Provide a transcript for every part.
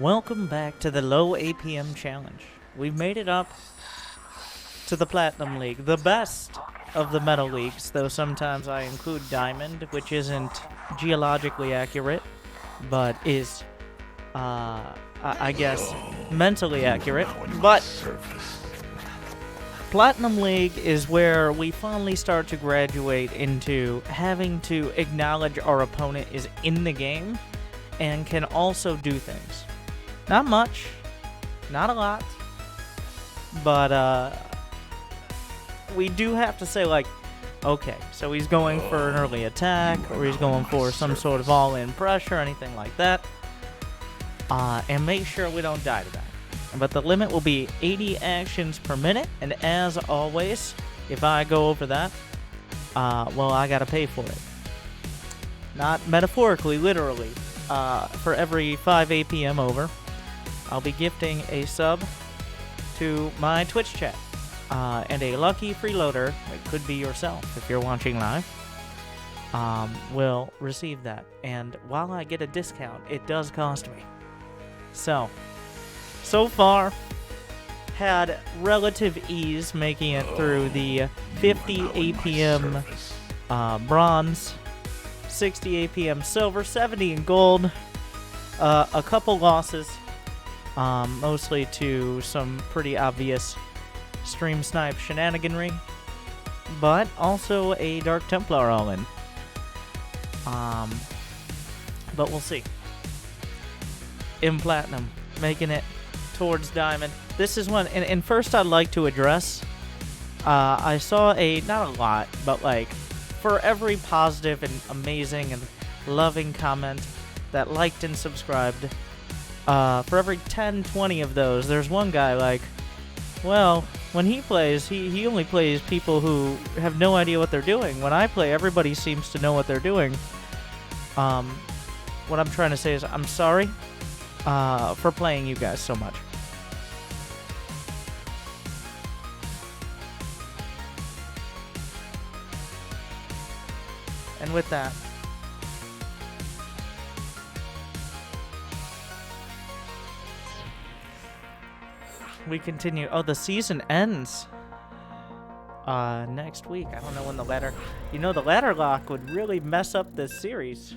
Welcome back to the Low APM Challenge. We've made it up to the Platinum League, the best of the Metal Leagues, though sometimes I include Diamond, which isn't geologically accurate, but is, I guess, mentally accurate. But Platinum League is where we finally start to graduate into having to acknowledge our opponent is in the game and can also do things. Not much, not a lot, but we do have to say, like, okay, so he's going for an early attack, or he's going for some sort of all-in pressure, anything like that, and make sure we don't die to that. But the limit will be 80 actions per minute, and as always, if I go over that, well, I gotta pay for it. Not metaphorically, literally. For every 5 APM over, I'll be gifting a sub to my Twitch chat. And a lucky freeloader, it could be yourself if you're watching live, will receive that. And while I get a discount, it does cost me. So far, had relative ease making it through the 50 APM bronze, 60 APM silver, 70 in gold, a couple losses, mostly to some pretty obvious stream snipe shenaniganry, but also a Dark Templar all-in. But we'll see. In Platinum, making it towards Diamond. This is one, and first I'd like to address, I saw not a lot, but like, for every positive and amazing and loving comment that liked and subscribed, for every 10, 20 of those, there's one guy like, well, when he plays, he only plays people who have no idea what they're doing. When I play, everybody seems to know what they're doing. What I'm trying to say is I'm sorry for playing you guys so much. And with that, we continue. Oh, the season ends next week. I don't know when the ladder... You know, the ladder lock would really mess up this series.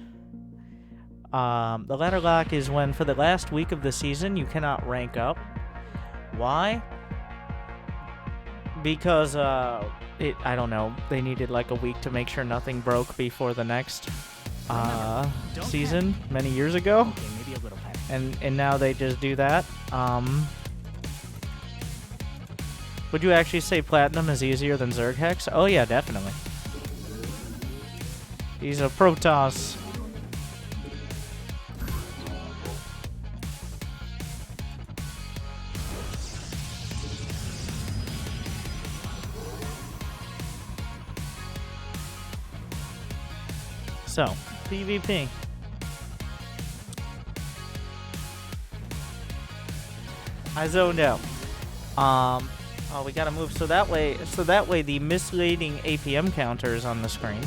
The ladder lock is when, for the last week of the season, you cannot rank up. Why? Because, I don't know. They needed like a week to make sure nothing broke before the next season many years ago. Okay, maybe a little pet. And now they just do that. Would you actually say Platinum is easier than Zerg Hex? Oh yeah, definitely. He's a Protoss. So, PvP. I zoned out. Oh, we gotta move so that way the misleading APM counter is on the screen.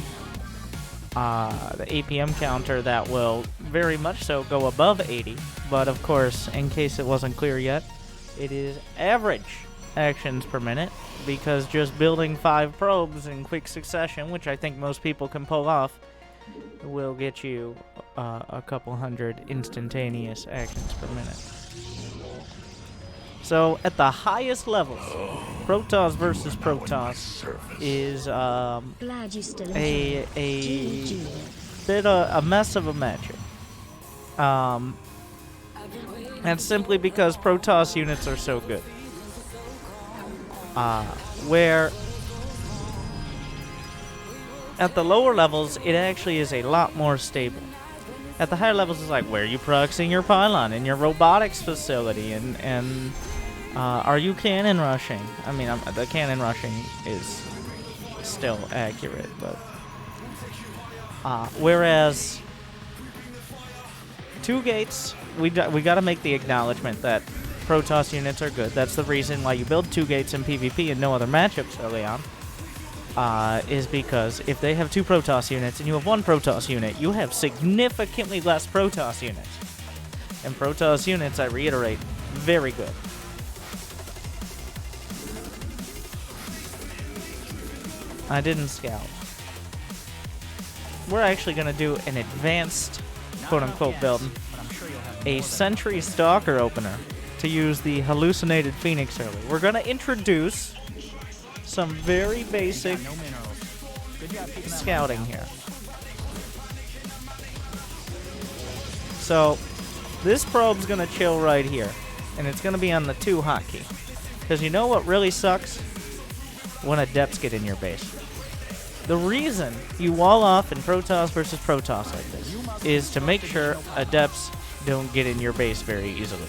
The APM counter that will very much so go above 80, but of course, in case it wasn't clear yet, it is average actions per minute, because just building 5 probes in quick succession, which I think most people can pull off, will get you a couple hundred instantaneous actions per minute. So, at the highest levels, Protoss versus Protoss is a bit of a mess of a matchup. And simply because Protoss units are so good. Where at the lower levels, it actually is a lot more stable. At the higher levels, it's like, where are you proxying your pylon in your robotics facility? And are you cannon rushing? I mean, the cannon rushing is still accurate, but... whereas... 2 gates, we gotta make the acknowledgement that Protoss units are good. That's the reason why you build 2 gates in PvP and no other matchups early on. Is because if they have 2 Protoss units and you have 1 Protoss unit, you have significantly less Protoss units. And Protoss units, I reiterate, very good. I didn't scout. We're actually going to do an advanced, quote-unquote, build. A Sentry Stalker opener to use the hallucinated Phoenix early. We're going to introduce some very basic scouting here. So, this probe's going to chill right here. And it's going to be on the 2 hotkey. Because you know what really sucks? When adepts get in your base. The reason you wall off in Protoss versus Protoss like this is to make sure adepts don't get in your base very easily.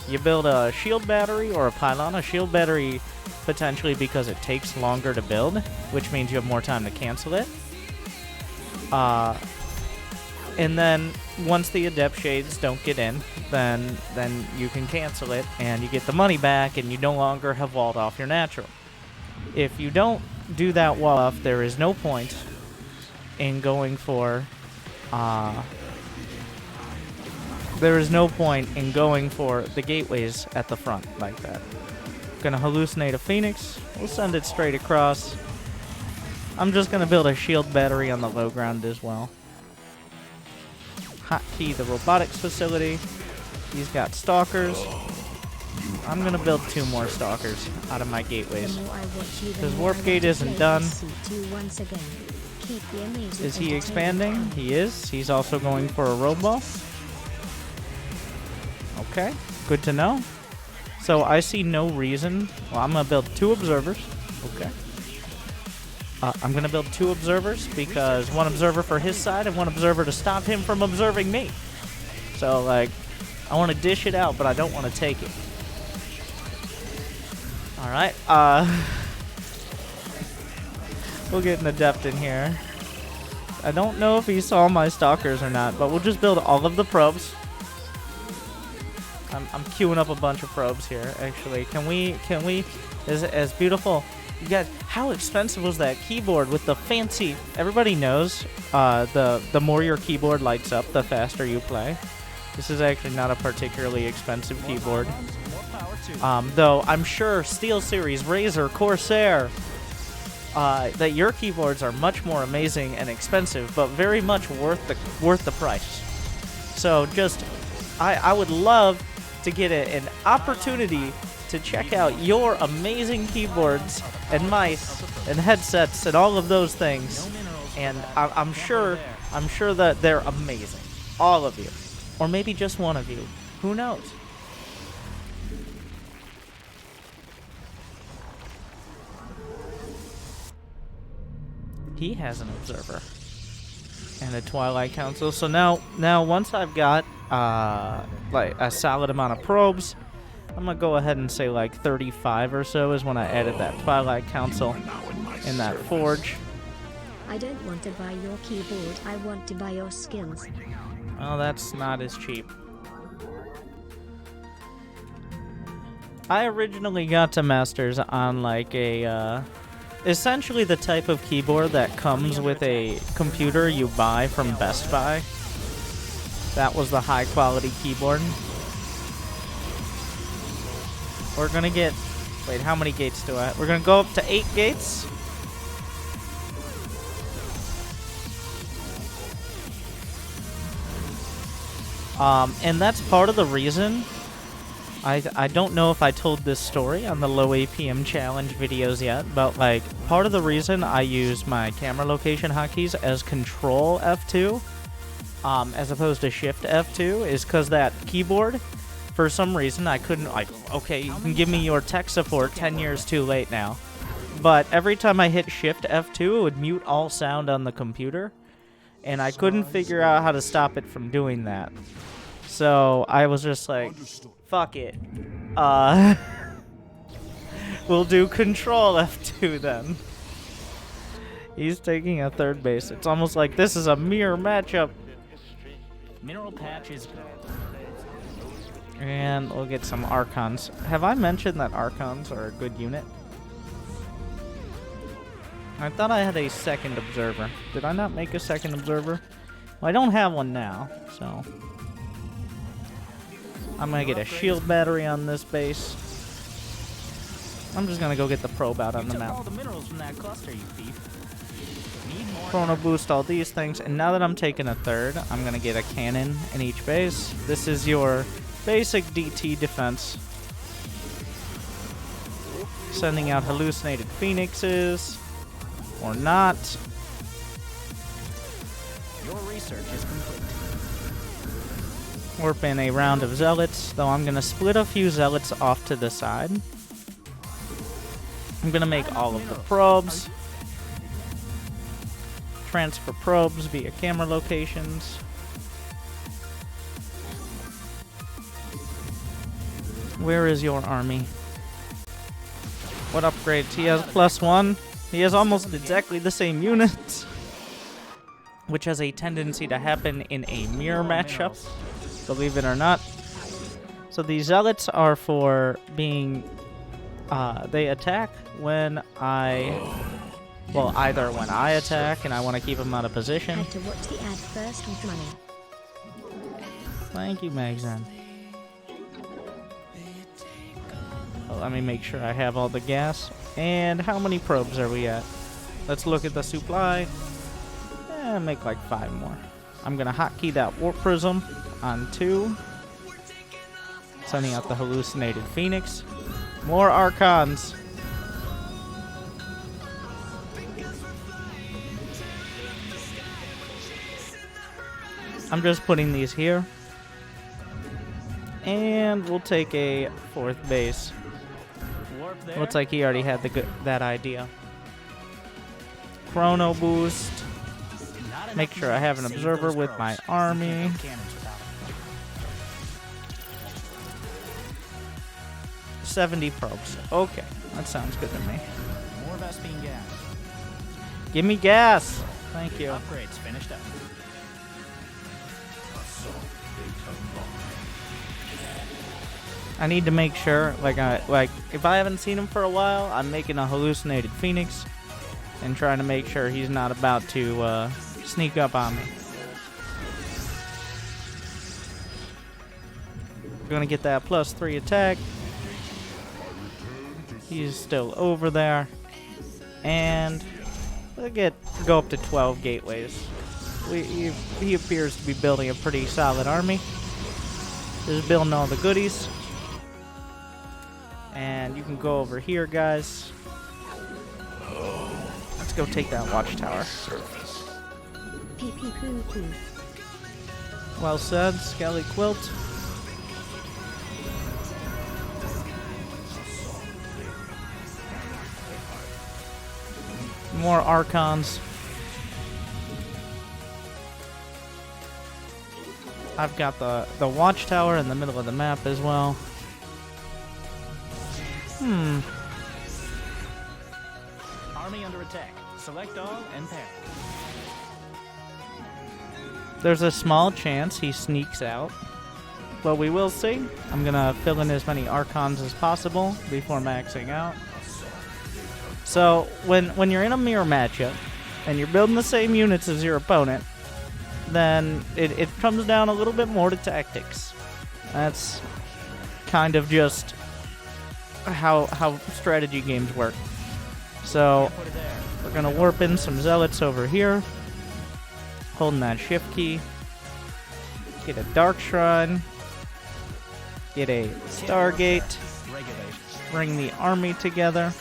You build a shield battery or a pylon. A shield battery potentially because it takes longer to build, which means you have more time to cancel it. And then once the adept shades don't get in, then you can cancel it and you get the money back and you no longer have walled off your natural. If you don't do that wall off, there is no point in going for the gateways at the front like that. Gonna hallucinate a Phoenix. We'll send it straight across. I'm just gonna build a shield battery on the low ground as well. Hotkey the robotics facility. He's got stalkers. I'm gonna build 2 more stalkers out of my gateways. Because warp gate isn't done. Is he expanding? He is. He's also going for a robo. Okay, good to know. So I see no reason. Well, I'm gonna build 2 observers. Okay. I'm gonna build 2 observers because 1 observer for his side and 1 observer to stop him from observing me. So like, I want to dish it out, but I don't want to take it. All right. We'll get an adept in here. I don't know if he saw my stalkers or not, but we'll just build all of the probes. I'm queuing up a bunch of probes here. Actually, can we? As beautiful. You guys, how expensive was that keyboard with the fancy? Everybody knows the more your keyboard lights up, the faster you play. This is actually not a particularly expensive keyboard. Though I'm sure SteelSeries, Razer, Corsair, that your keyboards are much more amazing and expensive, but very much worth the price. So just, I would love to get an opportunity to check out your amazing keyboards and mice and headsets and all of those things. And I'm sure that they're amazing, all of you, or maybe just one of you. Who knows? He has an observer and a Twilight Council. So now once I've got like a solid amount of probes, I'm gonna go ahead and say like 35 or so is when I added that Twilight Council in that forge. I don't want to buy your keyboard, I want to buy your skills. Well, that's not as cheap. I originally got to Masters on like a essentially the type of keyboard that comes with a computer you buy from Best Buy. That was the high quality keyboard. We're gonna get, wait, how many gates do I have? We're gonna go up to 8 gates. And that's part of the reason. I don't know if I told this story on the Low APM challenge videos yet, but like part of the reason I use my camera location hotkeys as Control F2 as opposed to Shift F2 is because that keyboard, for some reason, I couldn't, like, okay, you can give me your tech support 10 years too late now, but every time I hit Shift F2, it would mute all sound on the computer, and I couldn't figure out how to stop it from doing that. So I was just like, fuck it. We'll do Control F2 then. He's taking a 3rd base. It's almost like this is a mirror matchup. Mineral patch is good. And we'll get some Archons. Have I mentioned that Archons are a good unit? I thought I had a 2nd observer. Did I not make a 2nd observer? Well, I don't have one now, so. I'm gonna get a shield battery on this base. I'm just gonna go get the probe out on the map. all the minerals from that cluster, you thief. Need more. Chrono boost all these things, and now that I'm taking a third, I'm gonna get a cannon in each base. This is your basic DT defense. Sending out hallucinated phoenixes, or not. Your research is complete. Warp in a round of zealots, though I'm gonna split a few zealots off to the side. I'm gonna make all of the probes. Transfer probes via camera locations. Where is your army? What upgrades? He has +1. He has almost exactly the same units, which has a tendency to happen in a mirror matchup, believe it or not. So these zealots are for being, they attack when well, either when I attack and I want to keep them out of position. Had to watch the ad first with money. Thank you, Magzen. Well, let me make sure I have all the gas. And how many probes are we at? Let's look at the supply. Make like 5 more. I'm gonna hotkey that warp prism on 2. Sending out the hallucinated phoenix. More archons. I'm just putting these here. And we'll take a 4th base. Looks like he already had that idea. Chrono boost. Make sure I have an observer with my army. 70 probes. Okay, that sounds good to me. More Vespine gas. Give me gas. Thank you. Upgrades finished up. I need to make sure, like if I haven't seen him for a while, I'm making a hallucinated phoenix and trying to make sure he's not about to sneak up on me. We're gonna get that +3 attack. He's still over there, and we'll go up to 12 gateways. He appears to be building a pretty solid army. Just building all the goodies. And you can go over here, guys. Let's go take that watchtower. Pee pee poo poo. Well said, Skelly Quilt. More archons. I've got the watchtower in the middle of the map as well. Army under attack. Select all and pair. There's a small chance he sneaks out, but we will see. I'm gonna fill in as many archons as possible before maxing out. So when you're in a mirror matchup and you're building the same units as your opponent, then it comes down a little bit more to tactics. That's kind of just how strategy games work. So we're gonna warp in some zealots over here, holding that shift key. Get a dark shrine. Get a Stargate. Bring the army together.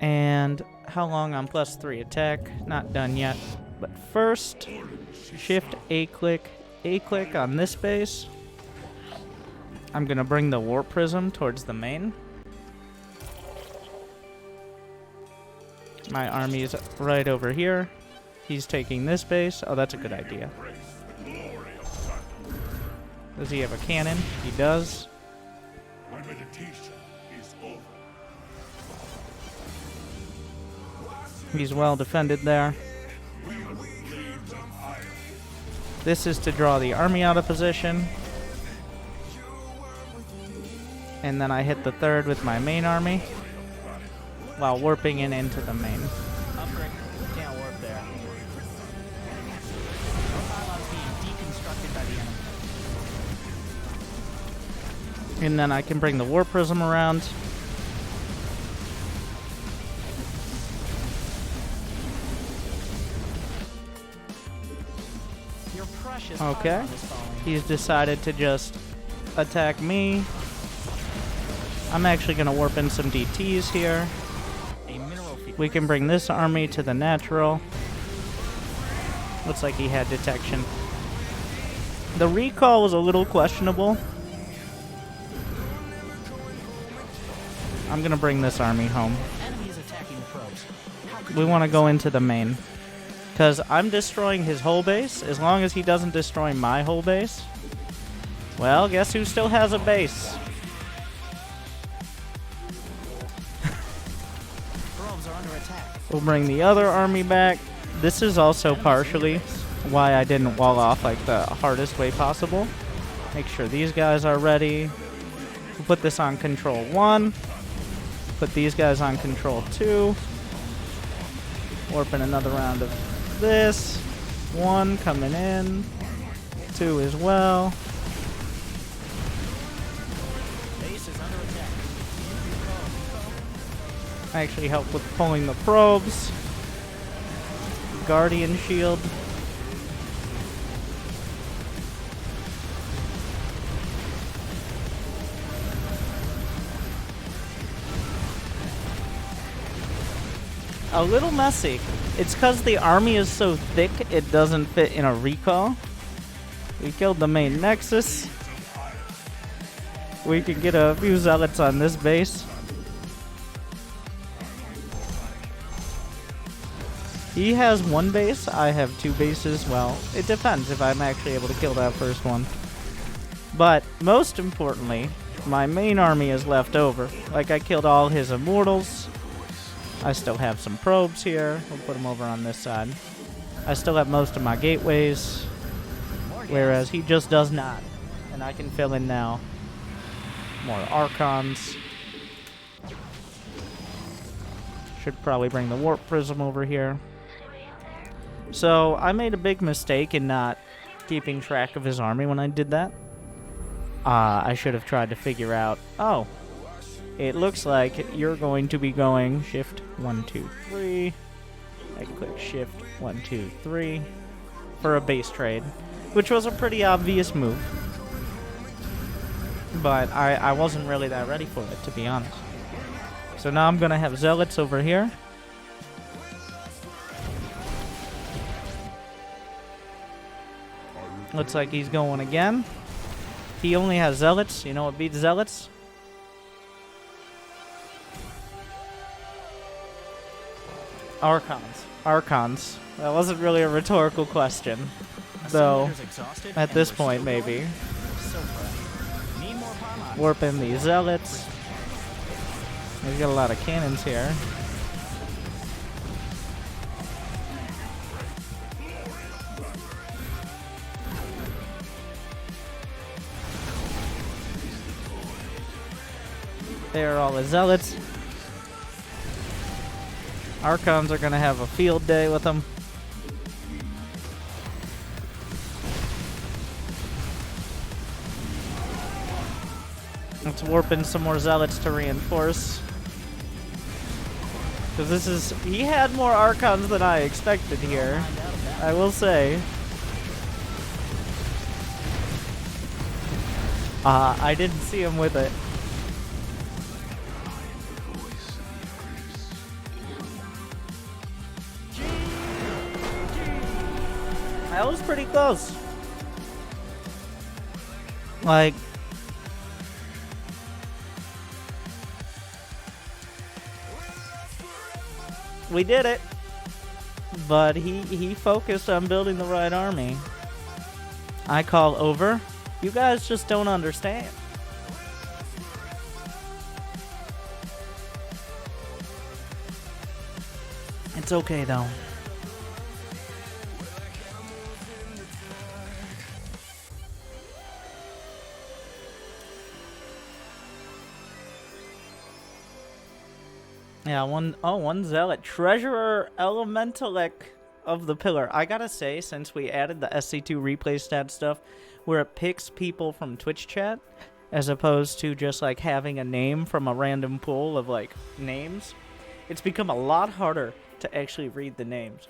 And how long on +3 attack? Not done yet. But first, shift A click on this base. I'm gonna bring the warp prism towards the main. My army is right over here. He's taking this base. Oh, that's a good idea. Does he have a cannon? He does. He's well defended there. This is to draw the army out of position. And then I hit the third with my main army while warping in into the main. Upgrade. Can't warp there. And then I can bring the War Prism around. Your precious Okay. pylon is falling. He's decided to just attack me. I'm actually going to warp in some DTs here. A mineral field. We can bring this army to the natural. Looks like he had detection. The recall was a little questionable. I'm going to bring this army home. Enemies attacking the probes. How could We you want to miss? go into the main. Because I'm destroying his whole base. As long as he doesn't destroy my whole base. Well, guess who still has a base? Probes are under attack. We'll bring the other army back. This is also partially why I didn't wall off like the hardest way possible. Make sure these guys are ready. We'll put this on control 1. Put these guys on control 2. Warp in another round of this. 1 coming in. 2 as well. Base is under attack. I actually help with pulling the probes. Guardian shield. A little messy. It's because the army is so thick it doesn't fit in a recall. We killed the main nexus. We could get a few zealots on this base. He has 1 base, I have 2 bases. Well, it depends if I'm actually able to kill that first one. But most importantly, my main army is left over. Like, I killed all his immortals. I still have some probes here. We'll put them over on this side. I still have most of my gateways, whereas he just does not. And I can fill in now. More Archons. Should probably bring the Warp Prism over here. So, I made a big mistake in not keeping track of his army when I did that. I should have tried to figure out, oh, it looks like you're going to be going shift 1, 2, 3. I click shift 1, 2, 3 for a base trade, which was a pretty obvious move. But I wasn't really that ready for it, to be honest. So now I'm going to have zealots over here. Looks like he's going again. He only has zealots. You know what beats zealots? Archons. Archons. That wasn't really a rhetorical question. Though, Assimilator's exhausted at and this we're point, still maybe. going. So fresh. Need more pylons. Warp in these zealots. We've got a lot of cannons here. There are all the zealots. Archons are going to have a field day with them. Let's warp in some more zealots to reinforce. Because this is... He had more Archons than I expected here. I will say. I didn't see him with it. That was pretty close. Like... We did it. But he focused on building the right army. I call over. You guys just don't understand. It's okay though. Yeah, one zealot. Treasurer Elementalek of the Pillar. I gotta say, since we added the SC2 replay stat stuff, where it picks people from Twitch chat, as opposed to just like having a name from a random pool of like names. It's become a lot harder to actually read the names.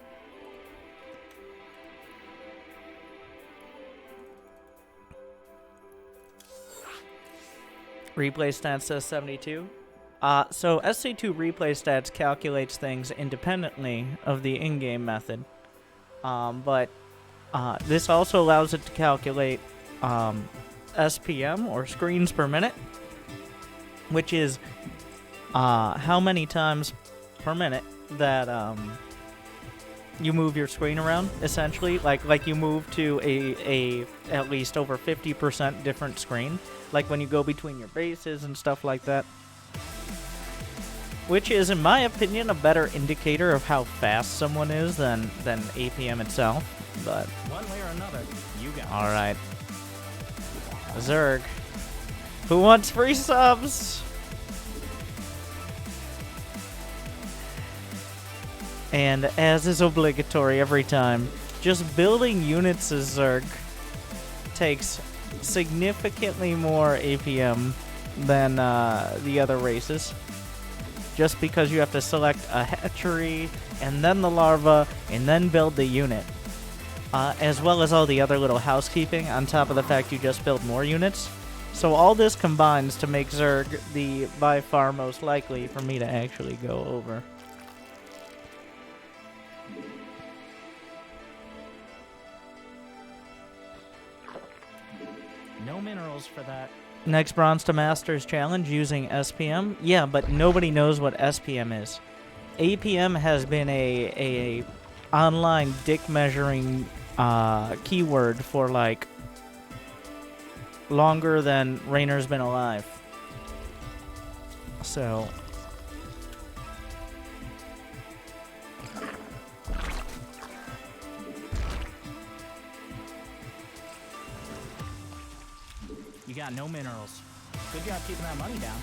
Replay stats says 72. So SC2 replay stats calculates things independently of the in-game method. But this also allows it to calculate SPM, or screens per minute, which is how many times per minute that you move your screen around, essentially. Like you move to a at least over 50% different screen, like when you go between your bases and stuff like that. Which is, in my opinion, a better indicator of how fast someone is than APM itself. But One way or another, you got all right, Zerg, who wants free subs? And as is obligatory every time, just building units as Zerg takes significantly more APM than the other races. Just because you have to select a hatchery, and then the larva, and then build the unit. As well as all the other little housekeeping, on top of the fact you just build more units. So all this combines to make Zerg the by far most likely for me to actually go over. no minerals for that. Next Bronze to Masters challenge using SPM. Yeah, but nobody knows what SPM is. APM has been a online dick measuring keyword for like longer than Raynor's been alive. So You got no minerals. Good job keeping that money down.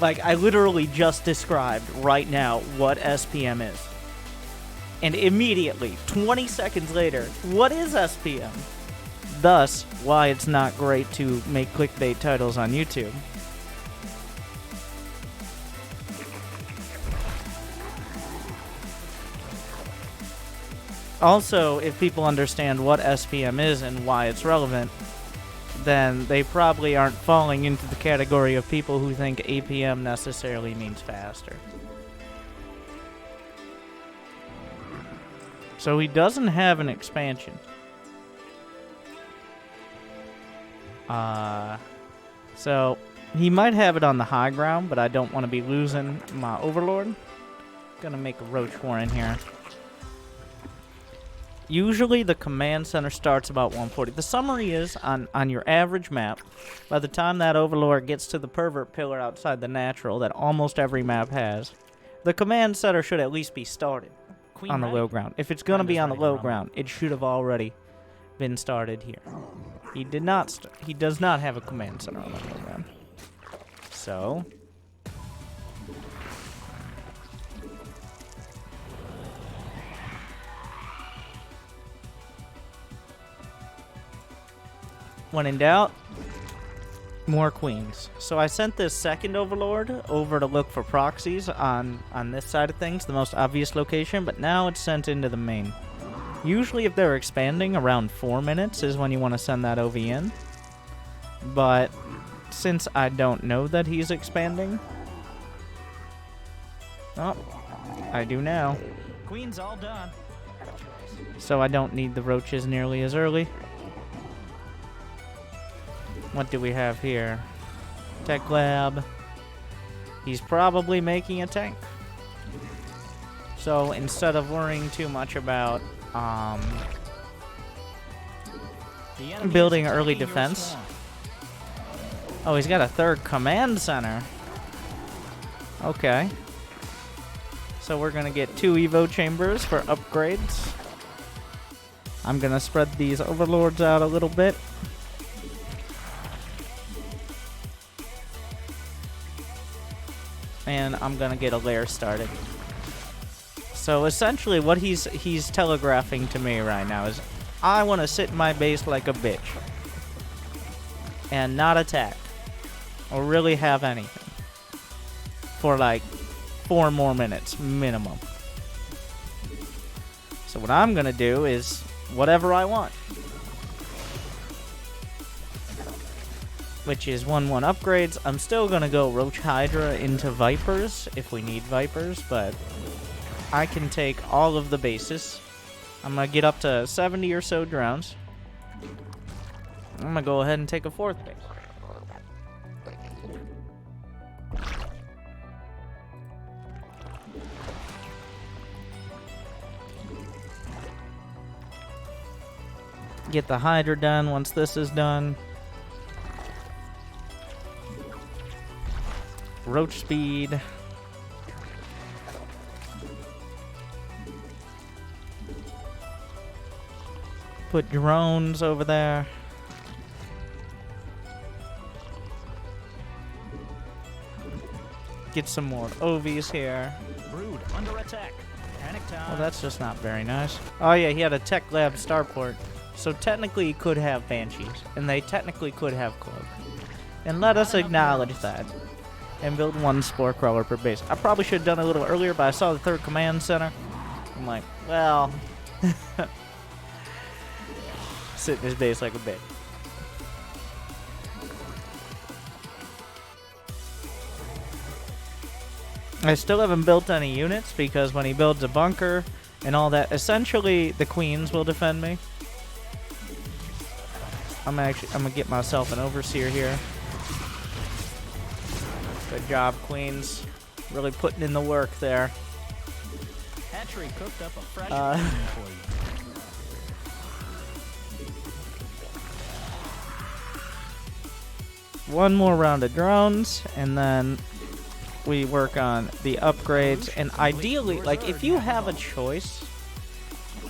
like, I literally just described right now what SPM is. And immediately, 20 seconds later, what is SPM? Thus, why it's not great to make clickbait titles on YouTube. Also, if people understand what SPM is and why it's relevant, then they probably aren't falling into the category of people who think APM necessarily means faster. So he doesn't have an expansion. So he might have it on the high ground, but I don't want to be losing my Overlord. Gonna make a Roach War in here. Usually the command center starts about 140. The summary is, on your average map, by the time that Overlord gets to the pervert pillar outside the natural that almost every map has, the command center should at least be started Queen on the ready? low ground. If it's going to Brenda's be on the ready to low rumble. ground, it should have already been started here. He did not. He does not have a command center on the low ground. So when in doubt, more queens. So I sent this second Overlord over to look for proxies on this side of things, the most obvious location, but now it's sent into the main. Usually if they're expanding, around 4 minutes is when you want to send that OV in. But since I don't know that he's expanding... Oh, I do now. Queen's all done. So I don't need the roaches nearly as early. What do we have here? Tech Lab. He's probably making a tank. So instead of worrying too much about The enemy building is early attacking your defense. swarm. Oh, he's got a third command center. Okay. So we're gonna get 2 Evo chambers for upgrades. I'm gonna spread these overlords out a little bit. and I'm gonna get a lair started. So essentially what he's telegraphing to me right now is I want to sit in my base like a bitch and not attack or really have anything for like 4 more minutes minimum. So what I'm gonna do is whatever I want, which is 1/1 upgrades. I'm still gonna go Roach Hydra into Vipers if we need Vipers, but I can take all of the bases. I'm gonna get up to 70 or so drones. I'm gonna go ahead and take a 4th base. Get the Hydra done once this is done. Roach speed. Put drones over there. Get some more OVs here. Brood under attack. Panic time. Well, that's just not very nice. Oh yeah, he had a Tech Lab starport. So technically he could have Banshees. And they technically could have Cloak. And let us acknowledge that. And build 1 Spore Crawler per base. I probably should have done it a little earlier, but I saw the 3rd command center. I'm like, well... sit in his base like a bitch. I still haven't built any units because when he builds a bunker and all that, essentially the queens will defend me. I'm gonna get myself an overseer here. Good job, queens. Really putting in the work there. Hatchery cooked up a fresh queen for you. One more round of drones, and then we work on the upgrades. And ideally, like, if you have a choice,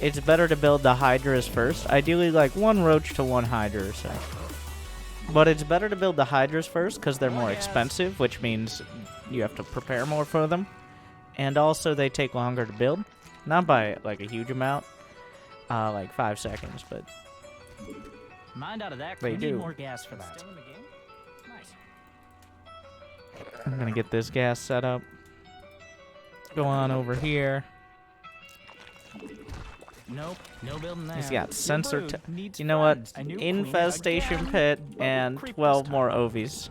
it's better to build the Hydras first. Ideally, like, 1 Roach to 1 Hydra or so. But it's better to build the Hydras first, because they're more expensive, which means you have to prepare more for them. And also, they take longer to build. Not by, like, a huge amount. Like 5 seconds, but... Mind out of that. They We do. need more gas for that. Nice. I'm gonna get this gas set up. Go on over here. Nope, no building there. He's got Your sensor. brood needs You know what? friends. A new Infestation queen pit again. and Creep 12 this more time. OVs.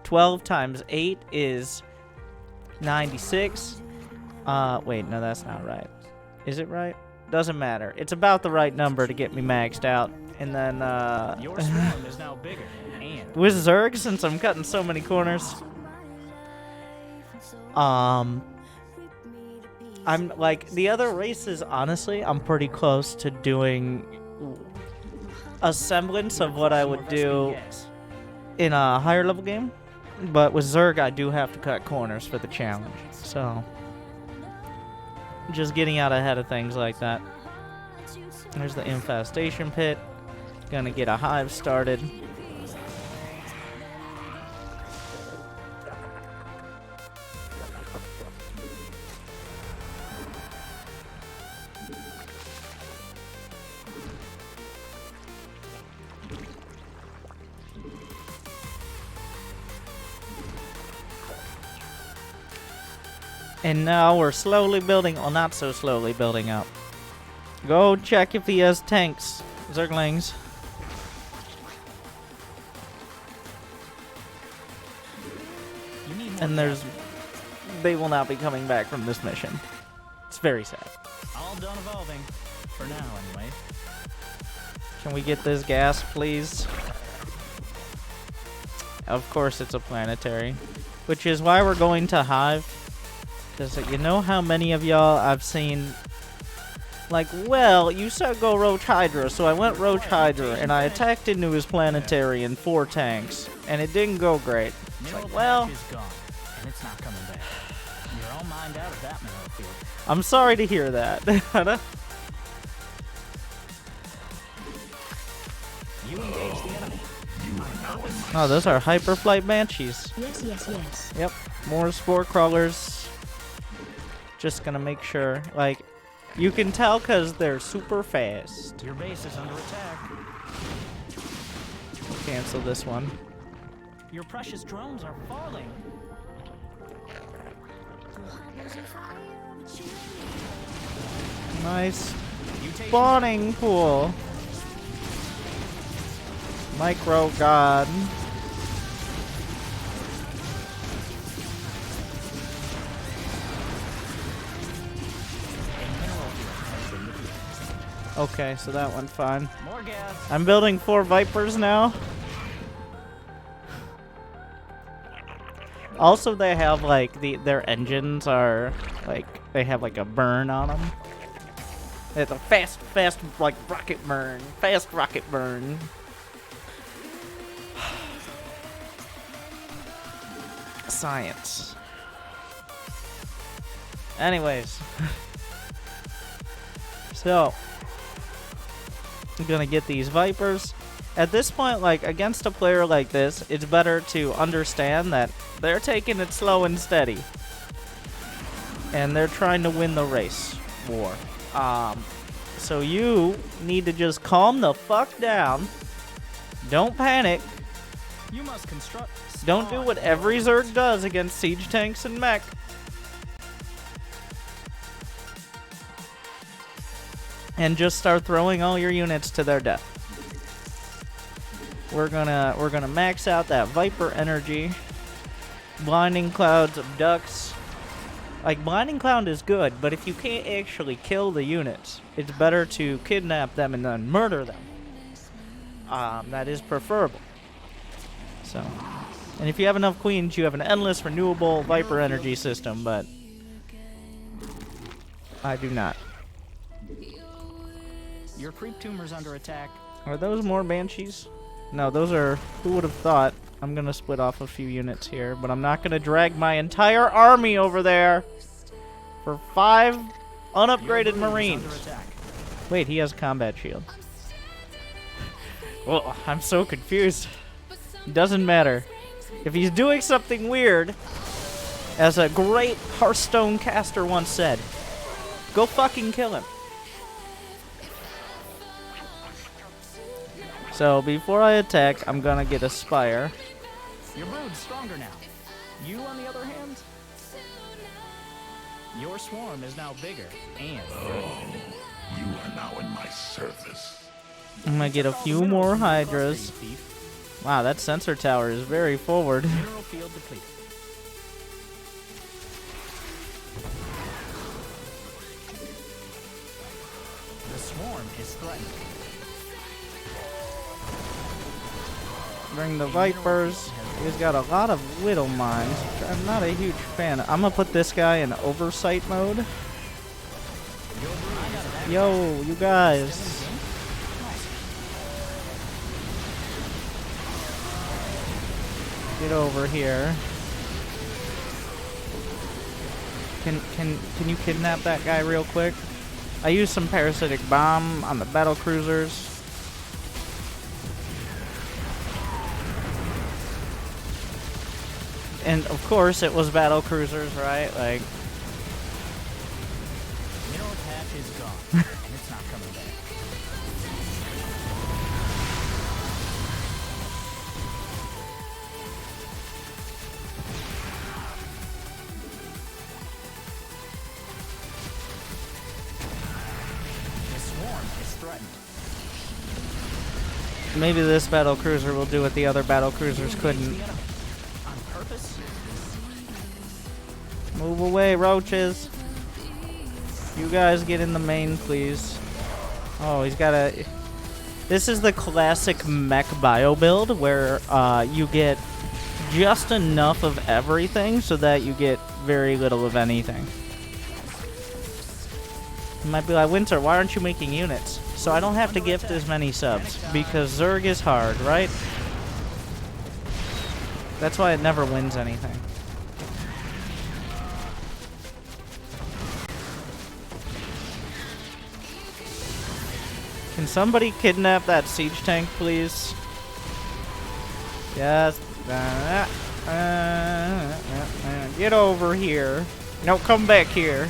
12 times 8 is 96. Wait, no, that's not right. Is it right? Doesn't matter. It's about the right number to get me maxed out. And then, Your swarm is now bigger and with Zerg, since I'm cutting so many corners, I'm like, the other races, honestly, I'm pretty close to doing a semblance of what I would do in a higher level game. But with Zerg, I do have to cut corners for the challenge. So, just getting out ahead of things like that. There's the infestation pit. Gonna get a hive started. And now we're slowly building, well, not so slowly building up. Go check if he has tanks, Zerglings. you need more And gas. they will not be coming back from this mission. It's very sad. All done evolving. For now, anyway. Can we get this gas, please? Of course it's a planetary. Which is why we're going to Hive. Because you know how many of y'all I've seen... Like, well, you said go Roach Hydra, so I went Roach Hydra, and I attacked into his planetary in 4 tanks, and it didn't go great. It's like, well... is gone, and it's not coming back. You're all mined out of that mineral field. I'm sorry to hear that. You engage the enemy. Oh, those are hyperflight banshees. Yes, yes, yes. Yep, more spore crawlers. Just gonna make sure, like, you can tell because they're super fast. Your base is under attack. Cancel this one. Your precious drones are falling. Nice Mutation. spawning pool. Micro god. Okay, so that went fine. More gas. I'm building 4 Vipers now. Also, they have like their engines are like they have like a burn on them. It's a fast like rocket burn, fast rocket burn. Science. Anyways, so I'm gonna get these Vipers. At this point, like, against a player like this, it's better to understand that they're taking it slow and steady. And they're trying to win the race war. So you need to just calm the fuck down. Don't panic. You must construct. Don't do what every Zerg does against siege tanks and mech. And just start throwing all your units to their death. We're gonna max out that Viper energy. Blinding Clouds, Abducts. Like, Blinding Cloud is good, but if you can't actually kill the units, it's better to kidnap them and then murder them. That is preferable. So, and if you have enough queens, you have an endless renewable Viper energy system, but I do not. Your creep tumor's under attack. Are those more banshees? No, those are... Who would have thought? I'm gonna split off a few units here, but I'm not gonna drag my entire army over there for 5 unupgraded Marines. Wait, he has a combat shield. Well, I'm so confused. Doesn't matter. If he's doing something weird, as a great Hearthstone caster once said, go fucking kill him. So, before I attack, I'm gonna get a Spire. Your brood's stronger now. You, on the other hand, your swarm is now bigger and You are now in my service. I'm gonna get a few more Hydras. Wow, that sensor tower is very forward. Mineral field depleted. The swarm is threatened. Bring the Vipers. He's got a lot of Widow Mines, which I'm not a huge fan of. I'm gonna put this guy in oversight mode. Yo, you guys. Get over here. Can you kidnap that guy real quick? I used some parasitic bomb on the Battlecruisers. And of course it was Battlecruisers, right? Like, Mineral patch is gone, and it's not coming back. The swarm is threatened. maybe this Battlecruiser will do what the other Battlecruisers couldn't. On purpose? Move away, roaches. You guys get in the main, please. Oh, he's got a... This is the classic mech bio build where you get just enough of everything so that you get very little of anything. You might be like, Winter, why aren't you making units? So I don't have to gift as many subs, because Zerg is hard, right? That's why it never wins anything. Can somebody kidnap that siege tank, please? Just get over here. No, come back here.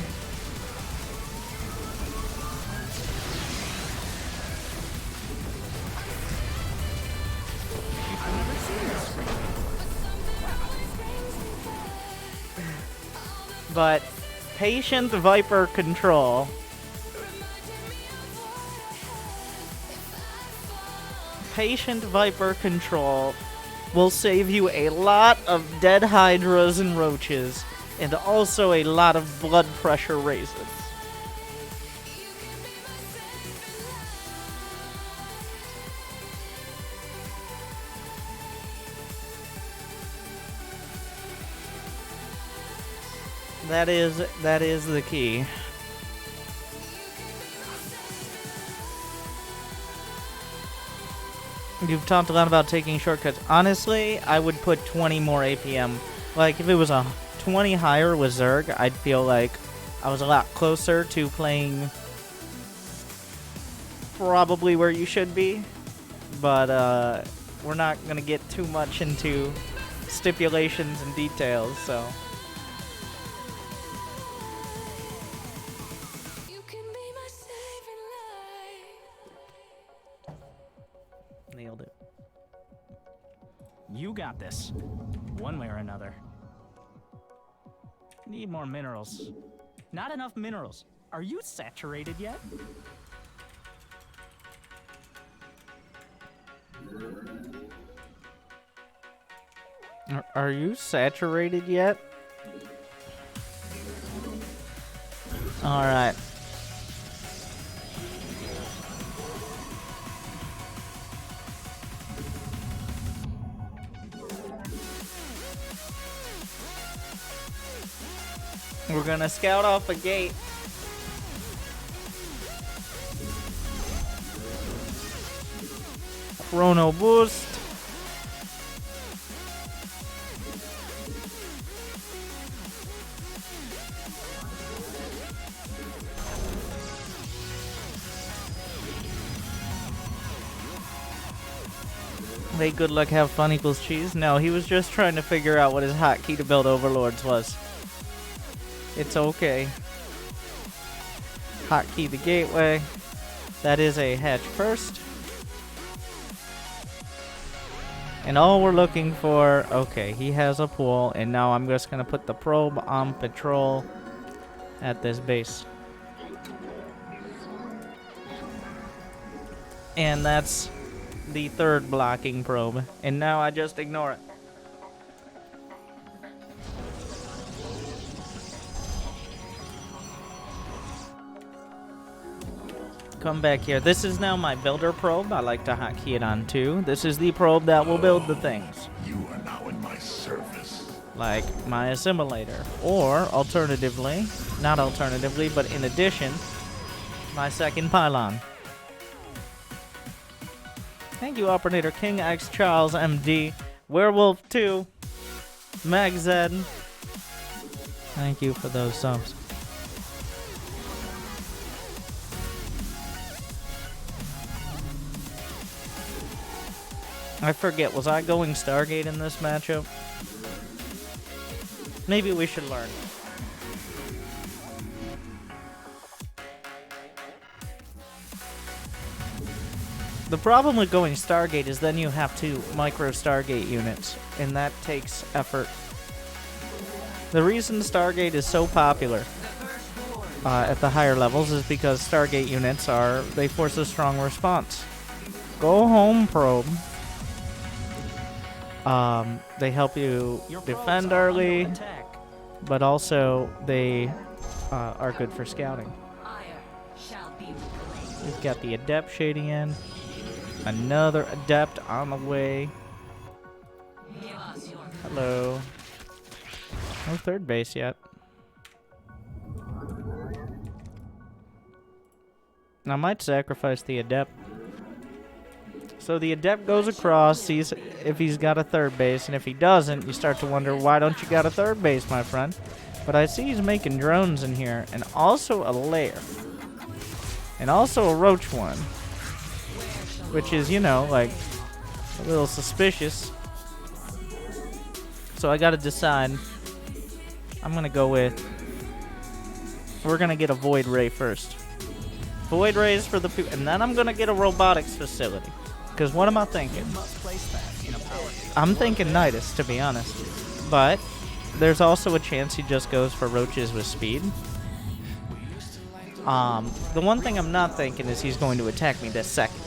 But patient Viper control. Patient Viper control will save you a lot of dead hydras and roaches, and also a lot of blood pressure raises. That is the key. You've talked a lot about taking shortcuts. Honestly, I would put 20 more APM. Like, if it was a 20 higher with Zerg, I'd feel like I was a lot closer to playing probably where you should be. But, we're not going to get too much into stipulations and details, so... Nailed it. You got this. One way or another. Need more minerals. Not enough minerals. Are you saturated yet? Are you saturated yet? Alright. We're gonna scout off a gate. Chrono boost. Hey, good luck, have fun equals cheese. No, he was just trying to figure out what his hotkey to build overlords was. It's okay. Hotkey the gateway. That is a hatch first. And all we're looking for... Okay, he has a pool. And now I'm just going to put the probe on patrol at this base. And that's the third blocking probe. And now I just ignore it. Come back here. This is now my builder probe. I like to hotkey it on too. This is the probe that will build the things. You are now in my service. Like my assimilator. Or, alternatively, not alternatively, but in addition, my second pylon. Thank you, Operator King X Charles MD. Werewolf 2. Magzed. Thank you for those subs. I forget, was I going Stargate in this matchup? Maybe we should learn. The problem with going Stargate is then you have to micro Stargate units, and that takes effort. The reason Stargate is so popular at the higher levels is because Stargate units they force a strong response. Go home, probe. They help you defend early, but also they are good for scouting. We've got the Adept shading in. Another Adept on the way. Hello. No third base yet. I might sacrifice the Adept. So the Adept goes across, sees if he's got a third base, and if he doesn't, you start to wonder, why don't you got a third base, my friend? But I see he's making drones in here, and also a lair. And also a roach one. Which is, you know, like, a little suspicious. So I gotta decide. I'm gonna go with... We're gonna get a Void Ray first. Void Rays for the people, and then I'm gonna get a robotics facility. Because what am I thinking? I'm thinking Nidus, to be honest. But there's also a chance he just goes for roaches with speed. The one thing I'm not thinking is he's going to attack me this second.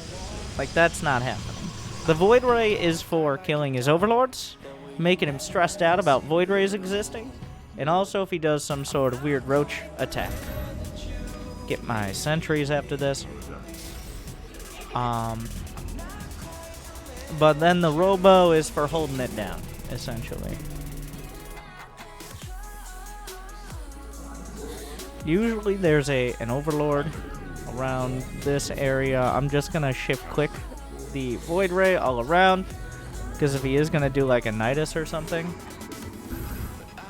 Like, that's not happening. The Void Ray is for killing his overlords, making him stressed out about Void Rays existing, and also if he does some sort of weird roach attack. Get my sentries after this. But then the Robo is for holding it down, essentially. Usually there's an Overlord around this area. I'm just going to shift-click the Void Ray all around, because if he is going to do like a Nidus or something,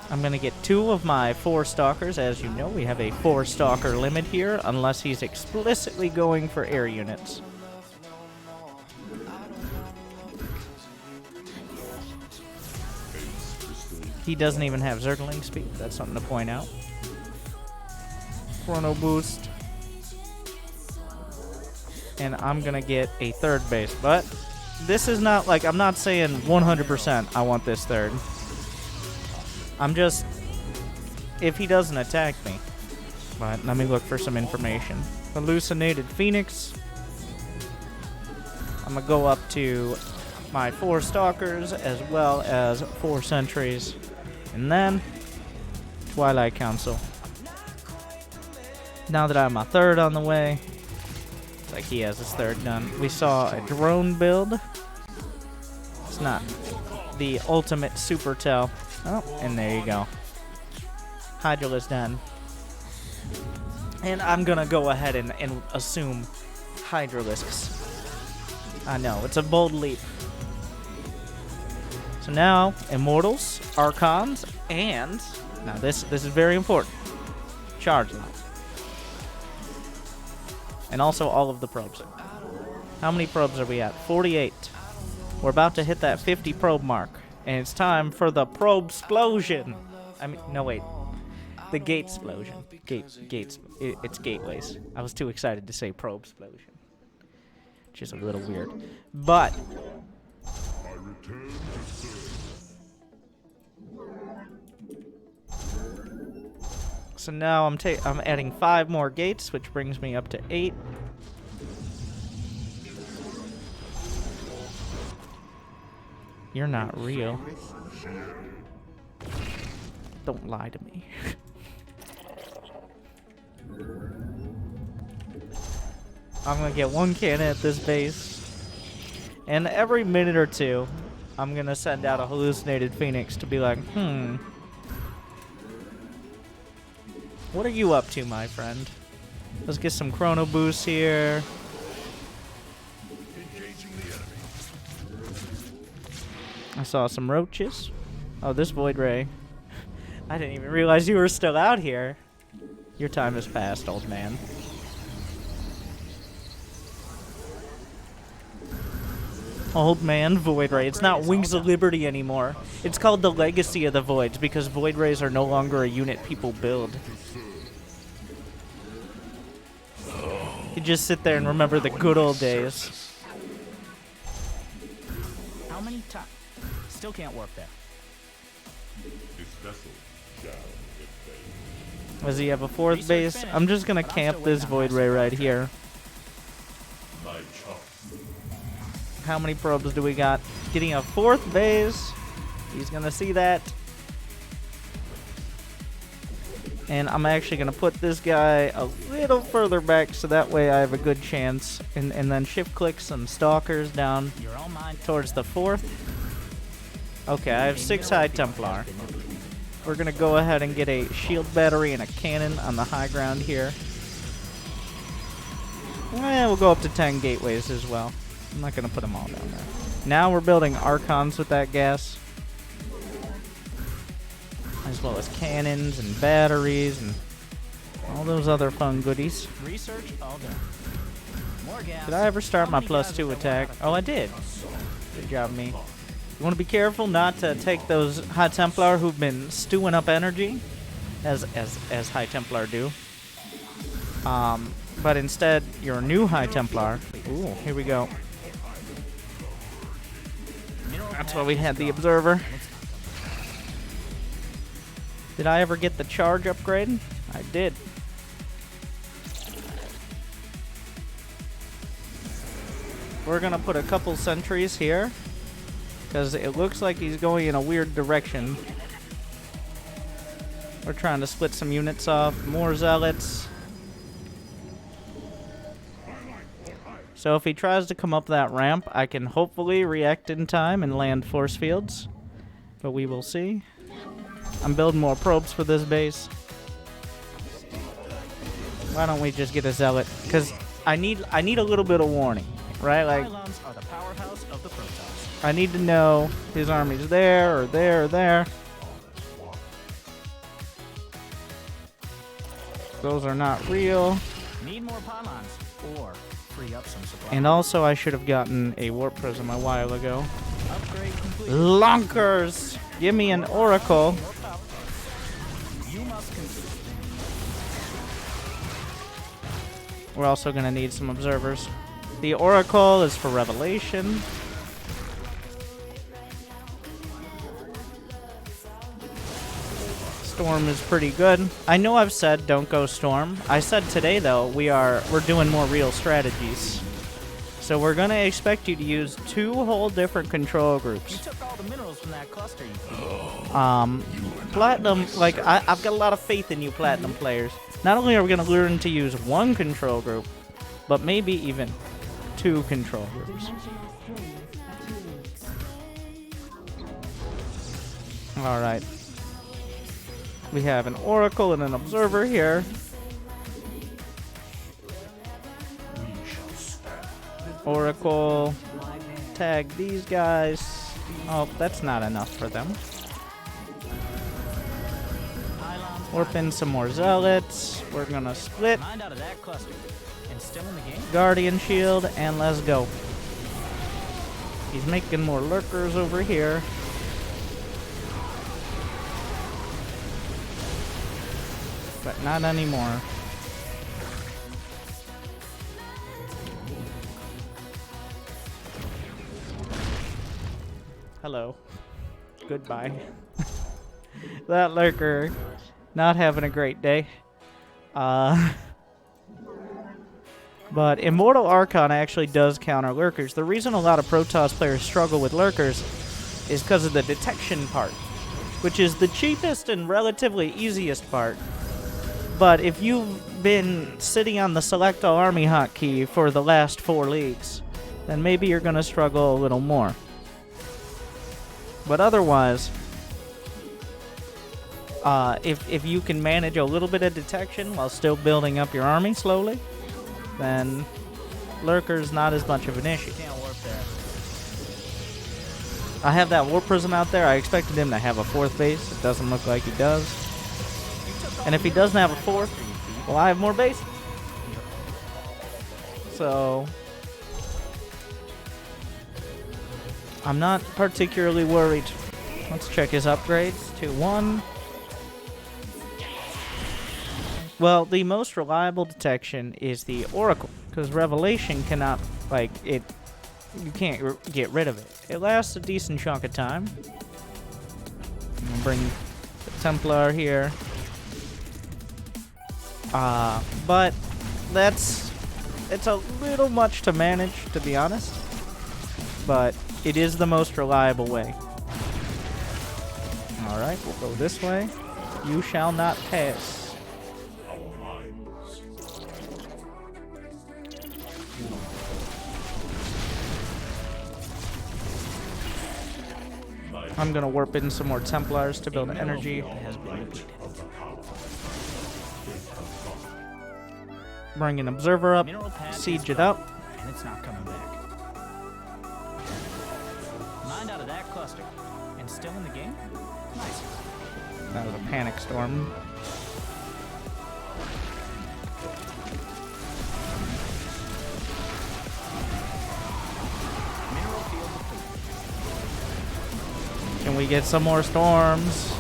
I'm going to get 2 of my 4 Stalkers. As you know, we have a 4 Stalker limit here, unless he's explicitly going for air units. He doesn't even have Zergling speed. That's something to point out. Chrono boost. And I'm going to get a 3rd base. But this is not like, I'm not saying 100% I want this 3rd. I'm just, if he doesn't attack me. But let me look for some information. Hallucinated Phoenix. I'm going to go up to my 4 Stalkers as well as 4 Sentries. And then, Twilight Council. Now that I have my 3rd on the way, it's like he has his 3rd done. We saw a drone build. It's not the ultimate super tell. Oh, and there you go. Hydralisk done. And I'm gonna go ahead and assume Hydralisks. I know, it's a bold leap. So now, Immortals, Archons, and, now this is very important, Charge Line. And also all of the probes. How many probes are we at? 48. We're about to hit that 50 probe mark. And it's time for the probe explosion. I mean, no wait. The gate explosion. Gates. It's gateways. I was too excited to say probe explosion. Which is a little weird. But so now I'm adding 5 more gates, which brings me up to 8. You're not real. Don't lie to me. I'm gonna get 1 cannon at this base. And every minute or 2, I'm gonna send out a hallucinated Phoenix to be like, what are you up to, my friend? Let's get some chrono boosts here. I saw some roaches. Oh, this Void Ray. I didn't even realize you were still out here. Your time has passed, old man. Old man Void Ray. It's not Wings of Liberty anymore. It's called the Legacy of the Voids because Void Rays are no longer a unit people build. You just sit there and remember the good old days. How many times? Still can't warp there. Does he have a 4th base? I'm just gonna camp this Void Ray right here. How many probes do we got? Getting a 4th base. He's gonna see that. And I'm actually gonna put this guy a little further back so that way I have a good chance. And then shift click some Stalkers down towards the 4th. Okay, I have 6 High Templar. We're gonna go ahead and get a shield battery and a cannon on the high ground here. And we'll go up to 10 gateways as well. I'm not gonna put them all down there. Now we're building Archons with that gas. As well as cannons and batteries and all those other fun goodies. Research all done. More gas. Did I ever start my +2 attack? Oh, I did. Good job, me. You want to be careful not to take those High Templar who've been stewing up energy, as High Templar do. But instead, your new High Templar. Ooh, here we go. That's why we had the Observer. Did I ever get the charge upgrade? I did. We're gonna put a couple sentries here, because it looks like he's going in a weird direction. We're trying to split some units off. More zealots. So if he tries to come up that ramp, I can hopefully react in time and land force fields. But we will see. I'm building more probes for this base. Why don't we just get a zealot? Because I need a little bit of warning, right? Like, Pylons are the powerhouse of the Protoss. I need to know his army's there or there or there. Those are not real. Need more pylons or free up some supply. And also, I should have gotten a warp prism a while ago. Upgrade complete. Lunkers! Give me an oracle. More power. You must concede. We're also going to need some observers. The oracle is for revelation. Storm is pretty good. I know I've said don't go storm. I said today though we're doing more real strategies. So we're gonna expect you to use 2 whole different control You groups. took all the minerals from that cluster. Platinum, like I've got a lot of faith in you Platinum players. Not only are we gonna learn to use 1 control group, but maybe even 2 control groups. All right. We have an oracle and an observer here. Oracle. Tag these guys. Oh, that's not enough for them. Warp in some more zealots. We're gonna split. Mind out of that cluster. And still in the game? Guardian shield, and let's go. He's making more lurkers over here. But not anymore. Hello. Goodbye. That lurker not having a great day. But Immortal Archon actually does counter lurkers. The reason a lot of Protoss players struggle with lurkers is because of the detection part, which is the cheapest and relatively easiest part. But if you've been sitting on the Select All Army hotkey for the last 4 leagues, then maybe you're going to struggle a little more. But otherwise, if you can manage a little bit of detection while still building up your army slowly, then Lurker's not as much of an issue. Can't warp there. I have that Warp Prism out there. I expected him to have a 4th base. It doesn't look like he does. And if he doesn't have a 4th, well, I have more base. So I'm not particularly worried. Let's check his upgrades. 2-1. Well, the most reliable detection is the Oracle, because Revelation cannot, like, you can't get rid of it. It lasts a decent chunk of time. I'm gonna bring the Templar here. But it's a little much to manage, to be honest. But it is the most reliable way. Alright, we'll go this way. You shall not pass. I'm gonna warp in some more Templars to build energy. Bring an observer up, siege it up. And it's not coming back. Mind out of that cluster. And still in the game? Nice. That was a panic storm. Mineral field depleted. Can we get some more storms?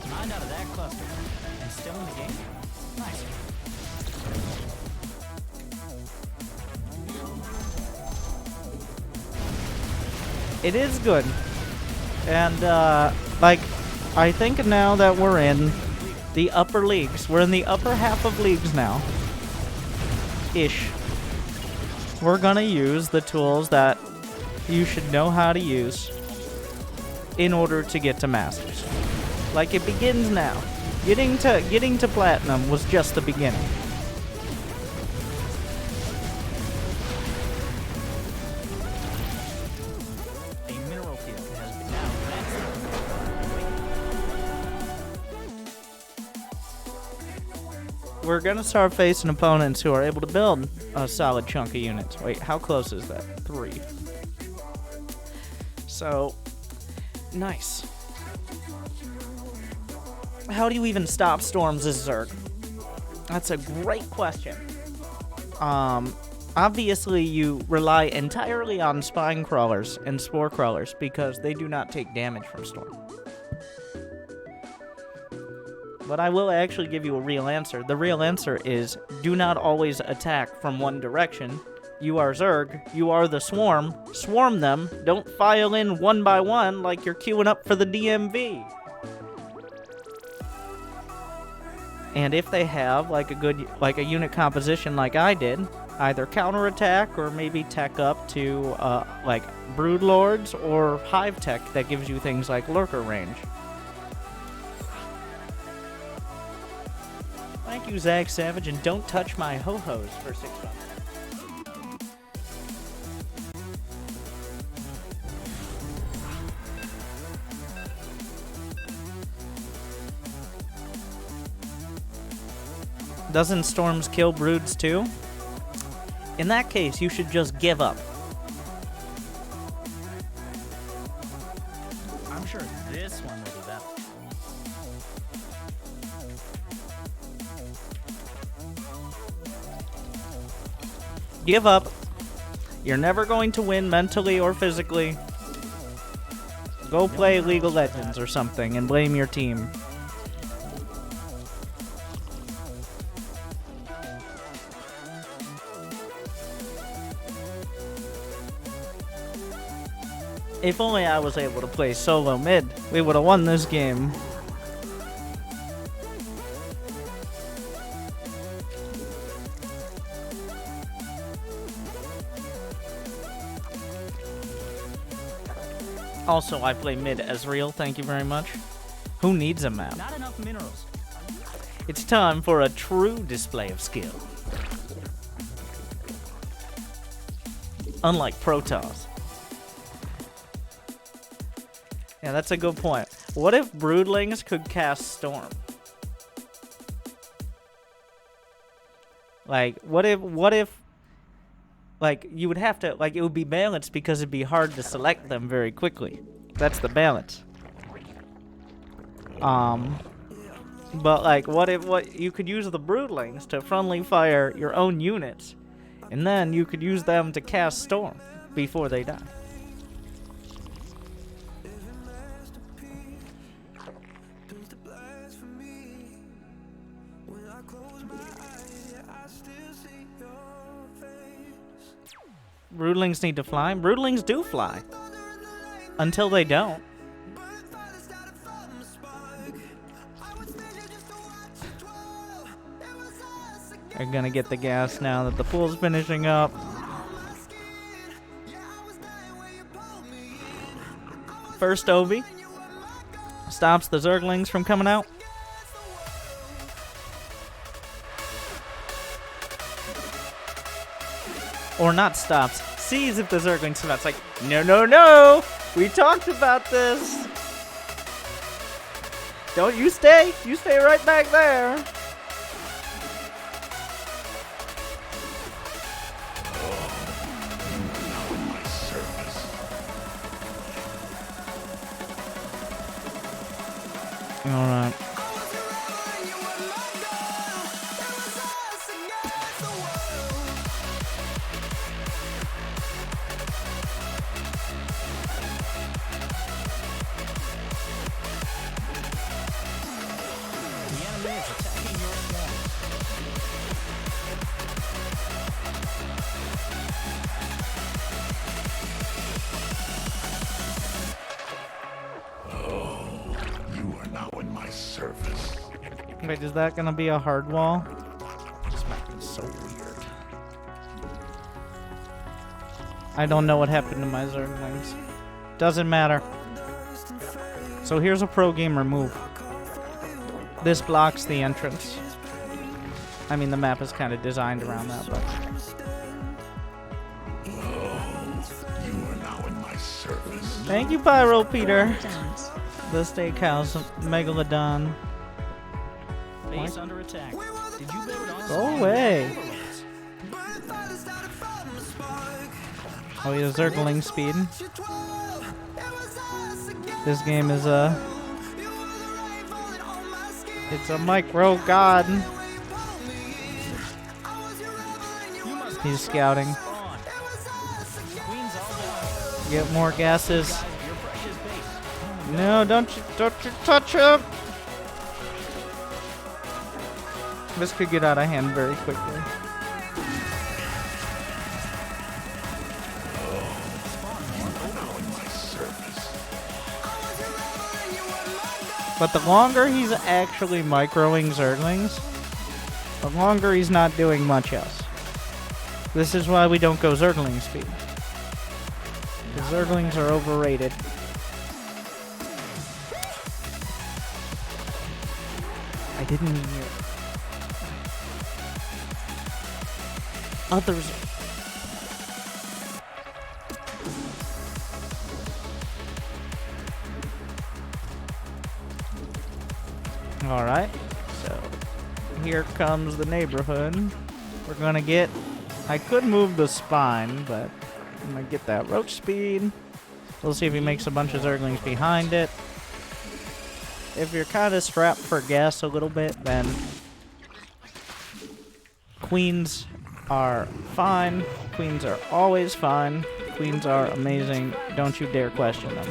Mind out of that cluster. And still in the game? Nice. It is good. And, like, I think now that we're in the upper leagues, we're in the upper half of leagues now. Ish. We're gonna use the tools that you should know how to use in order to get to Masters. Like, it begins now. Getting to Platinum was just the beginning. A mineral field has been now advanced. We're gonna start facing opponents who are able to build a solid chunk of units. Wait, how close is that? 3. So, nice. How do you even stop storms as Zerg? That's a great question. Obviously you rely entirely on spine crawlers and spore crawlers because they do not take damage from storm. But I will actually give you a real answer. The real answer is do not always attack from one direction. You are Zerg. You are the swarm. Swarm them. Don't file in one by one like you're queuing up for the DMV. And if they have like a unit composition like I did, either counterattack or maybe tech up to like brood lords or hive tech that gives you things like lurker range. Thank you, Zach Savage, and don't touch my ho-hos for 6 months. Doesn't storms kill broods too? In that case, you should just give up. I'm sure this one will be better. Give up. You're never going to win mentally or physically. Go play League of Legends or something and blame your team. If only I was able to play solo mid, we would have won this game. Also, I play mid Ezreal, thank you very much. Who needs a map? Not enough minerals. It's time for a true display of skill. Unlike Protoss. Yeah, that's a good point. What if broodlings could cast Storm? Like, what if, like, you would have to, like, it would be balanced because it'd be hard to select them very quickly. That's the balance. But, like, what you could use the broodlings to friendly fire your own units, and then you could use them to cast Storm before they die. Broodlings need to fly. Broodlings do fly. Until they don't. They're gonna get the gas now that the pool's finishing up. First Ovi stops the Zerglings from coming out. Or not stops, sees if the Zerglings come out. It's like, no, no, no! We talked about this! Don't you stay! You stay right back there! Now in my service. Alright. The enemy is attacking your swarm. You are now in my service. Wait, is that gonna be a hard wall? This map is so weird. I don't know what happened to my Zerglings. Doesn't matter. So here's a pro gamer move. This blocks the entrance. I mean, the map is kind of designed around that, but... You are now in my service. Thank you, Pyro Peter. Dance. The Steakhouse Megalodon. Base under attack. Did you build on Go away. Oh, he has Zergling speed. This game is it's a micro god. He's scouting. Queens all down. Get more gases. Your precious base. No, don't you touch him. This could get out of hand very quickly. But the longer he's actually microing Zerglings, the longer he's not doing much else. This is why we don't go Zergling speed. The Zerglings are overrated. I didn't mean you. Others. Alright, so here comes the neighborhood. We're gonna get... I could move the spine, but I'm gonna get that roach speed. We'll see if he makes a bunch of Zerglings behind it. If you're kind of strapped for gas a little bit, then queens are fine. Queens are always fine. Queens are amazing. Don't you dare question them.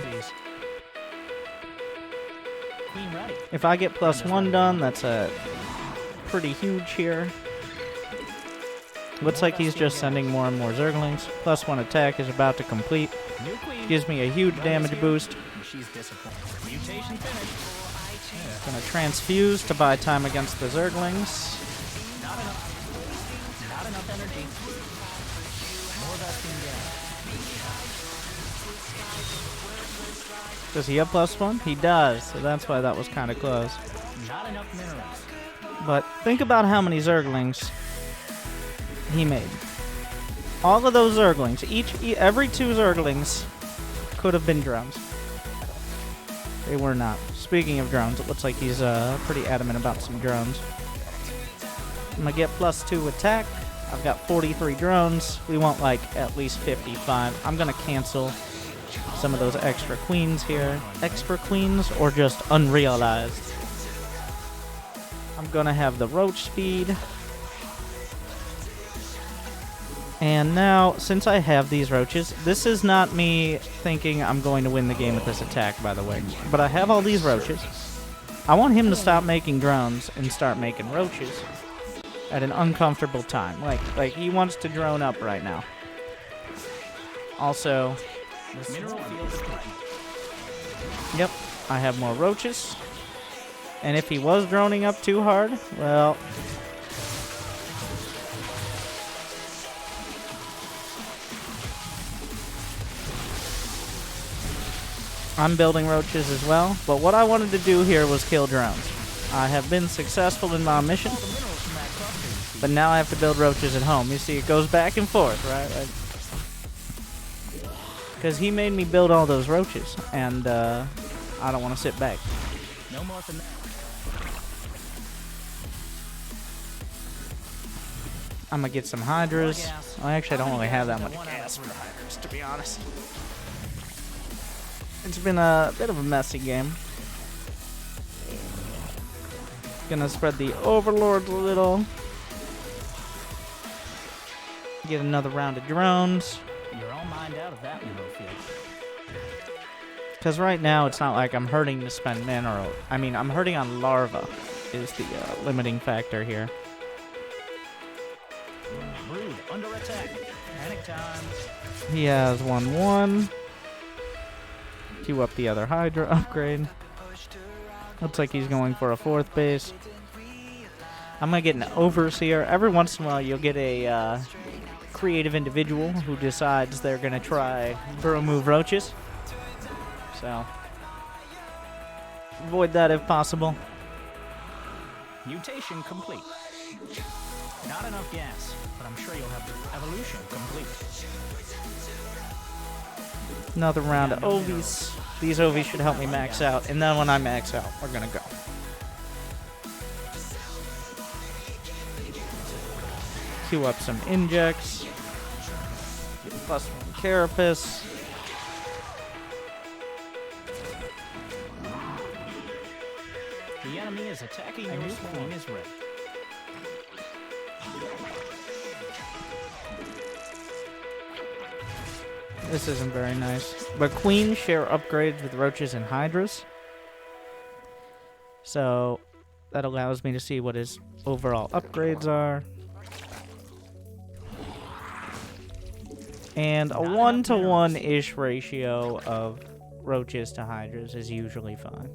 Queen ready. If I get +1 done, that's a pretty huge here. Looks like he's just sending more and more Zerglings. +1 attack is about to complete. New queen. Gives me a huge damage boost. She's disappointed. Mutation finished. Gonna transfuse to buy time against the Zerglings. Not enough. Not enough energy. More vesting gas. Does he have +1? He does, so that's why that was kind of close. Not enough minerals. But think about how many Zerglings he made. All of those Zerglings, every 2 Zerglings could have been drones. They were not. Speaking of drones, it looks like he's pretty adamant about some drones. I'm gonna get +2 attack. I've got 43 drones. We want like at least 55. I'm gonna cancel some of those extra queens here. Extra queens or just unrealized. I'm gonna have the roach speed. And now, since I have these roaches, this is not me thinking I'm going to win the game with this attack, by the way. But I have all these roaches. I want him to stop making drones and start making roaches at an uncomfortable time. Like he wants to drone up right now. Also, Mineral field threatened. yep, I have more roaches. And if he was droning up too hard, well... I'm building roaches as well, but what I wanted to do here was kill drones. I have been successful in my mission, but now I have to build roaches at home. You see, it goes back and forth, right? Because he made me build all those roaches, and I don't want to sit back. No more than that. I'm going to get some hydras. Well, actually, I don't really have that much gas for hydras, to be honest. It's been a bit of a messy game. Gonna spread the overlords a little. Get another round of drones. You're all mined out of that mineral field. Because right now it's not like I'm hurting to spend mineral. I mean, I'm hurting on larva is the limiting factor here. Brood under attack. Panic time. He has 1/1. Queue up the other Hydra upgrade. Looks like he's going for a 4th base. I'm going to get an Overseer. Every once in a while you'll get a creative individual who decides they're going to try burrow move roaches. So, avoid that if possible. Mutation complete. Not enough gas, but I'm sure you'll have the evolution complete. Another round of Ovies. These Ovies should help me max out, and then when I max out, we're gonna go. Queue up some injects. Get +1 Carapace. The enemy is attacking your queen is ready. This isn't very nice. But queens share upgrades with roaches and hydras. So that allows me to see what his overall upgrades are. And a 1-to-1-ish ratio of roaches to hydras is usually fine.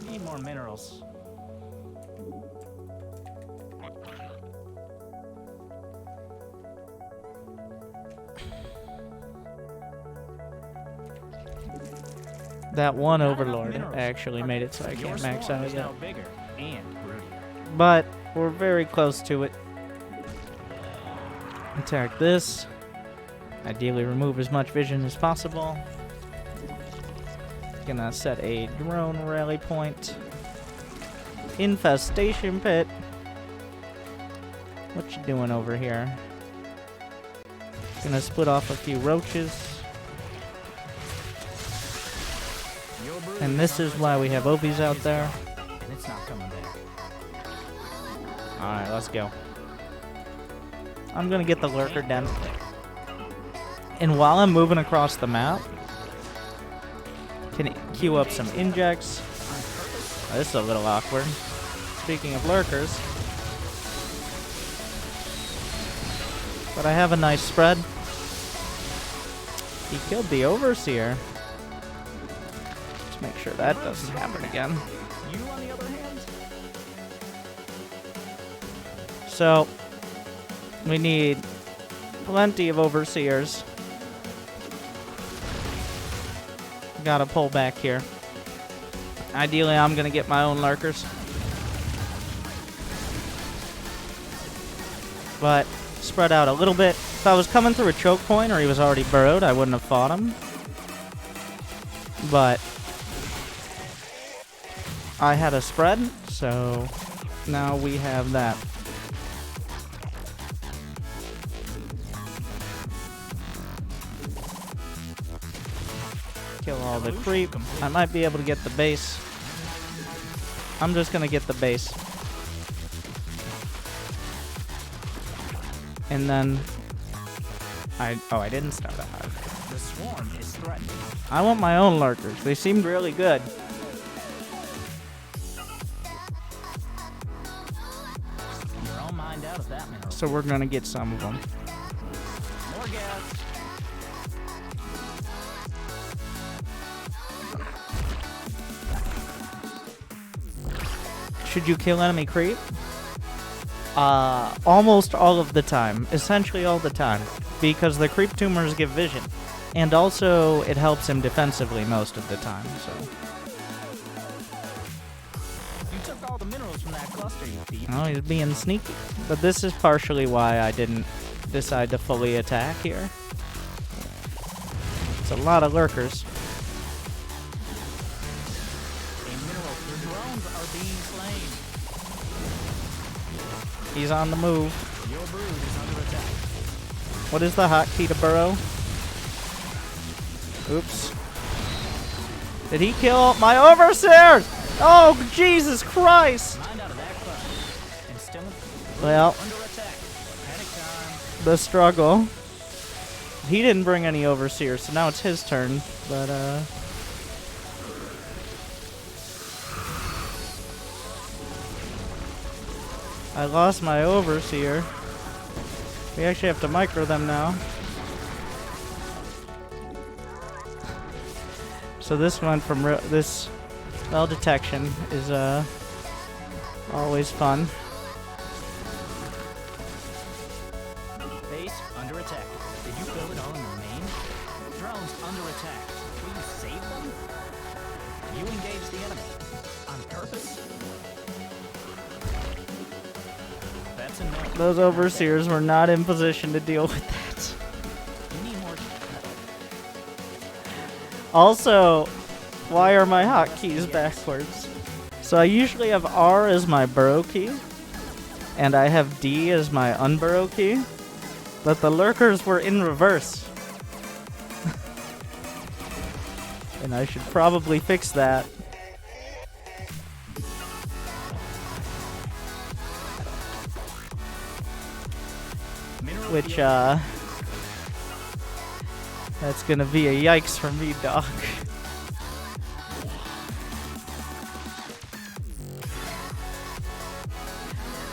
Need more minerals. That one Not enough Overlord minerals. actually made it so I Your can't max swarm out is yet. now bigger and broodier. But we're very close to it. Attack this. Ideally remove as much vision as possible. Gonna set a drone rally point. Infestation pit. What you doing over here? Gonna split off a few roaches. Your brood And this is why we have Ovies out there. and it's not coming back. Alright, let's go. I'm gonna get the lurker den. And while I'm moving across the map, can queue up some injects. Oh, this is a little awkward. Speaking of lurkers. But I have a nice spread. He killed the Overseer. Let's make sure that doesn't happen again. You, on the other hand, So, we need plenty of Overseers. Gotta pull back here. Ideally, I'm gonna get my own lurkers. But, spread out a little bit. If I was coming through a choke point or he was already burrowed, I wouldn't have fought him. But, I had a spread, so now we have that. Kill all the creep. I might be able to get the base. I'm just gonna get the base. And then I didn't start a hive. the swarm is threatened. I want my own lurkers. They seemed really good. You're all mined out of that mineral. So we're gonna get some of them. More gas. Should you kill enemy creep? Almost all of the time. Essentially all the time. Because the creep tumors give vision. And also, it helps him defensively most of the time, so. You took all the minerals from that cluster, you thief. Oh, he's being sneaky. But this is partially why I didn't decide to fully attack here. It's a lot of lurkers. A mineral. Your drones are being slain. He's on the move. Your brood is under attack. What is the hotkey to burrow? Oops. Did he kill my overseers? Oh, Jesus Christ! Mind out of that club. And still Well, under attack. Panic time. the struggle. He didn't bring any overseers, so now it's his turn. But, I lost my overseer. We actually have to micro them now. So this one from this well detection is always fun. Base under attack. Did you build it all in the main? Drones under attack. Will you save them? You engage the enemy. On purpose? That's a no. Those overseers were not in position to deal with that. You need more. Also, why are my hotkeys backwards? So I usually have R as my burrow key, and I have D as my unburrow key, but the lurkers were in reverse. And I should probably fix that. Which, that's gonna be a yikes for me, dog.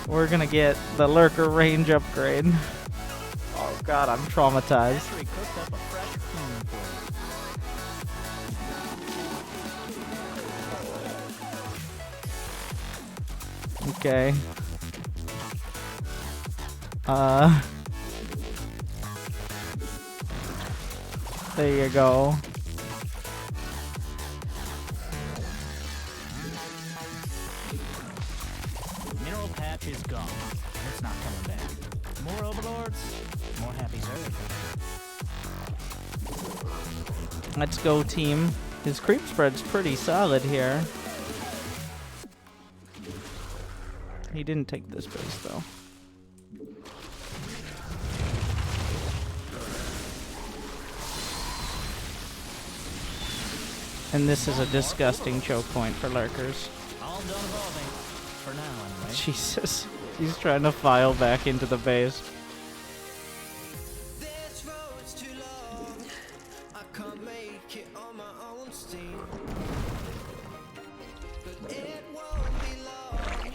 We're gonna get the lurker range upgrade. Oh god, I'm traumatized. Actually cooked up a fresh clone for you. Okay. There you go. Mineral patch is gone. It's not coming back. More overlords, more happy Zerg. Let's go, team. His creep spread's pretty solid here. He didn't take this base, though. And this is a disgusting choke point for lurkers. All done evolving. For now, anyway. Jesus. He's trying to file back into the base. This road's too long. I can't make it on my own steam. But it won't be long.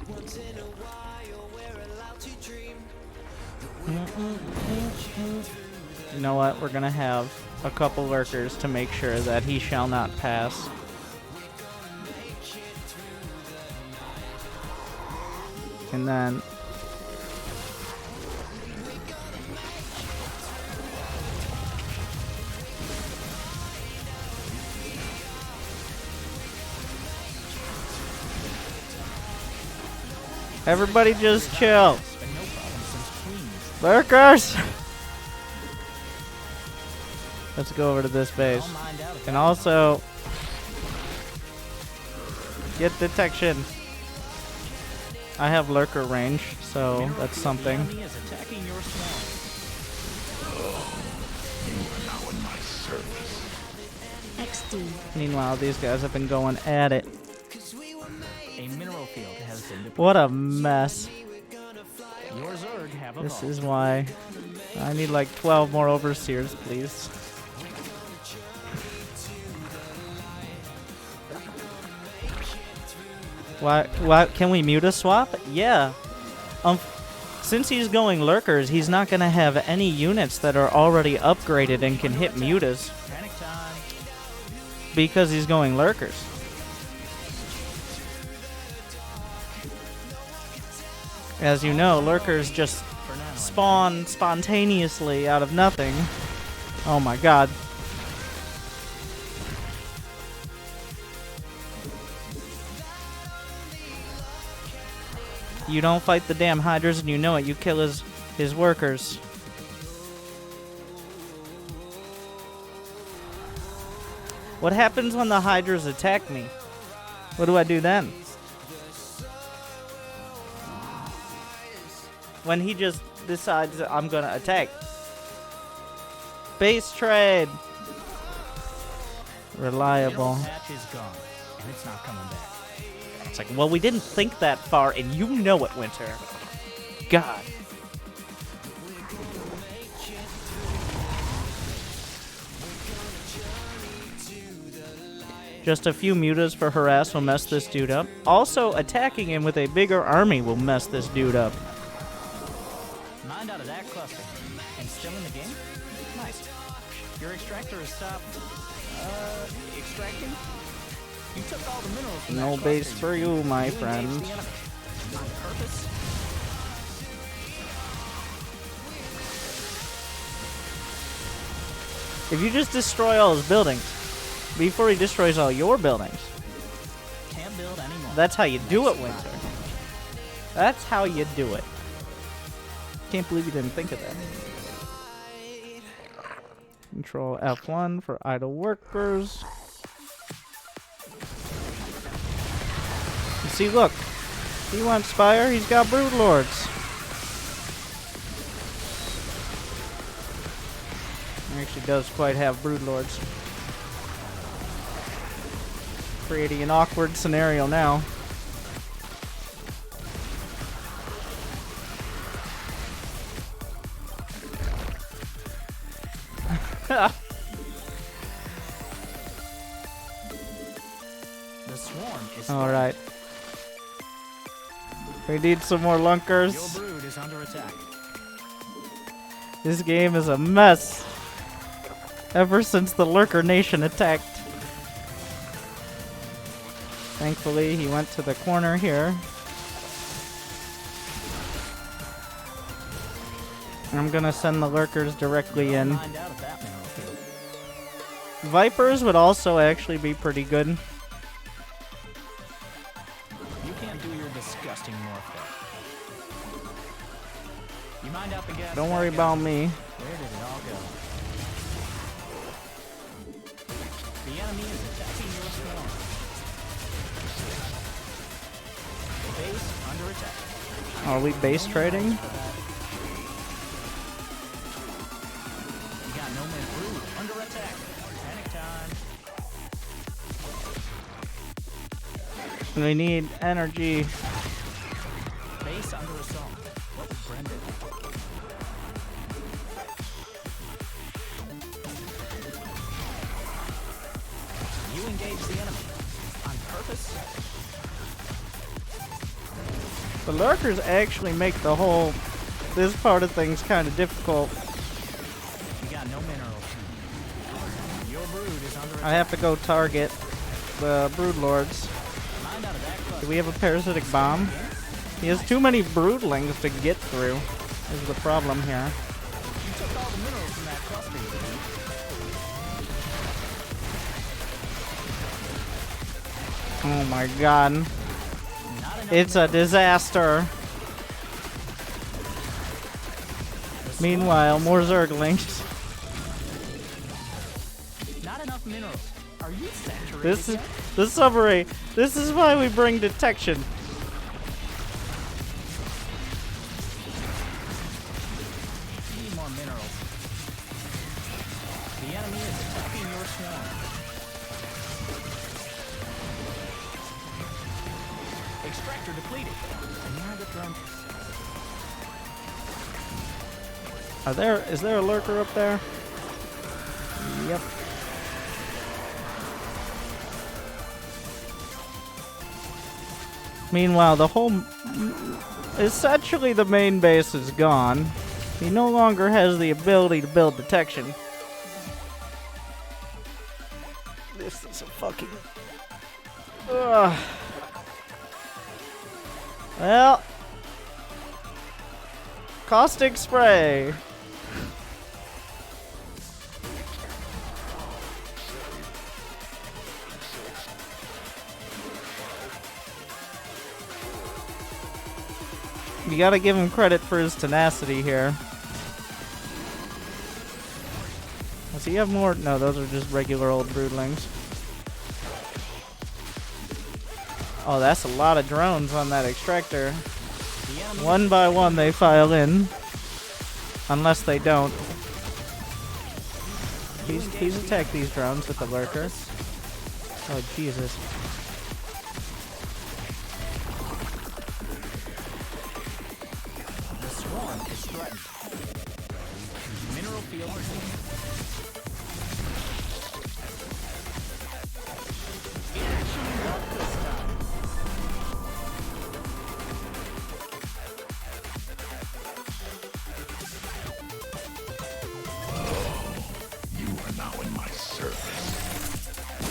Once in a while, we're allowed to dream. You know what? We're gonna have a couple lurkers to make sure that he shall not pass. And then everybody just chill. Been no problem since Queens. Lurkers! Let's go over to this base. All mined out of And also get detection. I have lurker range, so Mineral that's field. something. The enemy is attacking your swarm. You are now in my service. XD. Meanwhile, these guys have been going at it. A mineral field has been deployed. What a mess. Your Zerg have This evolved. is why I need like 12 more overseers, please. Why can we mute a swap? Yeah. Since he's going lurkers, he's not gonna have any units that are already upgraded and can hit mutas Panic time. because he's going lurkers. As you know, lurkers just For now, spawn spontaneously out of nothing. Oh my god. You don't fight the damn hydras and you know it, you kill his workers. What happens when the hydras attack me? What do I do then? When he just decides that I'm gonna attack. Base trade. Reliable. mineral patch is gone, and it's not coming back. It's like, well, we didn't think that far, and you know it, Winter. God. Just a few mutas for harass will mess this dude up. Also, attacking him with a bigger army will mess this dude up. Mind out of that cluster. And still in the game? Nice. Your extractor has stopped, extracting? You took all the minerals from No that base cluster. for you, my engaged friend. the enemy. On purpose? If you just destroy all his buildings before he destroys all your buildings, Can't build anymore. that's how you do it, Winter. That's how you do it. Can't believe you didn't think of that. Control F1 for idle workers. You see, look. He wants Spire, he's got Broodlords. He actually does quite have Broodlords. Creating an awkward scenario now. The swarm is Alright. We need some more Your lunkers. brood is under attack. This game is a mess. Ever since the Lurker Nation attacked. Thankfully, he went to the corner here. I'm gonna send the Lurkers directly in. Mind out of that mineral field. Vipers would also actually be pretty good. You can't do your disgusting morph there. You mind out the gas? Don't worry back about out. me. Where did it all go? The enemy is attacking your swarm. Base under attack. Are we base trading? You got no more brood under attack. Panic time. We need energy. Base under assault. What was Brendan? You engage the enemy. On purpose? The Lurkers actually make the whole this part of things kind of difficult. You got no minerals. Your brood is under attack. I have to go target the Broodlords. Mind out of that Do cluster. we have a parasitic bomb? He has too many broodlings to get through. Is the problem here. You took all the minerals from that cluster. Oh my god. Not enough It's a disaster. Meanwhile, more Zerglings. Not enough minerals. Are you saturated? This is yet? the summary. This is why we bring detection. You need more minerals. The enemy is attacking your swarm. Extractor depleted. Near the drum. Is there a lurker up there? Yep. Meanwhile, essentially the main base is gone. He no longer has the ability to build detection. This is a fucking... Ugh. Well... Caustic spray. You gotta give him credit for his tenacity here. Does he have more? No, those are just regular old broodlings. Oh, that's a lot of drones on that extractor. The enemy One by one they file in. Unless they don't. He's attacked these drones with the lurker. Oh, Jesus.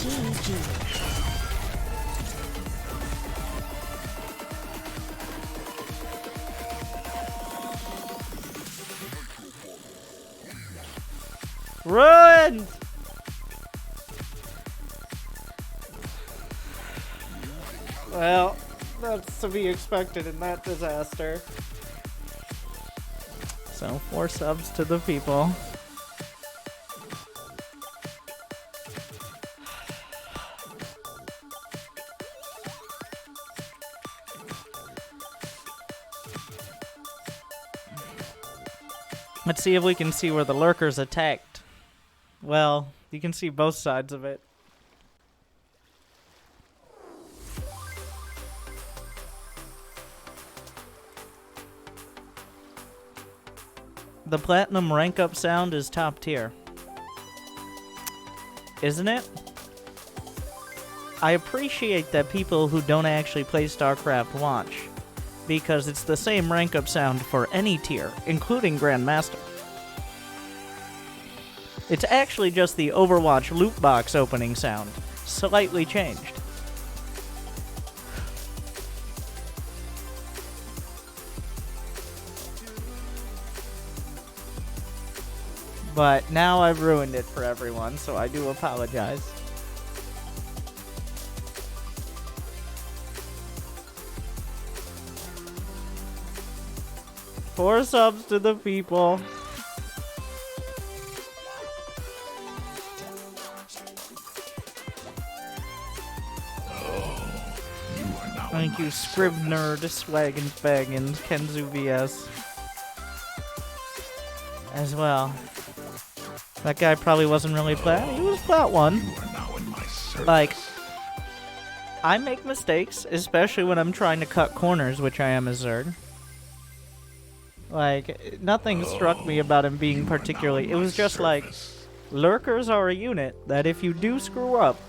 GG. Run! Well, that's to be expected in that disaster. So, 4 subs to the people. Let's see if we can see where the lurkers attacked. Well, you can see both sides of it. The platinum rank up sound is top tier. Isn't it? I appreciate that people who don't actually play StarCraft watch, because it's the same rank up sound for any tier, including Grandmaster. It's actually just the Overwatch loot box opening sound, slightly changed. But now I've ruined it for everyone, so I do apologize. Four subs to the people. Thank you, Scribner, Swaggin' Faggin', Kenzu VS. As well. That guy probably wasn't really Plat. He was Plat 1. Like, I make mistakes, especially when I'm trying to cut corners, which I am as Zerg. Like, nothing struck me about him being particularly... It was just like, lurkers are a unit that if you do screw up,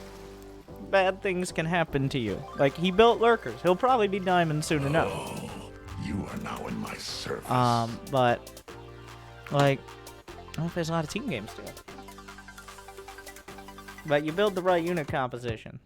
bad things can happen to you. Like, he built lurkers. He'll probably be diamond soon enough. You are now in my service. But, like, I don't know if there's a lot of team games too. But you build the right unit composition.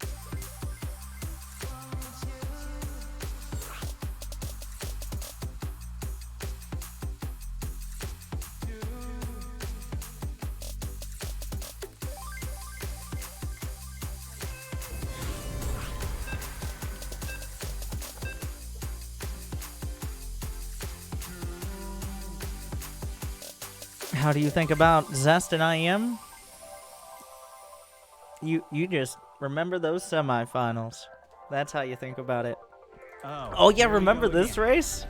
How do you think about Zest and IEM? You just remember those semifinals. That's how you think about it. Oh yeah, remember this race?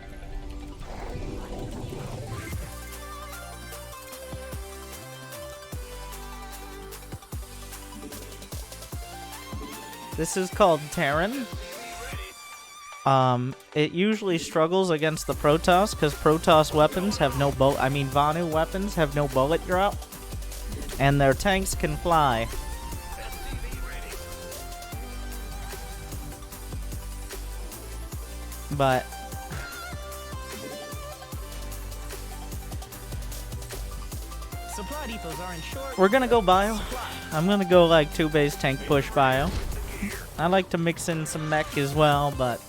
This is called Terran. It usually struggles against the Protoss because Protoss weapons have no bullet. I mean, Vanu weapons have no bullet drop, and their tanks can fly. But Supply depots are in short. we're gonna go bio. I'm gonna go like 2 base tank push bio. I like to mix in some mech as well, but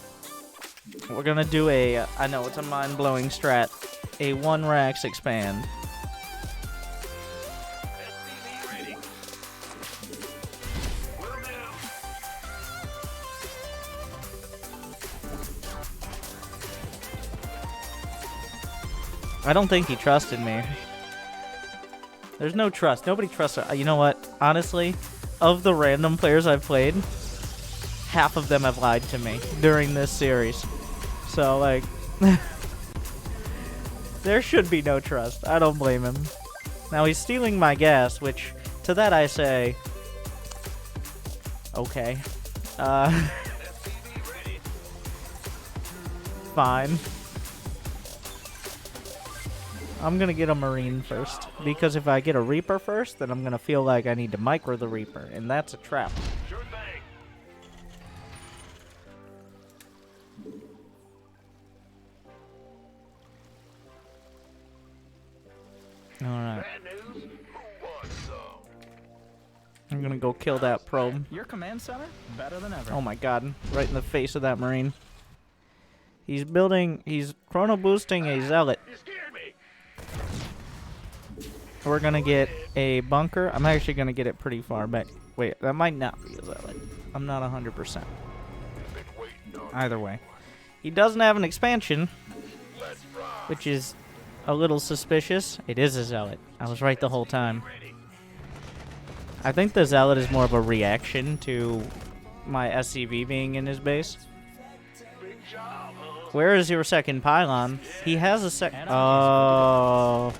we're gonna do a, I know it's a mind-blowing strat, a 1 Rax expand. I don't think he trusted me. There's no trust. Nobody trusts her. You know what? Honestly, of the random players I've played, half of them have lied to me during this series. So, like, there should be no trust. I don't blame him. Now, he's stealing my gas, which, to that I say, okay. Fine. I'm gonna get a Marine first, because if I get a Reaper first, then I'm gonna feel like I need to micro the Reaper, and that's a trap. Alright. I'm gonna go kill that probe. Your command center? Better than ever. Oh my god, right in the face of that Marine. He's chrono boosting a Zealot. We're gonna get a bunker. I'm actually gonna get it pretty far back. Wait, that might not be a Zealot. I'm not 100%. Either way. He doesn't have an expansion, which is a little suspicious. It is a Zealot. I was right the whole time. I think the Zealot is more of a reaction to my SCV being in his base. Where is your second pylon? He has a Oh.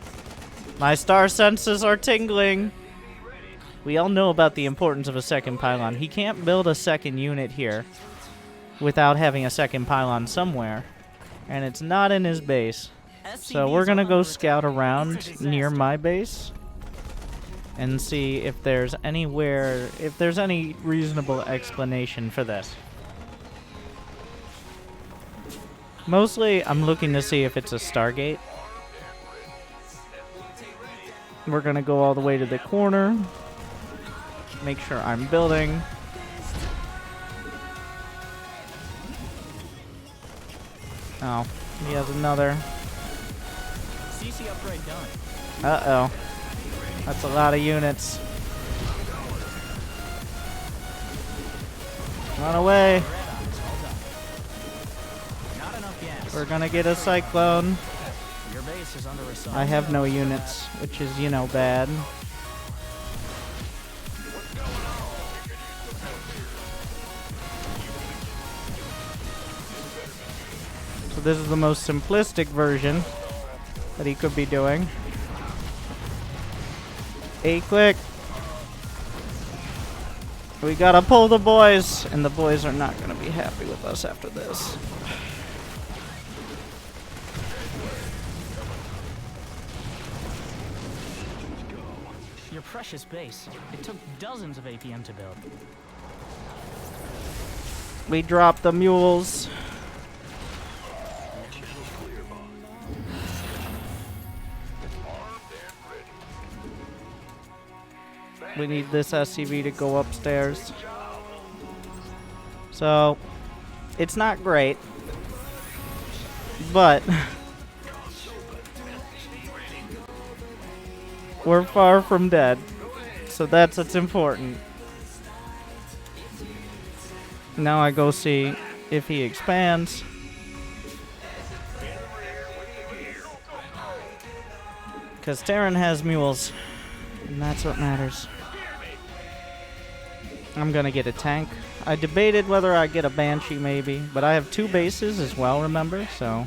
My star senses are tingling. We all know about the importance of a second pylon. He can't build a second unit here without having a second pylon somewhere. And it's not in his base. So we're going to go scout around near my base and see if there's any reasonable explanation for this. Mostly, I'm looking to see if it's a Stargate. We're gonna go all the way to the corner. Make sure I'm building. Oh, he has another. CC upgrade done. Uh-oh. That's a lot of units. Run away. Not enough gas. We're gonna get a cyclone. Your base is under assault. I have no units, which is, you know, bad. So this is the most simplistic version that he could be doing. A-click. We gotta pull the boys, and the boys are not gonna be happy with us after this. Your precious base. It took dozens of APM to build. We dropped the mules. We need this SCV to go upstairs. So, it's not great, but we're far from dead. So that's what's important. Now I go see if he expands. Because Terran has mules, and that's what matters. I'm gonna get a tank. I debated whether I get a Banshee maybe, but I have two bases as well, remember, so.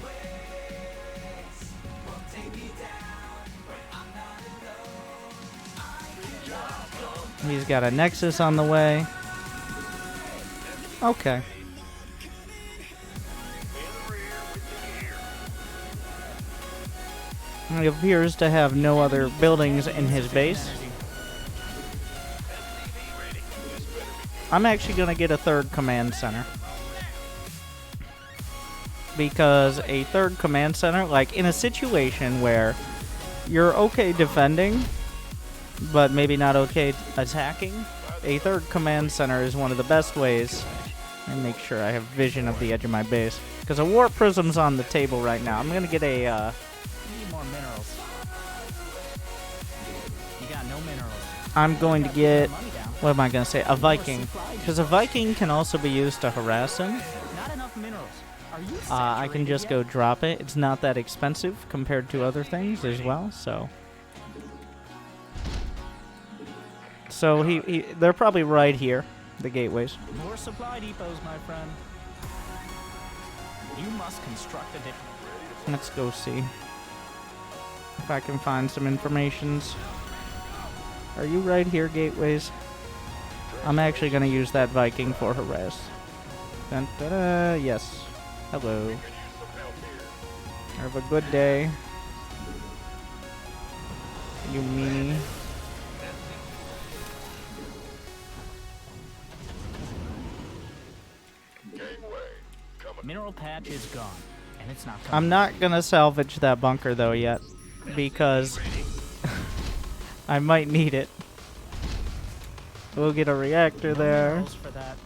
He's got a Nexus on the way. Okay. He appears to have no other buildings in his base. I'm actually going to get a third command center. Because a third command center, like in a situation where you're okay defending, but maybe not okay attacking, a third command center is one of the best ways. And make sure I have vision of the edge of my base. Because a warp prism's on the table right now. I'm going to get a... Need more minerals. You got no minerals. I'm going to get... What am I going to say? A Viking. Because a Viking can also be used to harass him. Not enough minerals. Are you I can just go yet? drop it. It's not that expensive compared to other things as well, so... So they're probably right here, the gateways. More supply depots, my friend. You must construct a depot. Let's go see if I can find some informations. Are you right here, gateways? I'm actually going to use that Viking for harass. Dun, da, da, yes. Hello. Have a good day. You meanie. Mineral patch is gone, and it's not coming. I'm not going to salvage that bunker, though, yet. Because I might need it. We'll get a reactor there. Minerals for that.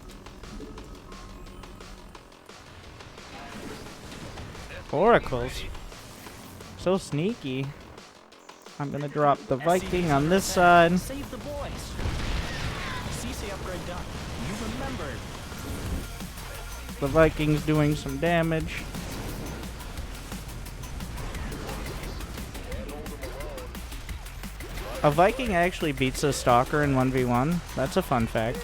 Oracles. So sneaky. I'm gonna drop the Viking on this side. Save the boys. CC upgrade done. You remembered. The Viking's doing some damage. A Viking actually beats a Stalker in 1v1. That's a fun fact.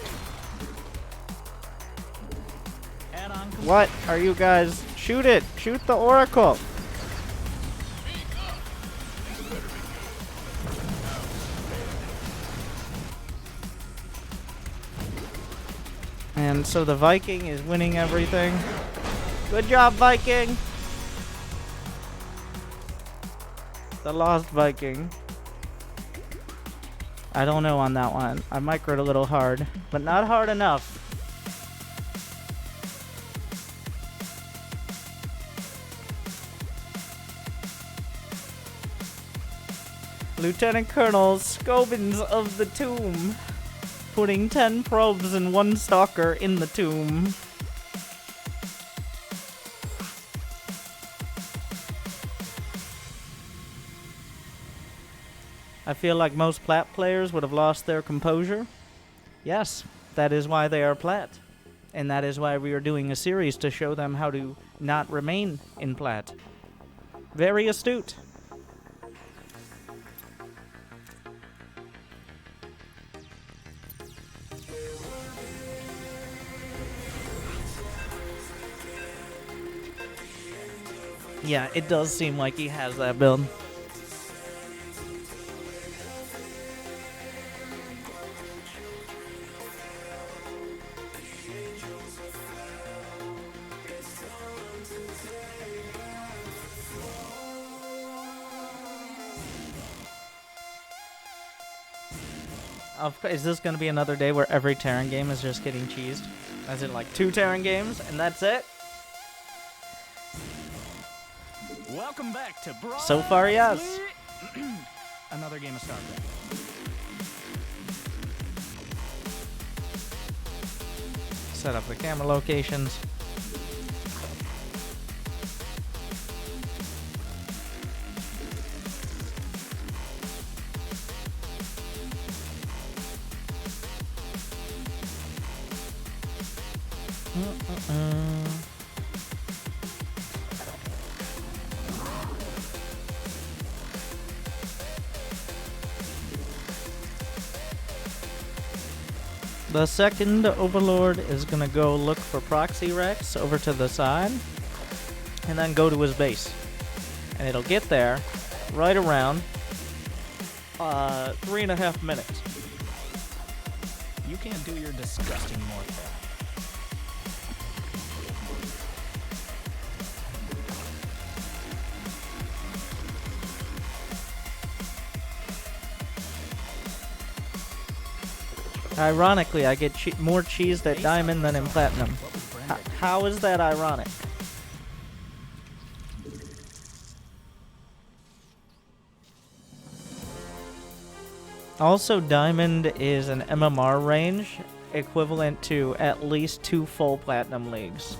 Add-on complete. What are you guys? Shoot it! Shoot the Oracle! And so the Viking is winning everything. Good job, Viking! The lost Viking. I don't know on that one. I microed a little hard, but not hard enough. Lieutenant Colonel Scobins of the Tomb, putting 10 probes and 1 stalker in the tomb. I feel like most Plat players would have lost their composure. Yes, that is why they are Plat. And that is why we are doing a series to show them how to not remain in Plat. Very astute. Yeah, it does seem like he has that build. Is this going to be another day where every Terran game is just getting cheesed? As in like 2 Terran games and that's it? Welcome back to So far, yes. Another game of Starcraft. Set up the camera locations. The second Overlord is gonna go look for Proxy Rex over to the side, and then go to his base. And it'll get there right around 3.5 minutes. You can't do your disgusting morph. Ironically, I get more cheese at Diamond than in Platinum. How is that ironic? Also, Diamond is an MMR range equivalent to at least 2 full Platinum leagues.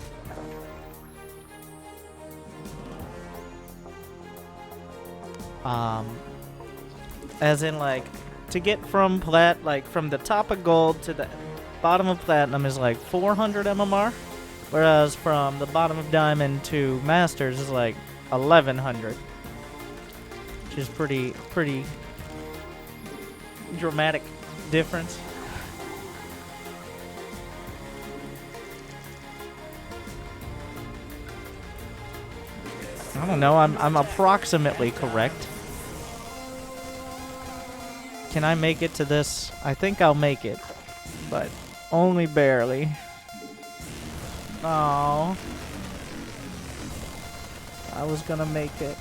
As in, like, to get from Plat, like, from the top of Gold to the bottom of Platinum is like 400 MMR, whereas from the bottom of Diamond to Masters is like 1100, which is pretty dramatic difference. I don't know, I'm approximately correct. Can I make it to this? I think I'll make it, but only barely. Oh, I was gonna make it.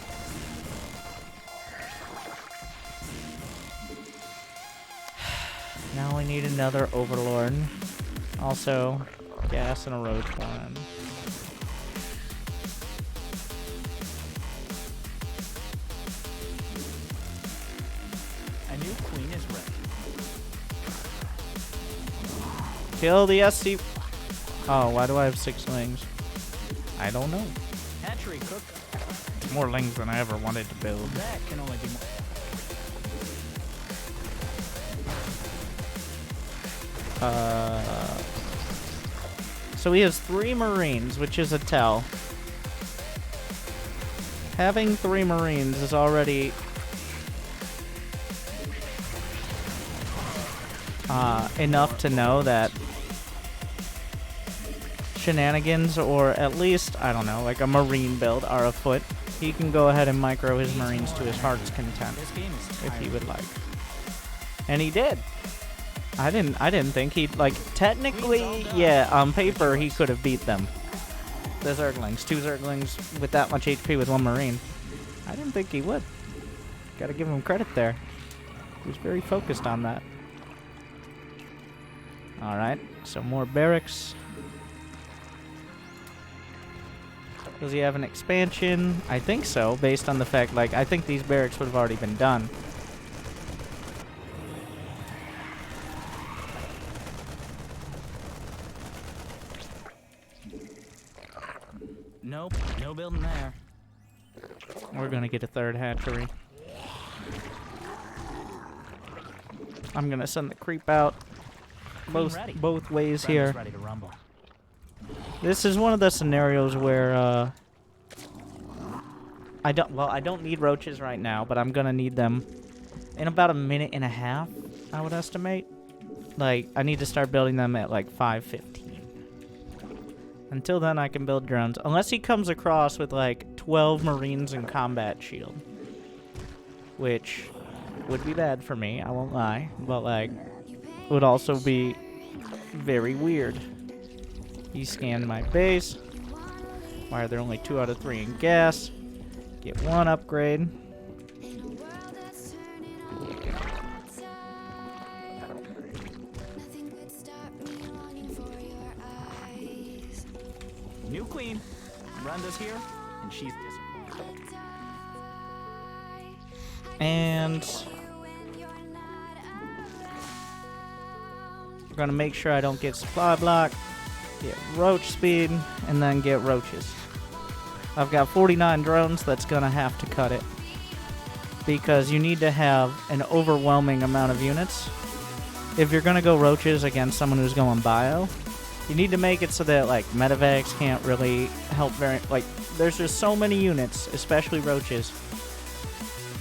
Now I need another Overlord. Also, gas and a roach one. A new queen is ready. Kill the SC. Oh, why do I have 6 lings? I don't know. Hatchery cook. More lings than I ever wanted to build. That can only be more. So he has 3 Marines, which is a tell. Having 3 Marines is already enough to know that shenanigans, or at least, I don't know, like a Marine build are afoot. He can go ahead and micro his Marines to his heart's content This game is if he tiring. would like. And he did. I didn't think he'd, like, technically, yeah, on paper he could have beat them. The Zerglings. 2 Zerglings with that much HP with 1 Marine. I didn't think he would. Gotta give him credit there. He was very focused on that. Alright, so more barracks. Does he have an expansion? I think so, based on the fact, like, I think these barracks would have already been done. Nope, no building there. We're gonna get a 3rd hatchery. I'm gonna send the creep out Ready. both ways Friend here. is ready to rumble. This is one of the scenarios where I don't need roaches right now, but I'm gonna need them in about a minute and a half, I would estimate. Like, I need to start building them at like 5:15. Until then, I can build drones. Unless he comes across with like 12 Marines and combat shield. Which would be bad for me, I won't lie. But like, would also be very weird. He scanned my base. Why are there only 2 out of 3 in gas? Get 1 upgrade. New queen. Brenda's here, and she's disappointed. And we're gonna make sure I don't get supply block, get roach speed, and then get roaches. I've got 49 drones, that's gonna have to cut it. Because you need to have an overwhelming amount of units. If you're gonna go roaches against someone who's going bio, you need to make it so that, like, medevacs can't really help very... Like, there's just so many units, especially roaches,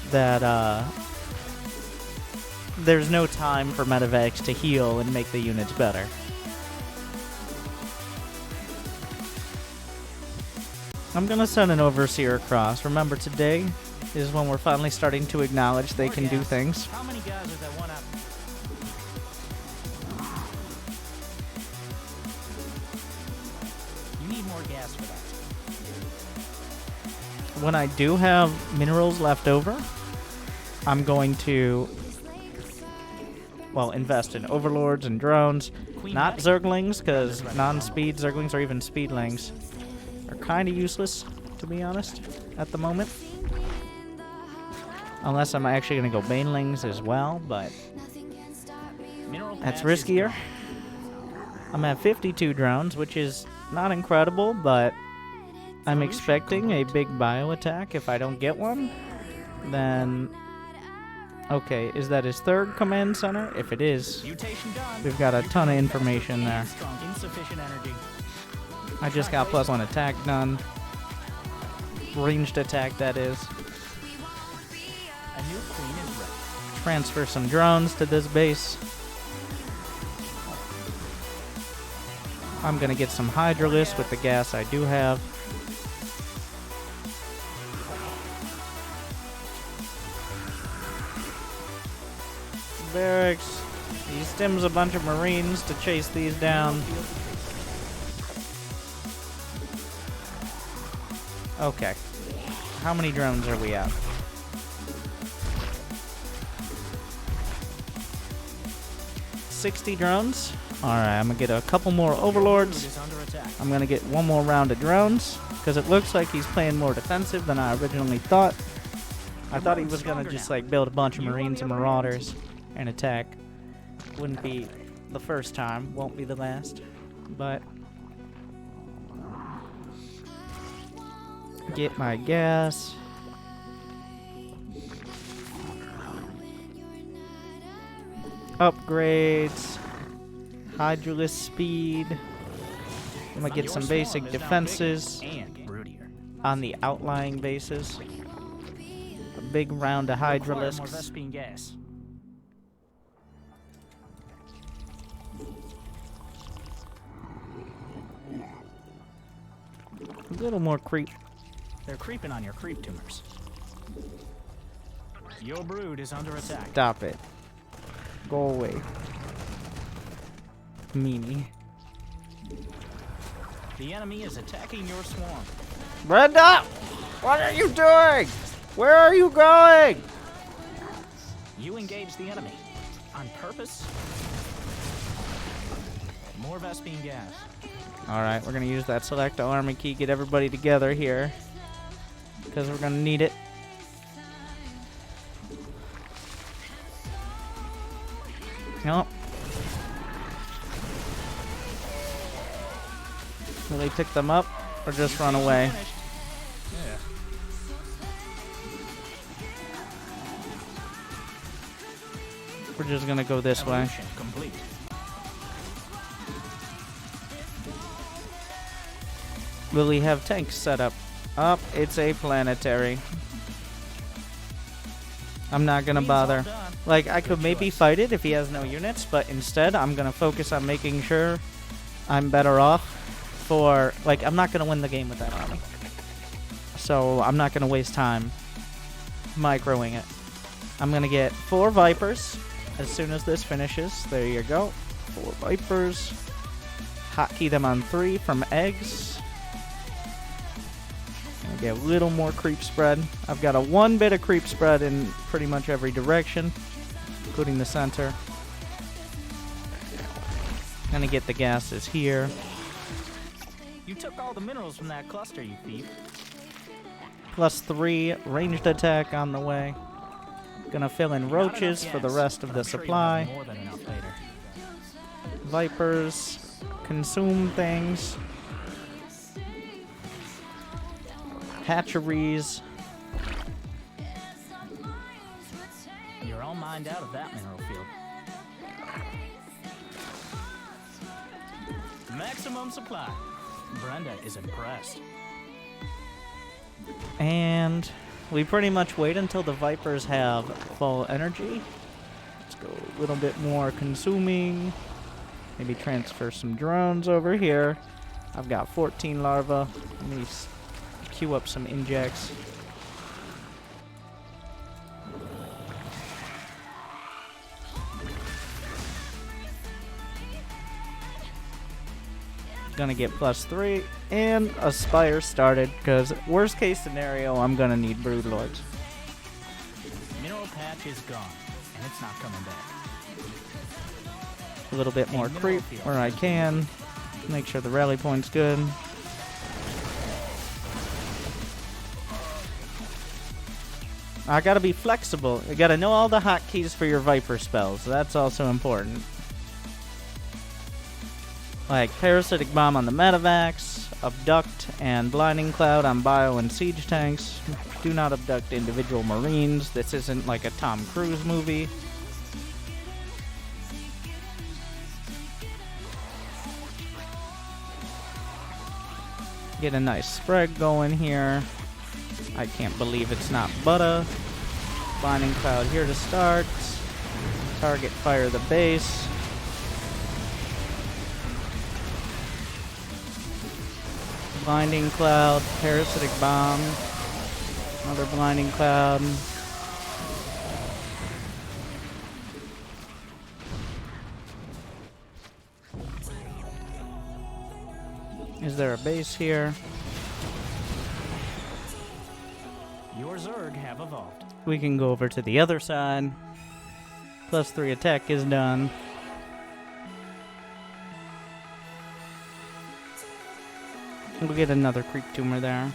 that, there's no time for medevacs to heal and make the units better. I'm gonna send an overseer across. Remember, today is when we're finally starting to acknowledge they can do things. How many guys is that one up? You need more gas for that. When I do have minerals left over, I'm going to, well, invest in overlords and drones. Queen Not ready? zerglings, because non-speed zerglings or even speedlings are kind of useless, to be honest, at the moment. Unless I'm actually going to go banelings as well, but Mineral that's patch is riskier. gone. I'm at 52 drones, which is not incredible, but I'm expecting a big bio attack. If I don't get one, then... Okay, is that his 3rd command center? If it is, Mutation done. we've got a ton of information there. Strong. Insufficient energy. I just got +1 attack done. Ranged attack, that is. A new queen is ready. Transfer some drones to this base. I'm gonna get some Hydralisk with the gas I do have. Barracks. He stims a bunch of Marines to chase these down. Okay. How many drones are we at? $60 drones. Alright, I'm gonna get a couple more overlords. Is under attack. I'm gonna get one more round of drones, because it looks like he's playing more defensive than I originally thought. I thought he was gonna just like build a bunch of Marines and Marauders and attack. Wouldn't be the first time. Won't be the last. But get my gas. Upgrades. Hydralus speed. I'm gonna get some basic defenses And broodier. on the outlying bases. A big round of Require more hydralisks. Vespene gas. A little more creep. They're creeping on your creep tumors. Your brood is under attack. Stop it. Go away. Meanie. The enemy is attacking your swarm. Brenda! What are you doing? Where are you going? You engage the enemy. On purpose? More Vespene gas. Alright, we're gonna use that select army key, get everybody together here. Because we're gonna need it. Nope. Will they pick them up or just run away? Finished. Yeah. We're just gonna go this way. Evolution complete. Will he have tanks set up? Up, it's a planetary. I'm not gonna bother. Like, I could maybe fight it if he has no units, but instead I'm gonna focus on making sure I'm better off for, like, I'm not gonna win the game with that army. So I'm not gonna waste time microing it. I'm gonna get 4 Vipers as soon as this finishes. There you go. 4 Vipers. Hotkey them on 3 from eggs. Get a little more creep spread. I've got a 1 bit of creep spread in pretty much every direction, including the center. Gonna get the gases here. You took all the minerals from that cluster, you thief. +3 ranged attack on the way. Gonna fill in roaches for the rest of the supply. More than enough later. Vipers consume things. Hatcheries. You're all mined out of that mineral field. Maximum supply. Brenda is impressed. And we pretty much wait until the Vipers have full energy. Let's go a little bit more consuming. Maybe transfer some drones over here. I've got 14 larvae. Let me queue up some injects. Gonna get +3 and a spire started because worst case scenario I'm gonna need broodlords. Mineral patch is gone, and it's not coming back. A little bit more creep where I can. Make sure the rally point's good. I gotta be flexible. You gotta know all the hotkeys for your Viper spells. That's also important. Like Parasitic Bomb on the Medivacs, Abduct and Blinding Cloud on Bio and Siege tanks. Do not abduct individual Marines. This isn't like a Tom Cruise movie. Get a nice spread going here. I can't believe it's not Butter. Blinding Cloud here to start. Target fire the base. Blinding Cloud, Parasitic Bomb. Another Blinding Cloud. Is there a base here? Your Zerg have evolved. We can go over to the other side. +3 attack is done. We'll get another creep tumor there.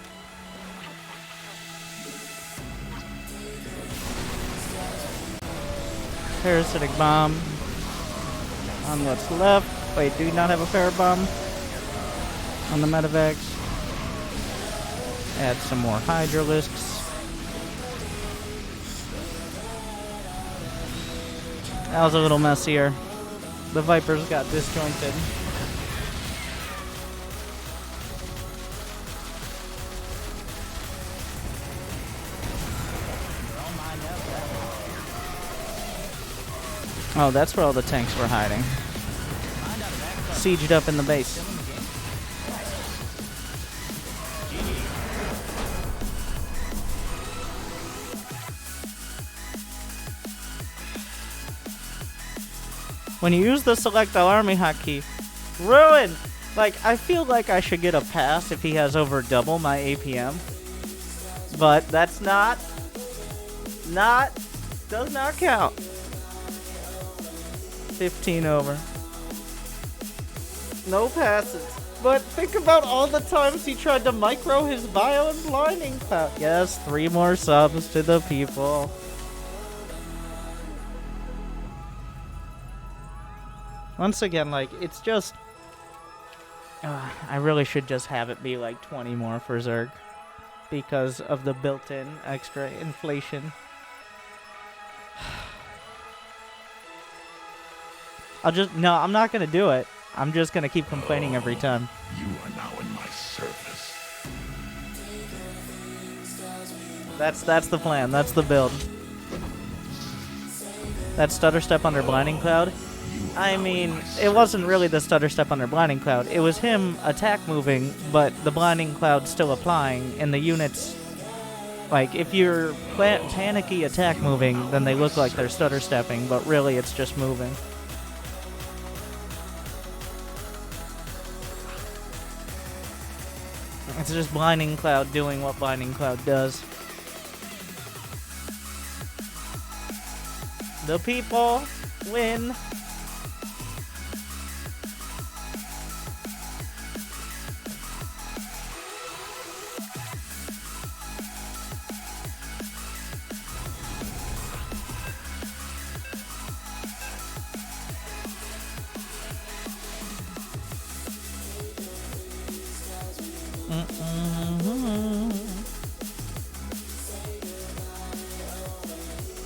Parasitic Bomb on what's left. Wait, do we not have a power bomb on the medevacs? Add some more hydralisks. That was a little messier. The Vipers got disjointed. Oh, that's where all the tanks were hiding. Sieged up in the base. When you use the select all army hotkey, ruin! Like, I feel like I should get a pass if he has over double my APM. But that's does not count. 15 over. No passes. But think about all the times he tried to micro his bio and blinding cloud. Yes, 3 more subs to the people. Once again, like, it's just... I really should just have it be like 20 more for Zerg. Because of the built-in extra inflation. No, I'm not gonna do it. I'm just gonna keep complaining every time. You are now in my service. That's the plan. That's the build. That stutter step under blinding cloud. I mean, it wasn't really the stutter step under blinding cloud. It was him attack moving, but the blinding cloud still applying, and the units. Like, if you're panicky attack moving, then they look like they're stutter stepping, but really it's just moving. It's just blinding cloud doing what blinding cloud does. The people win.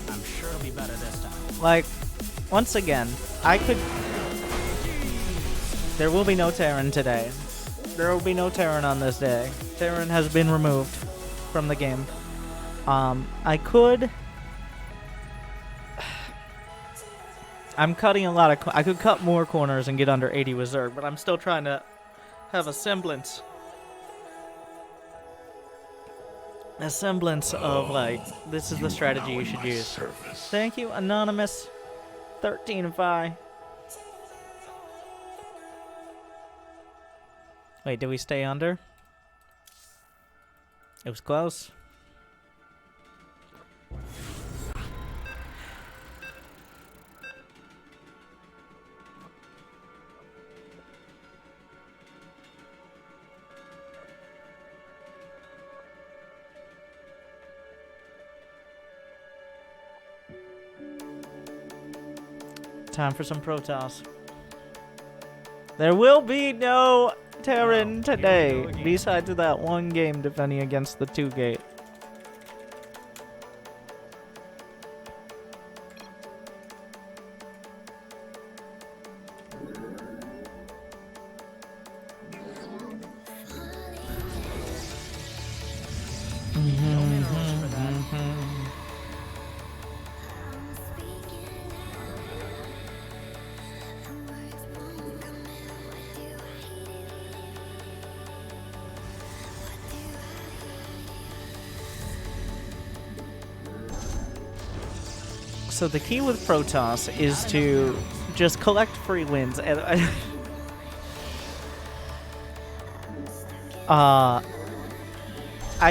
I'm sure it'll be better this time. Like, once again, there will be no Terran today. There will be no Terran on this day. Terran has been removed from the game. I'm cutting a lot of... I could cut more corners and get under 80 with Zerg, but I'm still trying to have a semblance. A semblance of, like, this is the strategy you should use. Thank you, Anonymous. 13-5. Wait, did we stay under? It was close. Time for some Protoss. There will be no Terran today, besides that one game defending against the 2-gate. So the key with Protoss is to just collect free wins. And I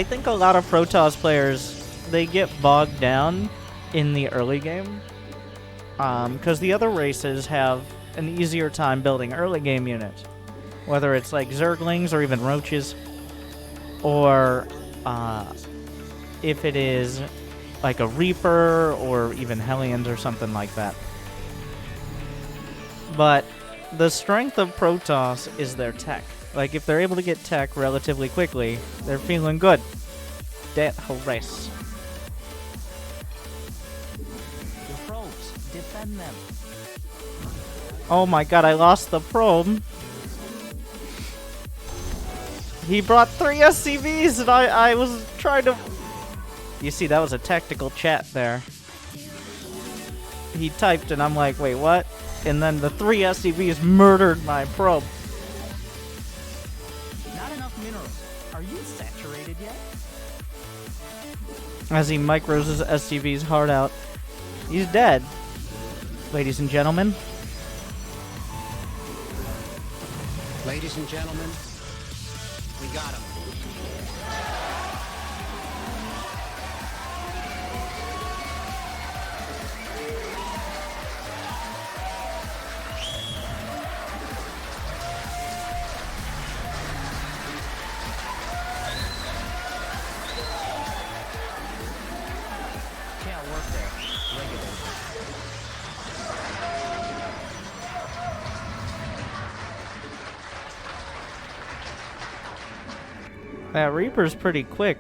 think a lot of Protoss players, they get bogged down in the early game. Because the other races have an easier time building early game units. Whether it's like Zerglings or even Roaches. Or if it is like a Reaper or even Hellions or something like that. But the strength of Protoss is their tech. Like, if they're able to get tech relatively quickly, they're feeling good. Det Hores. Your probes, defend them. Oh my god, I lost the probe. He brought 3 SCVs and I was trying to... You see, that was a tactical chat there. He typed and I'm like, wait, what? And then the 3 SCVs murdered my probe. Not enough minerals. Are you saturated yet? As he micros his SCV's heart out. He's dead, ladies and gentlemen. Ladies and gentlemen, we got him. Can't work there. Regular. That Reaper's pretty quick.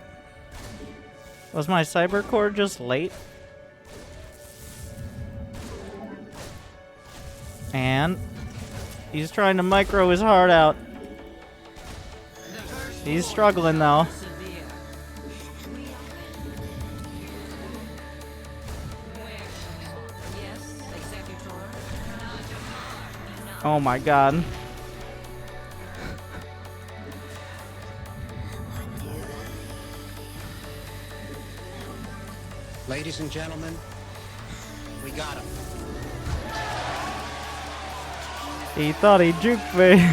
Was my Cyber Core just late? And he's trying to micro his heart out. He's struggling though. Oh my god. Ladies and gentlemen, we got him. He thought he juked me.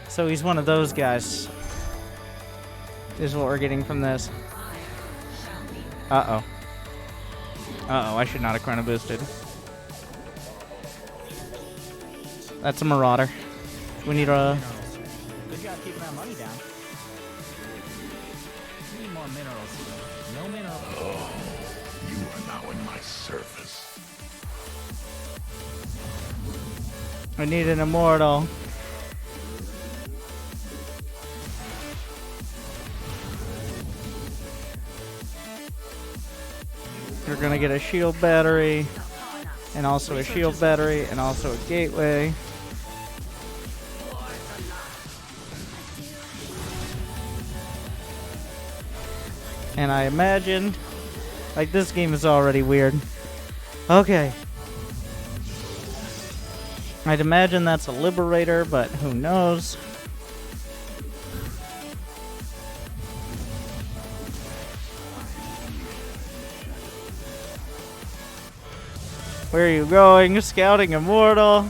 So he's one of those guys. Is what we're getting from this. Uh-oh. Uh-oh, I should not have chrono boosted. That's a Marauder. We need a... Good job keeping that money down. We need more minerals. No minerals. Oh, you are now in my service. We need an Immortal. We're gonna get a shield battery, and also a shield battery, and also a gateway. And I imagine, like, this game is already weird. Okay. I'd imagine that's a Liberator, but who knows? Where are you going? Scouting Immortal.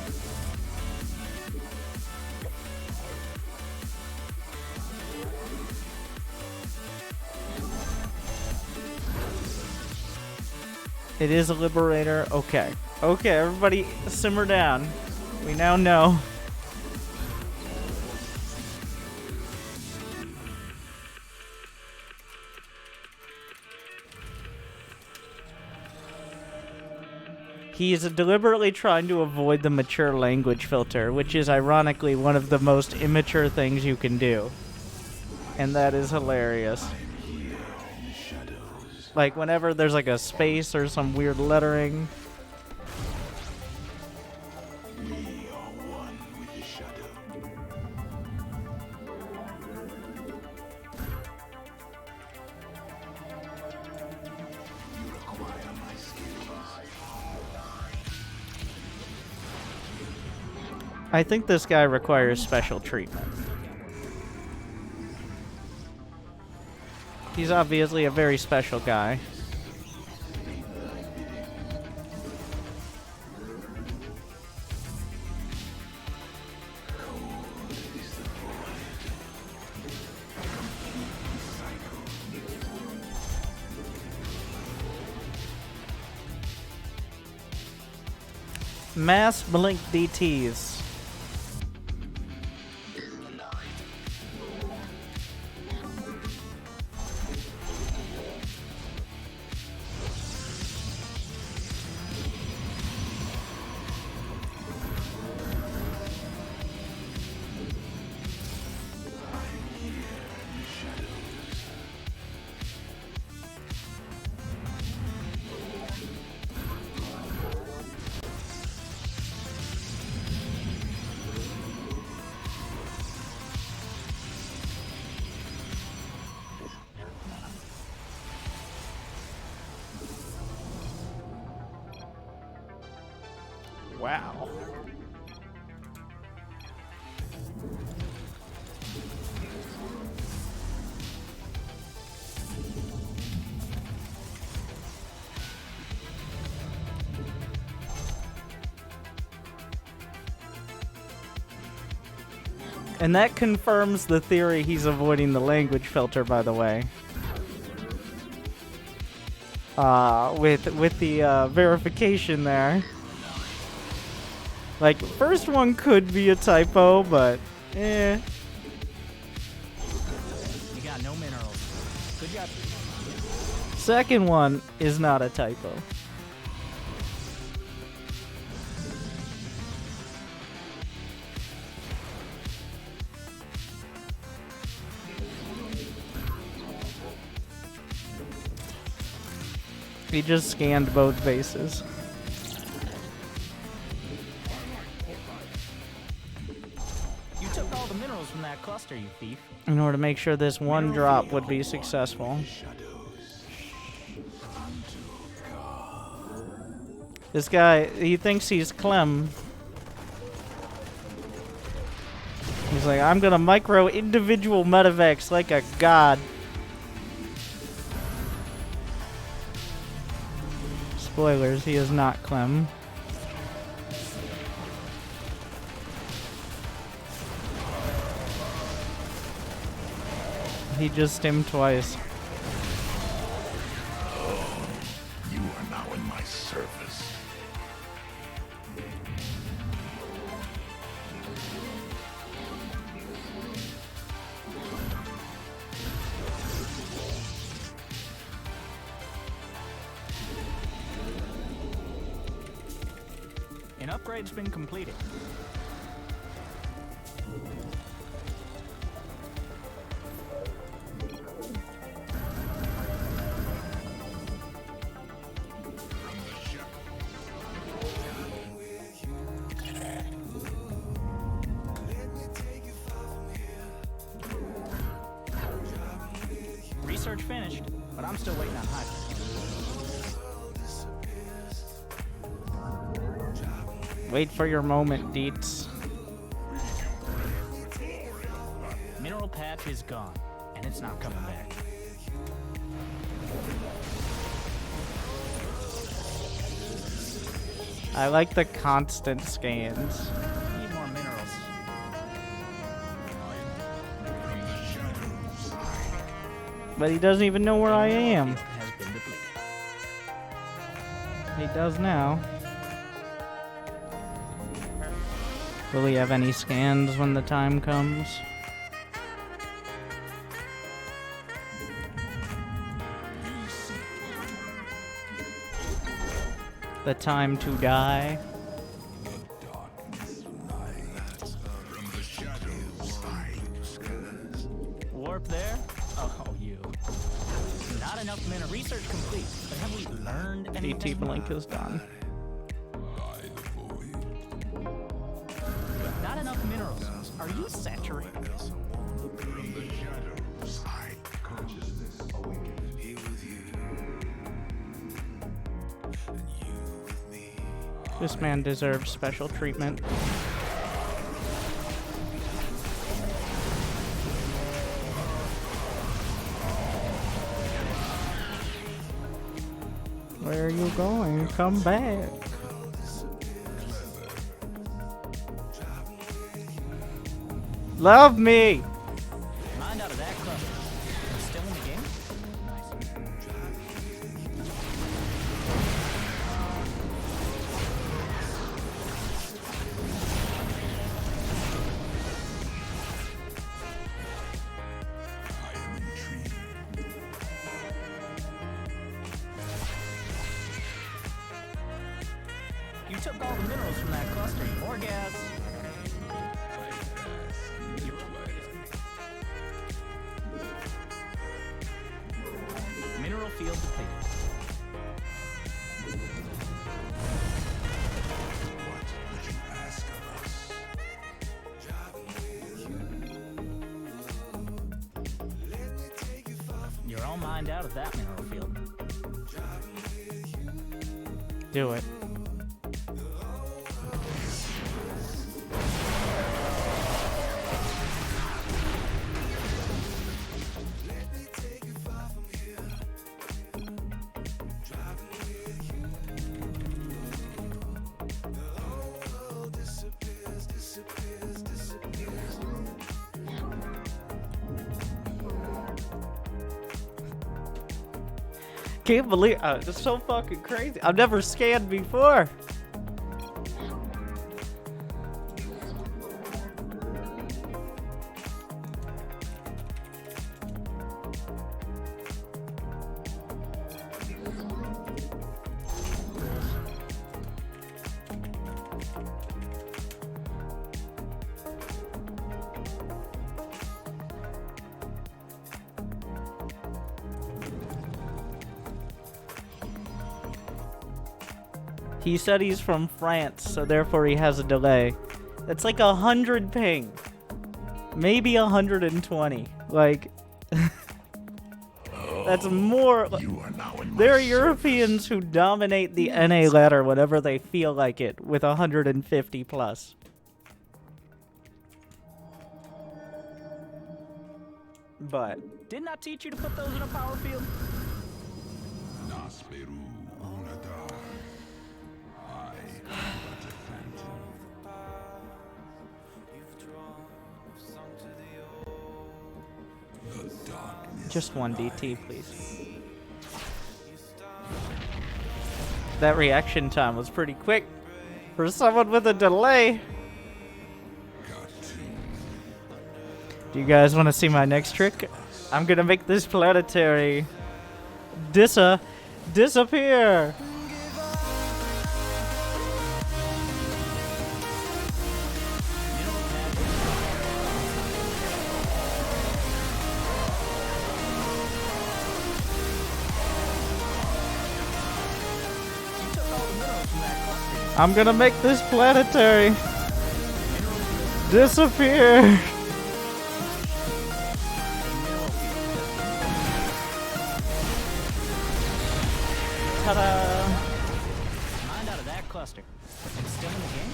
It is a Liberator. Okay. Okay, everybody simmer down. We now know. He is deliberately trying to avoid the mature language filter, which is ironically one of the most immature things you can do. And that is hilarious. Like, whenever there's like a space or some weird lettering. We are one with the shadow. You require my skills. I think this guy requires special treatment. He's obviously a very special guy. Mass blink DTs. Wow. And that confirms the theory he's avoiding the language filter, by the way. With the verification there. Like, first one could be a typo, but eh. You got no minerals. Good job. Second one is not a typo. He just scanned both bases. You took all the minerals from that cluster, you thief. In order to make sure this one drop would be successful. This guy, he thinks he's Clem. He's like, I'm gonna micro individual medevacs like a god. Spoilers, he is not Clem. He just stimmed twice. You are now in my service. An upgrade's been completed. Research finished, but I'm still waiting on high. Wait for your moment, Deets. Mineral patch is gone, and it's not coming back. I like the constant scans. Need more minerals. But he doesn't even know where I am. Has been depleted. He does now. Will he have any scans when the time comes? The time to die. Warp there? Oh, you. Not enough mineral. Research complete. But have we learned anything? DT Blink is done. Not enough minerals. Are you saturated? This man deserves special treatment. Where are you going? Come back. Love me! Mind out of that cluster. You're still in the game? You took all the minerals from that cluster, you orgas. Mineral field depleted. You're all mined out of that mineral field. Do it. Can't believe it's so fucking crazy. I've never scanned before. He said he's from France, so therefore he has a delay. It's like 100 ping. Maybe 120. Like, that's more. You are now in my There are service. Europeans who dominate the NA ladder whenever they feel like it with 150 plus. But Didn't I teach you to put those in a power field? Nasperu Unadar. I am but a phantom. The darkness. just one DT, please. That reaction time was pretty quick for someone with a delay. Do you guys want to see my next trick? I'm gonna make this planetary disappear. I'm gonna make this planetary disappear. Ta-da! Mind out of that cluster. Still in the game?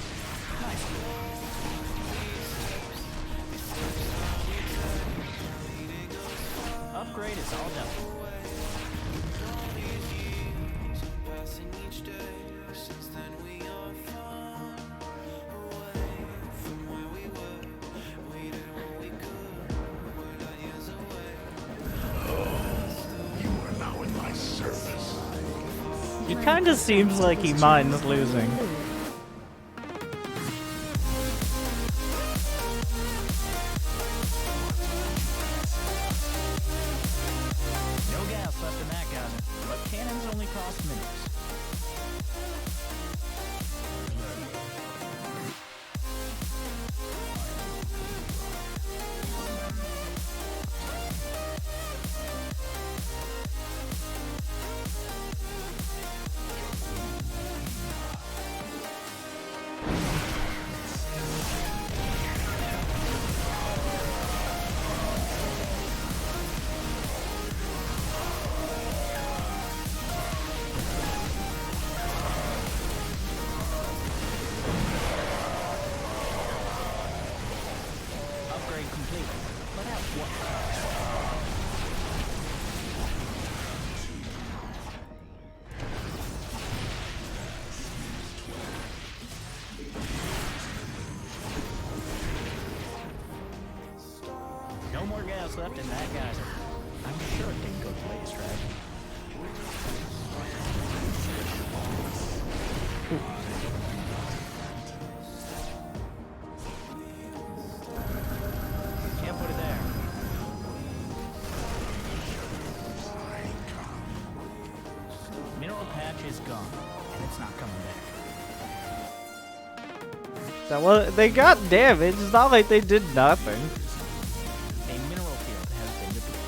Nice. Upgrade is all done. You are now in my service. He kinda seems like he minds losing. No gas left in that geyser, but cannons only cost minutes. Upgrade complete. But at what cost? No more gas left in that geyser. I'm sure it didn't go to waste, right? Can't put it there. Mineral patch is gone, and it's not coming back. That was, they got damage. It's not like they did nothing. A mineral field has been depleted.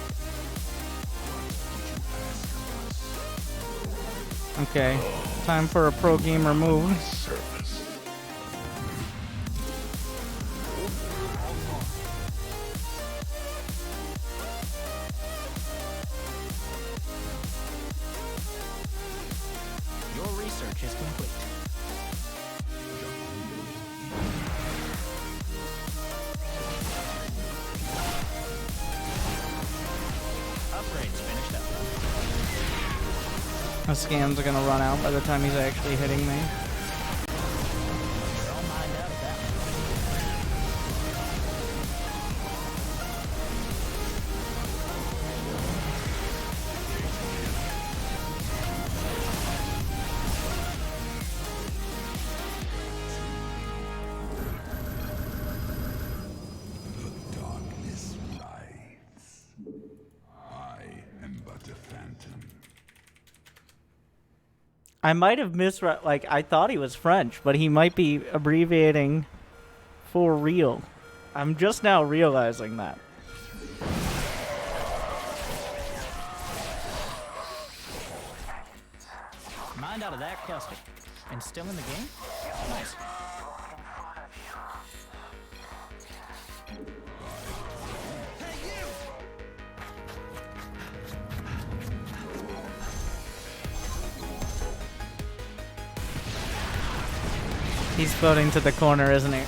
Okay, time for a pro gamer move. Service. Your research is complete. Upgrades finished up. The scans are gonna run out by the time he's actually hitting me. Don't mind out of that one. I might have misread. Like, I thought he was French, but he might be abbreviating for real. I'm just now realizing that. Mind out of that cluster. And still in the game? Nice. He's floating to the corner, isn't he?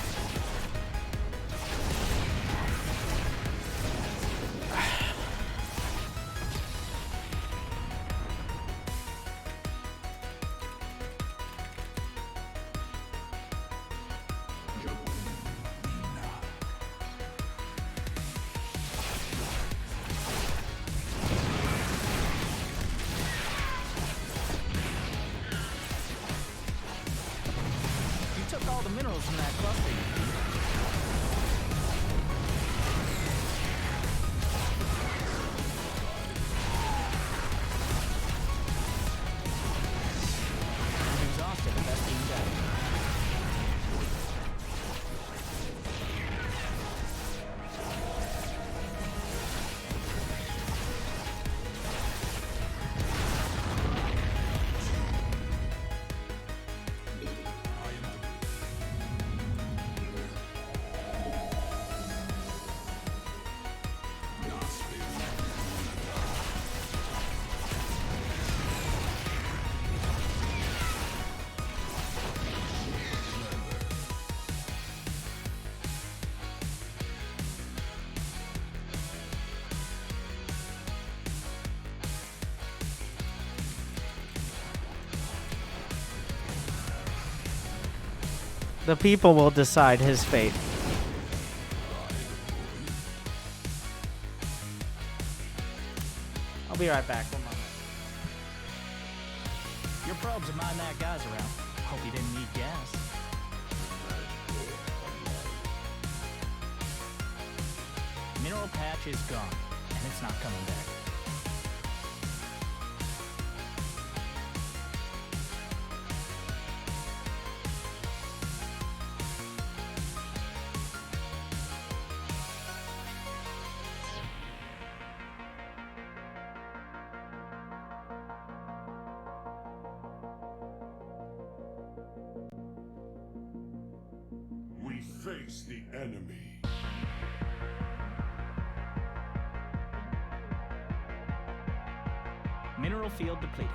You took all the minerals from that cluster. I'm exhausted, the best being done. The people will decide his fate. I'll be right back. One moment. Your probes are minding that guy's around. Hope he didn't need gas. Mineral patch is gone, and it's not coming back. We face the enemy. Mineral field depleted.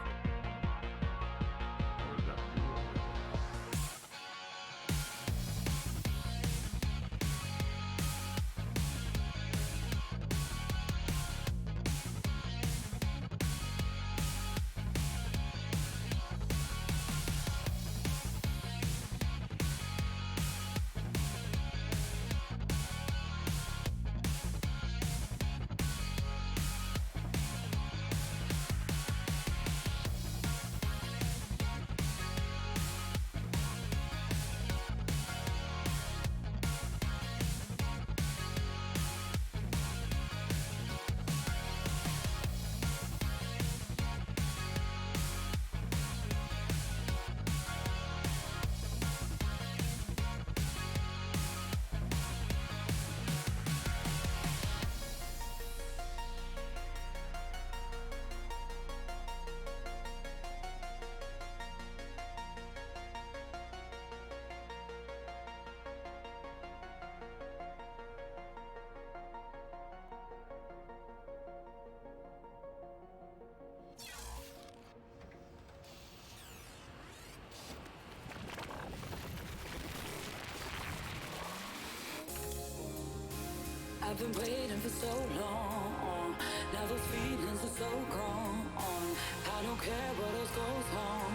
I've been waiting for so long. Now those feelings are so gone. I don't care what else goes on.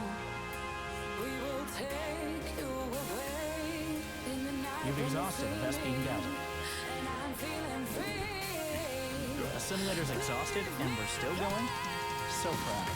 We will take you away in the night. You've exhausted the best being gathered. And I'm feeling free. Assimilator's exhausted and we're still going? So proud.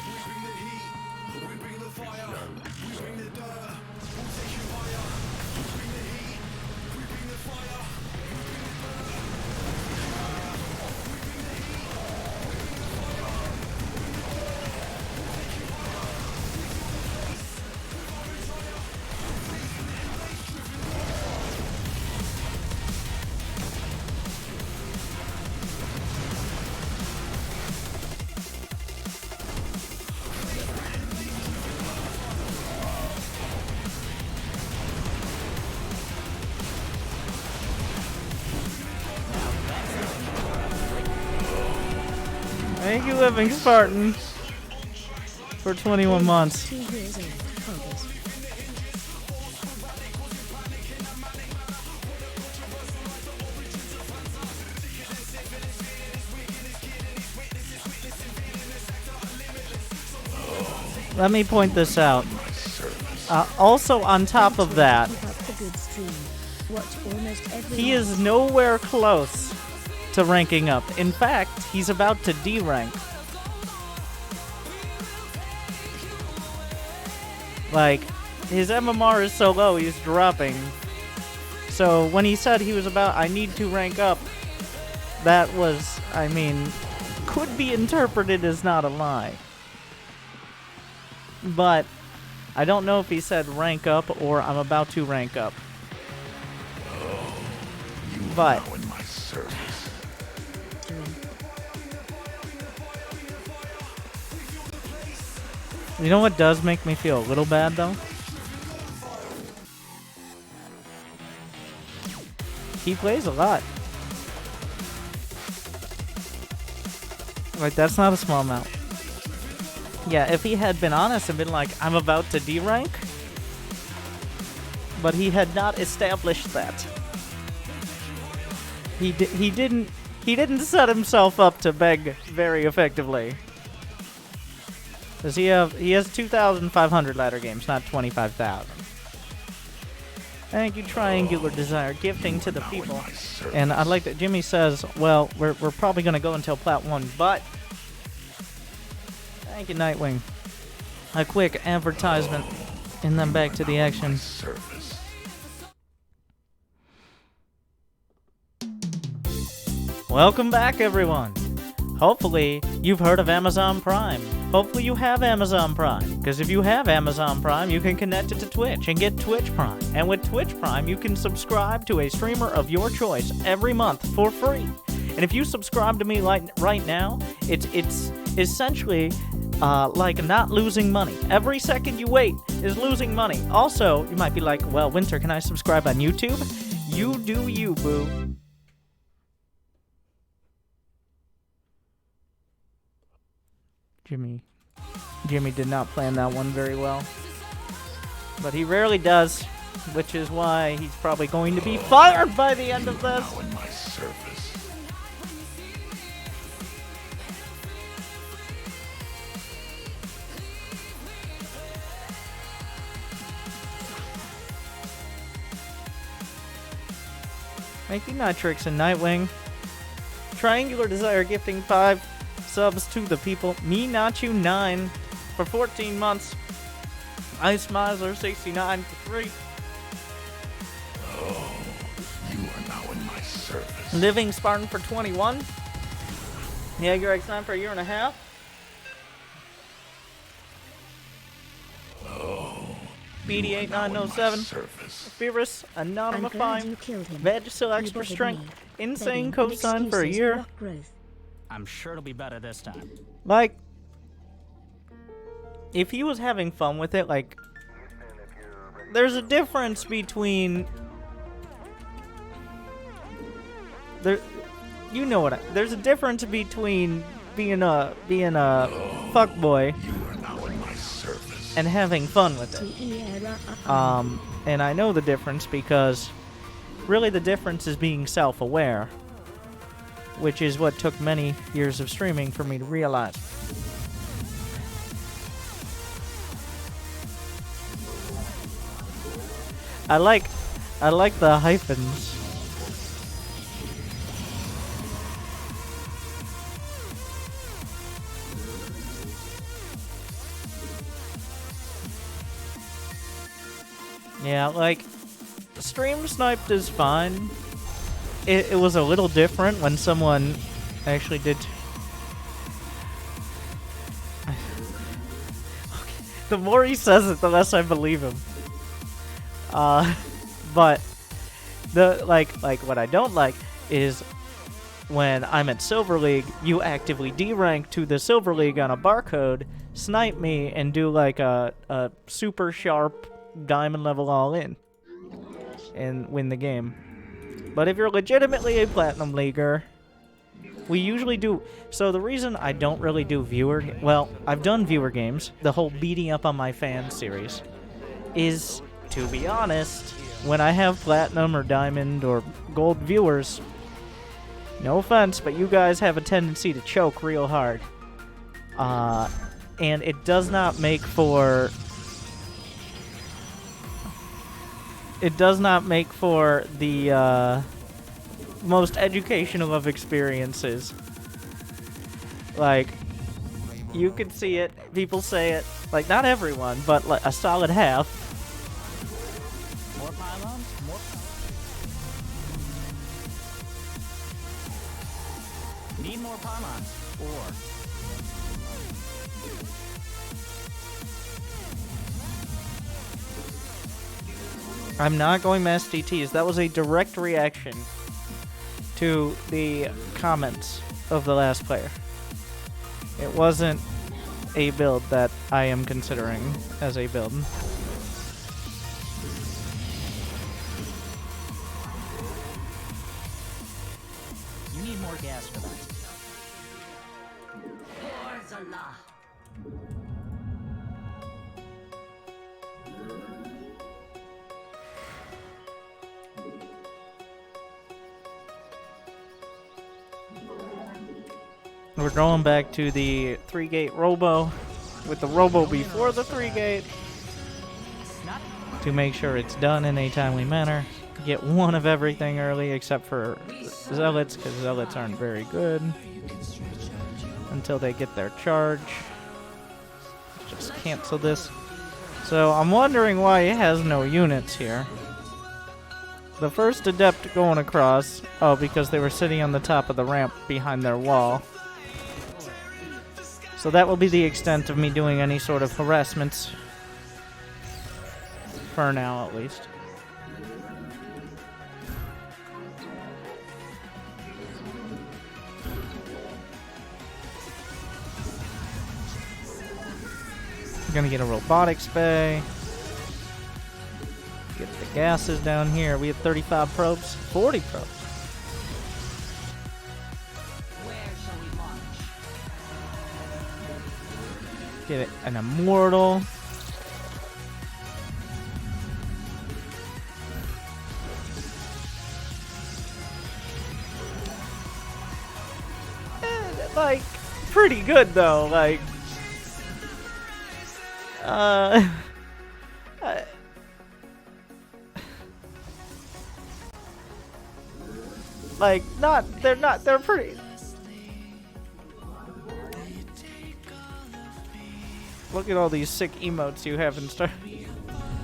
Thank you, Living Spartan, for 21 months. 2 years old. Hoggers. Let me point this out. Also, on top of that, Keep up the good stream. Watch almost every he match. is nowhere close to ranking up. In fact, he's about to D-rank. Like, his MMR is so low, he's dropping. So when he said he was about, I need to rank up, that was, I mean, could be interpreted as not a lie. But I don't know if he said rank up or I'm about to rank up. But Now in my service. you know what does make me feel a little bad, though? He plays a lot. Like, that's not a small amount. Yeah, if he had been honest and been like, I'm about to D-rank, but he had not established that. He didn't set himself up to beg very effectively. Does he has 2,500 ladder games, not 25,000. Thank you, Triangular Desire, gifting to the people. And I like that Jimmy says, well, we're probably going to go until Plat 1, but... Thank you, Nightwing. A quick advertisement, and then back to the action. Service. Welcome back, everyone. Hopefully, you've heard of Amazon Prime. Hopefully, you have Amazon Prime. Because if you have Amazon Prime, you can connect it to Twitch and get Twitch Prime. And with Twitch Prime, you can subscribe to a streamer of your choice every month for free. And if you subscribe to me right now, it's essentially like not losing money. Every second you wait is losing money. Also, you might be like, well, Winter, can I subscribe on YouTube? You do you, boo. Jimmy did not plan that one very well. But he rarely does, which is why he's probably going to be fired by the end of this. Now in my service. Thank you, Nitrix and Nightwing. Triangular Desire gifting 5 subs to the people. Me Nachu 9 for 14 months. Ice Miser 69 for 3. Oh, you are now in my service. Living Spartan for 21. Jaeger X9 for a year and a half. BD8907. Service. Beerus, I'm Anonymous glad 5. you killed him. Veg Selects You for bothered Strength. me. Insane Begging, Cosine for a excuses, year. block growth. I'm sure it'll be better this time. Like, if he was having fun with it, like, there's a difference between you know what there's a difference between being a fuckboy You are now in my service. and having fun with it. Tierra And I know the difference because really the difference is being self-aware, which is what took many years of streaming for me to realize. I like the hyphens. Yeah, like, stream sniped is fine. It was a little different when someone actually did. The more he says it, the less I believe him. But the like what I don't like is when I'm at Silver League, you actively D-rank to the Silver League on a barcode, snipe me, and do like a super sharp diamond level all-in and win the game. But if you're legitimately a Platinum Leaguer, We usually do... So the reason I don't really do viewer... Well, I've done viewer games, the whole beating up on my fans series, is, to be honest, when I have platinum or diamond or gold viewers, no offense, but you guys have a tendency to choke real hard. And it does not make for... It does not make for the, most educational of experiences. Like, you can see it, people say it, like, not everyone, but like a solid half. More pylons? More pylons. Need more pylons. Or... I'm not going mass DTs. That was a direct reaction to the comments of the last player. It wasn't a build that I am considering as a build. You need more gas for that. We're going back to the 3-gate robo with the robo before the 3-gate to make sure it's done in a timely manner. Get one of everything early except for zealots, because zealots aren't very good until they get their charge. Just cancel this. So I'm wondering why it has no units here. The first adept going across, oh, because they were sitting on the top of the ramp behind their wall. So that will be the extent of me doing any sort of harassments. For now, at least. I'm gonna get a robotics bay. Get the gases down here. We have 35 probes, 40 probes. Get it, an immortal. Like, pretty good though. Like, like they're pretty. Look at all these sick emotes you have in Star.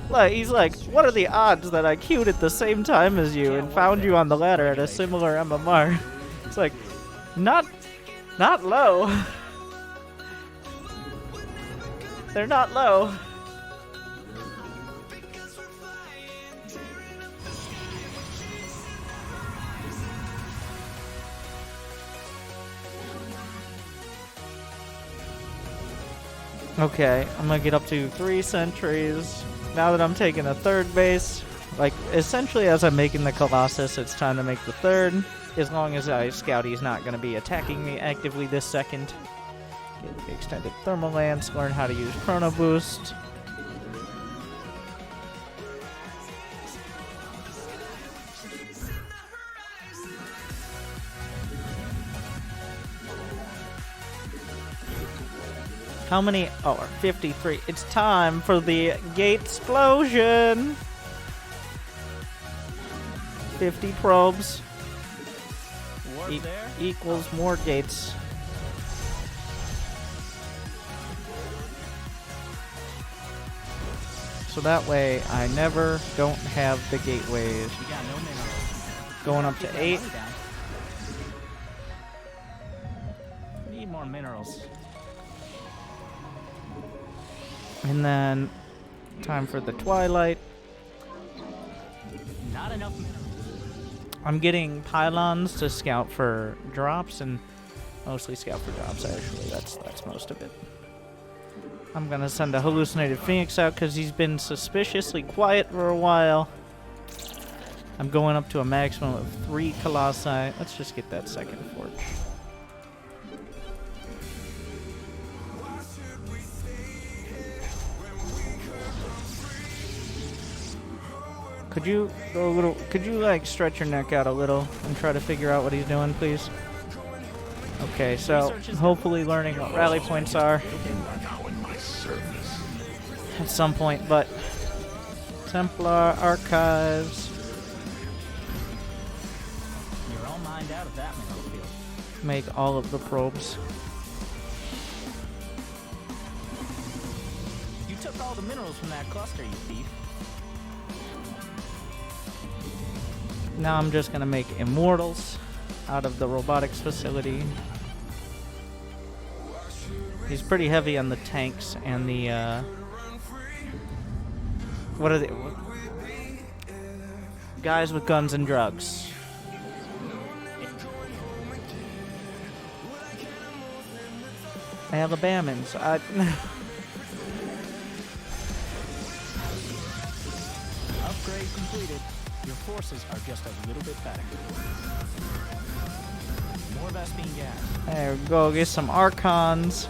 Like, he's like, what are the odds that I queued at the same time as you and found you on the ladder at a similar MMR? It's like, not low. They're not low. Okay, I'm gonna get up to 3 sentries. Now that I'm taking a 3rd base, like, essentially as I'm making the Colossus, it's time to make the 3rd. As long as Scouty's not gonna be attacking me actively this second. Get the extended thermal lance, learn how to use Chrono Boost. How many? Oh, 53. It's time for the gate explosion. 50 probes equals more gates. So that way I never don't have the gateways. Going up to 8. Need more minerals. And then time for the Twilight. Not enough. I'm getting pylons to scout for drops, and mostly scout for drops actually. That's most of it. I'm gonna send a hallucinated Phoenix out because he's been suspiciously quiet for a while. I'm going up to a maximum of 3 Colossi. Let's just get that second forge. Could you go a little? Could you like stretch your neck out a little and try to figure out what he's doing, please? Okay, so hopefully learning what rally points are You are now in my service. at some point, but Templar Archives. You're all mined out of that mineral field. Make all of the probes. You took all the minerals from that cluster, you thief. Now I'm just gonna make immortals out of the robotics facility. He's pretty heavy on the tanks and the what are they? Guys with guns and drugs. Alabamans. Upgrade completed. Your forces are just a little bit better. More Vespene gas. There we go. Get some Archons.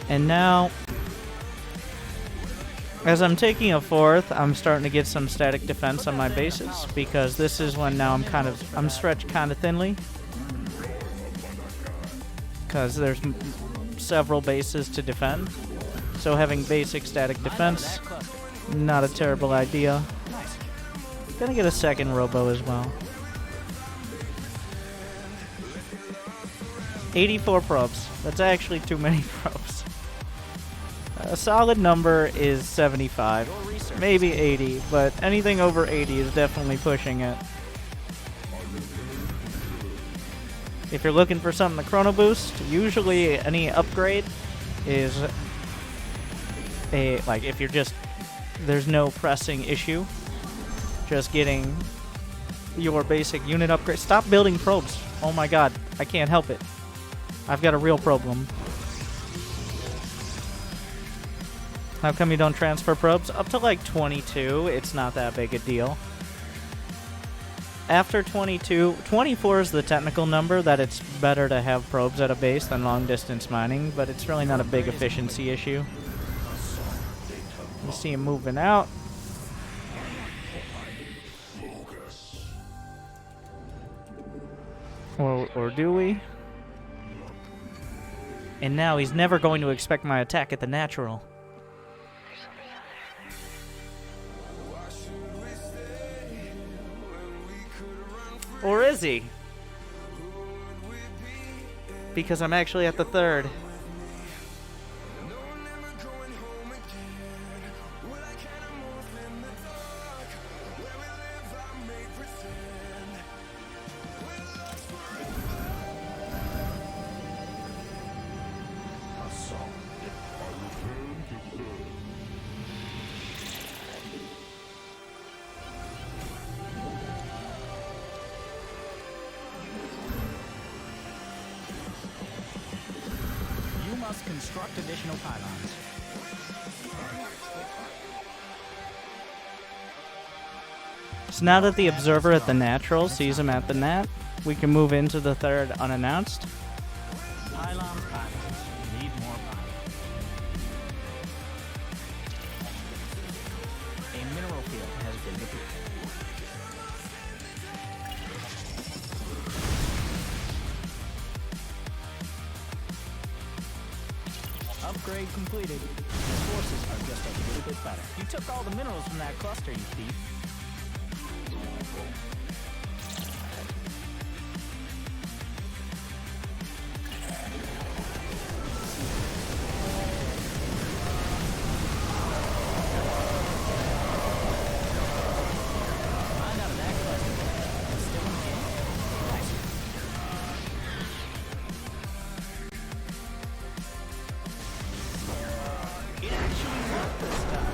And now, as I'm taking a fourth, I'm starting to get some static defense on my bases because this is when now I'm stretched kind of thinly because there's several bases to defend. So having basic static defense, not a terrible idea. Gonna get a second robo as well. 84 probes. That's actually too many probes. A solid number is 75, maybe 80, but anything over 80 is definitely pushing it. If you're looking for something to chrono boost, usually any upgrade is if you're just, there's no pressing issue, just getting your basic unit upgrade. Stop building probes. Oh my god, I can't help it. I've got a real problem. How come you don't transfer probes? Up to like 22, it's not that big a deal. After 22, 24 is the technical number that it's better to have probes at a base than long distance mining, but it's really not a big efficiency issue. You see him moving out. Or do we? And now he's never going to expect my attack at the natural. Or is he? Because I'm actually at the third. Construct additional pylons. So now that the observer at the natural sees him at the nat, we can move into the third unannounced. Pylons. Need more pylons. A mineral field has been depleted. Upgrade completed. Your forces are just a little bit better. You took all the minerals from that cluster, you thief. Mine out of that cluster. Still in the game. Nice. It actually worked this time.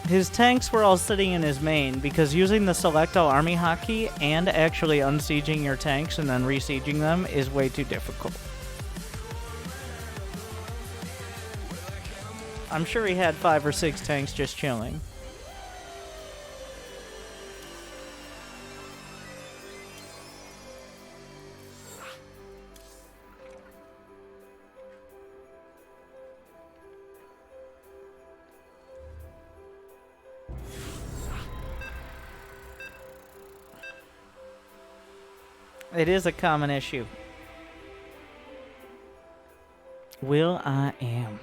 His tanks were all sitting in his main because using the select all army hotkey and actually unsieging your tanks and then resieging them is way too difficult. I'm sure he had 5 or 6 tanks just chilling. It is a common issue. Will I am.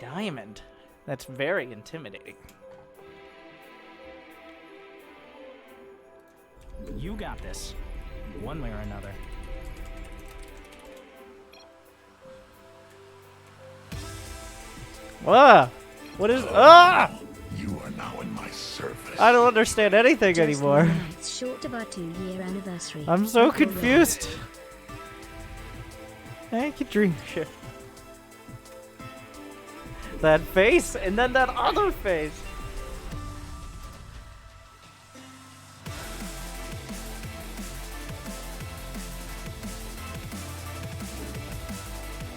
Diamond. That's very intimidating. You got this. One way or another. Ah! What is... Ah! You are now in my service. I don't understand anything Just anymore. months short of our 2-year anniversary. I'm so Happy confused. Thank you, Dream Shift. That face, and then that other face.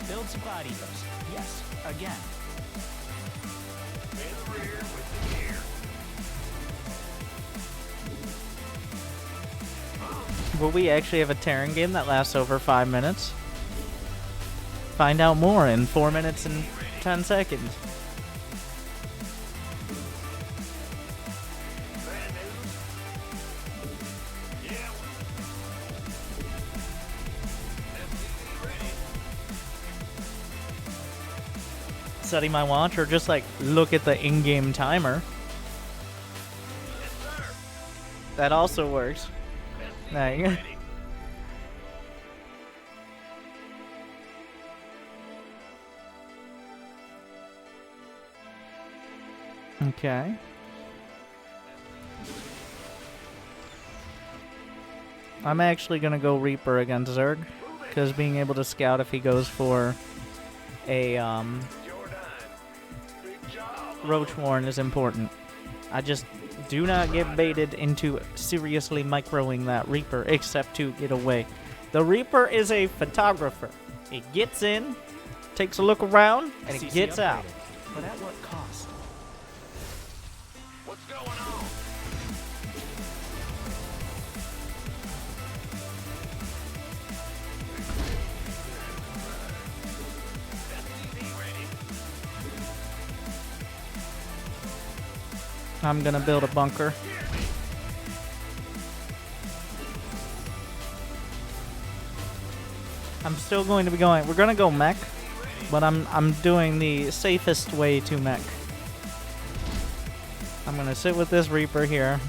Build supply depots. Yes, again. In the rear with the gear. Will we actually have a Terran game that lasts over 5 minutes? Find out more in 4 minutes and 10 seconds. Setting my watch or just like look at the in-game timer. That also works. Dang. Okay. I'm actually gonna go Reaper against Zerg, because being able to scout if he goes for a Roach Warren is important. I just do not get baited into seriously microing that Reaper except to get away. The Reaper is a photographer. It gets in, takes a look around, and it CC gets out. upgraded. But at what cost? What's going on? I'm gonna build a bunker. I'm still going to be going. We're gonna go mech, but I'm doing the safest way to mech. I'm gonna sit with this Reaper here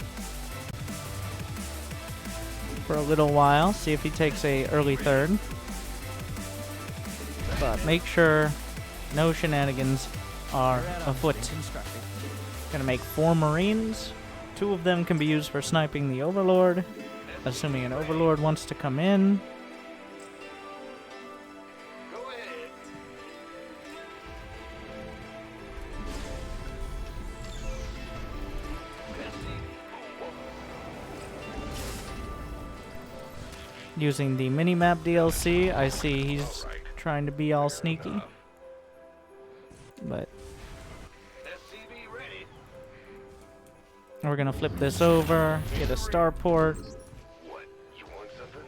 for a little while, see if he takes a early third. But make sure no shenanigans are afoot. Constructed. Gonna make 4 Marines. 2 of them can be used for sniping the Overlord, assuming an Overlord wants to come in. Go ahead. Using the minimap DLC, I see he's trying to be all sneaky. But SCV ready. we're gonna flip this over, get a starport. What? You want something?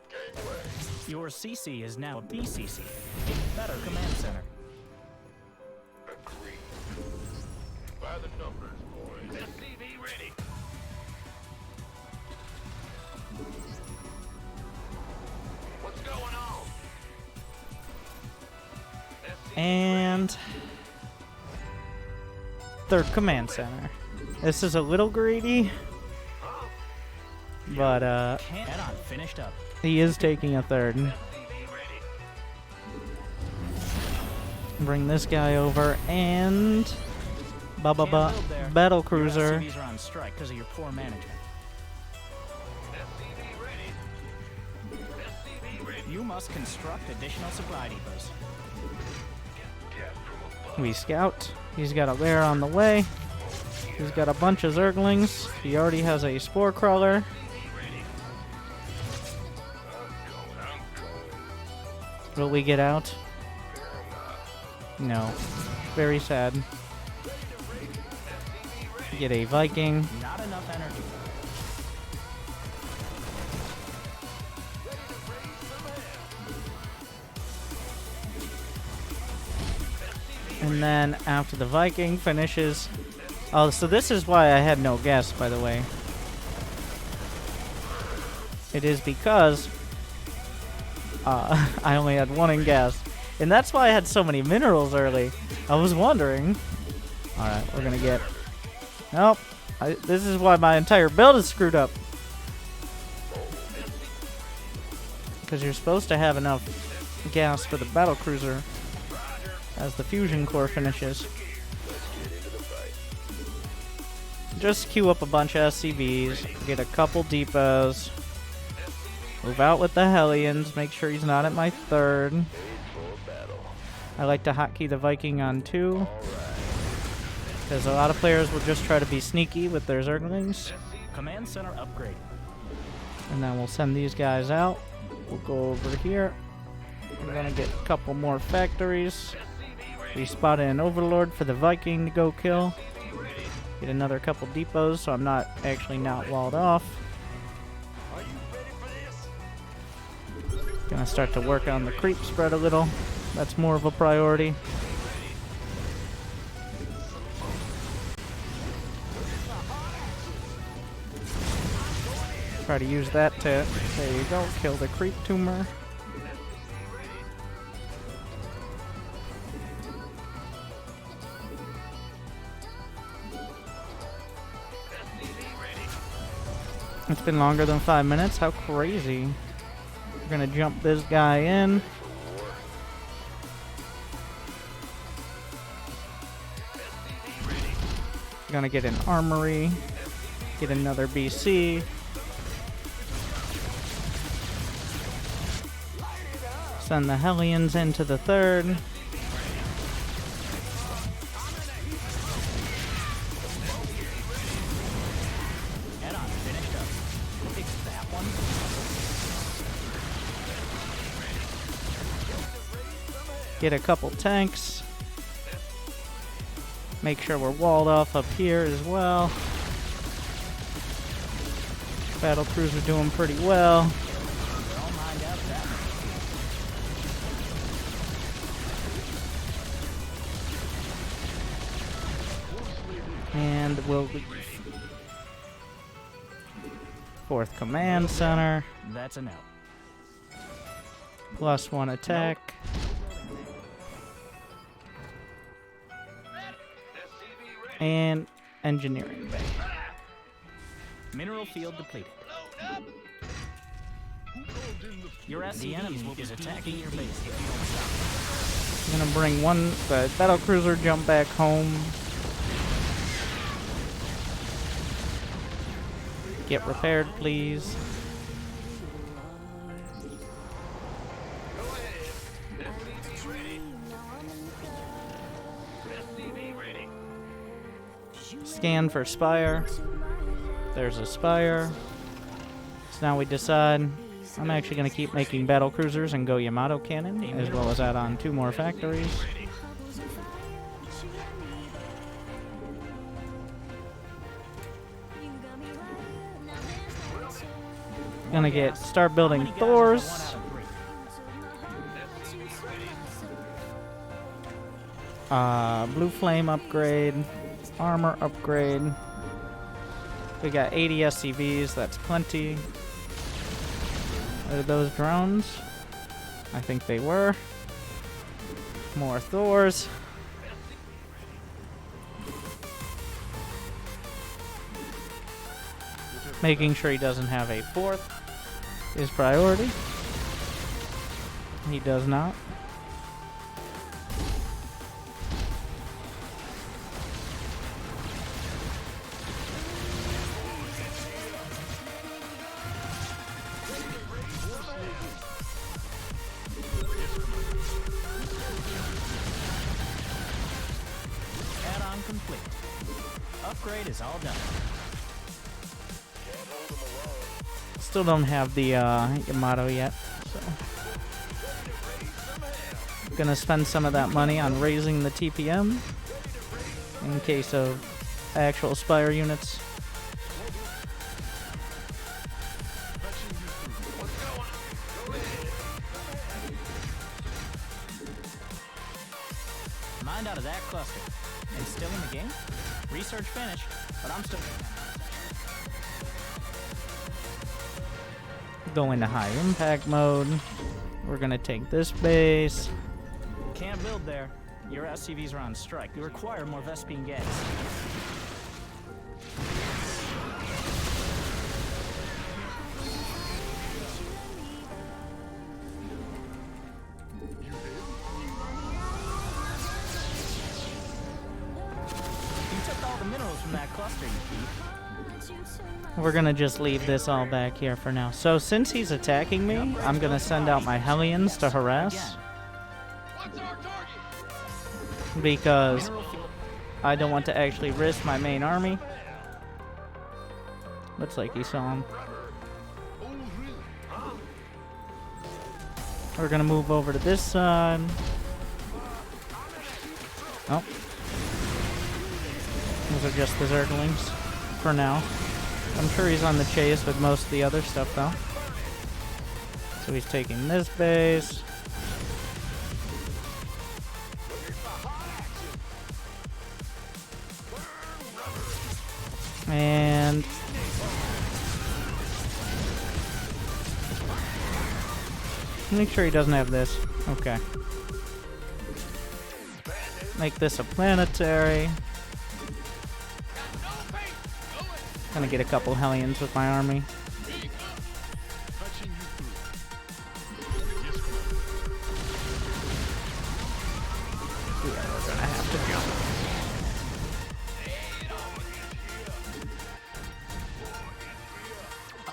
Gangway. Your CC is now a BCC, a better command center. Agreed. By the numbers, boys. SCV ready. What's going on? SCV And 3rd command center. This is a little greedy, but Add-on finished up. he is taking a 3rd. ready. Bring this guy over and Can't build there. Battlecruiser. Your SCVs are on strike because of your poor management. SCV ready. SCV ready. You must construct additional supply depots. Death from above. We scout. He's got a lair on the way. He's got a bunch of Zerglings. He already has a Spore Crawler. Will we get out? No. Very sad. Get a Viking. Not enough energy. And then after the Viking finishes... Oh, so this is why I had no gas, by the way. It is because I only had one in gas. And that's why I had so many minerals early. I was wondering. Alright, we're gonna get... Nope. This is why my entire build is screwed up. Because you're supposed to have enough gas for the Battlecruiser as the fusion core finishes. Just queue up a bunch of SCVs, get a couple depots, move out with the Hellions, make sure he's not at my third. I like to hotkey the Viking on 2, because a lot of players will just try to be sneaky with their Zerglings. Command center upgrade. And then we'll send these guys out. We'll go over here. We're gonna get a couple more factories. We spotted an Overlord for the Viking to go kill. Get another couple depots so I'm not actually not walled off. Gonna start to work on the creep spread a little. That's more of a priority. Try to use that to, there you go, kill the creep tumor. It's been longer than 5 minutes. How crazy. We're gonna jump this guy in. Gonna get an armory. Get another BC. Send the Hellions into the third. Get a couple tanks. Make sure we're walled off up here as well. Battlecruiser doing pretty well. And we'll leave. Fourth command center. That's a no. +1 attack. And engineering bay. Mineral field depleted. Your SCV is attacking your base if you don't stop. I'm gonna bring the Battlecruiser jump back home. Get repaired, please. Scan for Spire. There's a Spire. So now we decide. I'm actually going to keep making Battlecruisers and go Yamato Cannon, as well as add on 2 more factories. Gonna start building Thors. Blue Flame upgrade. Armor upgrade. We got 80 SCVs, that's plenty. Are those drones? I think they were. More Thors. Making sure he doesn't have a 4th is priority. He does not. Add-on complete. Upgrade is all done. Still don't have the Yamato yet, so. Gonna spend some of that money on raising the TPM in case of actual Spire units. Mind out of that cluster. And still in the game? Research finished, but I'm still... Go into high impact mode. We're gonna take this base. Can't build there. Your SCVs are on strike. You require more Vespine gas. You took all the minerals from that cluster, you thief. We're gonna just leave this all back here for now. So since he's attacking me, I'm gonna send out my Hellions to harass. Because I don't want to actually risk my main army. Looks like he saw him. We're gonna move over to this side. Oh. Those are just the Zerglings for now. I'm sure he's on the chase with most of the other stuff though. So he's taking this base. And make sure he doesn't have this. Okay. Make this a planetary. Gonna get a couple Hellions with my army. Yeah, we're gonna have to jump.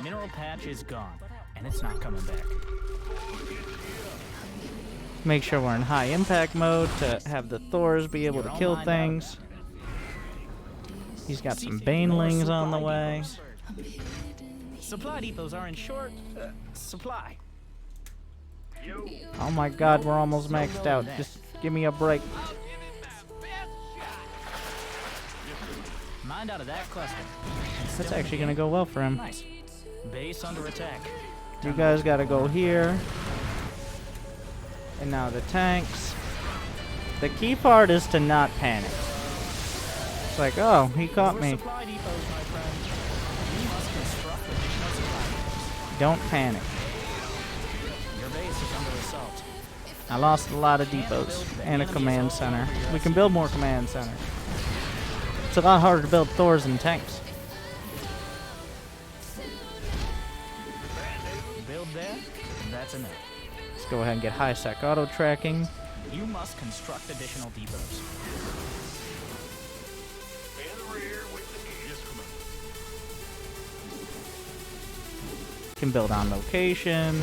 Mineral patch is gone, and it's not coming back. Make sure we're in high impact mode to have the Thors be able to kill things. He's got some Banelings on the way. Supply depots are in short supply. Oh my god, we're almost maxed out. Just give me a break. Mind out of that cluster. That's actually gonna go well for him. Nice. Base under attack. You guys gotta go here. And now the tanks. The key part is to not panic. It's like, oh, he caught me. Supply depots, my friend. We must construct additional supply depots. Don't panic. Your base is under assault. I lost a lot of depots and a command center. We can build more command centers. It's a lot harder to build Thors and tanks. Build there, that's enough. Let's go ahead and get high sec auto tracking. You must construct additional depots. Can build on location.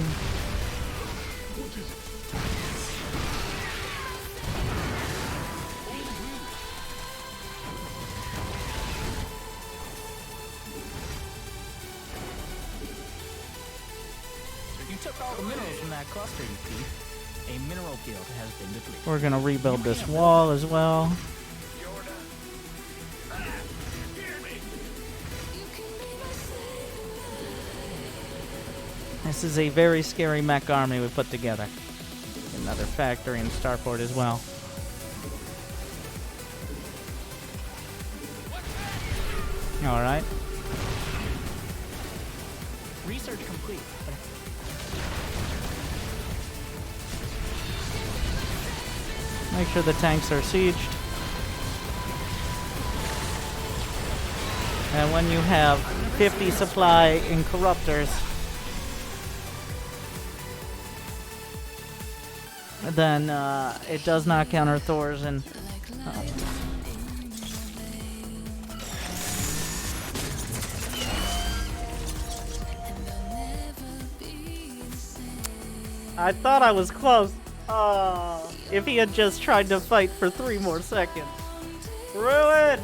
You took all the minerals from that cluster, you thief. A mineral field has been depleted. We're gonna rebuild this wall as well. This is a very scary mech army we put together. Another factory and starport as well. Alright. Research complete. Make sure the tanks are sieged. And when you have 50 supply in corruptors, then it does not counter Thors and I thought I was close. Oh, if he had just tried to fight for 3 more seconds. Ruined!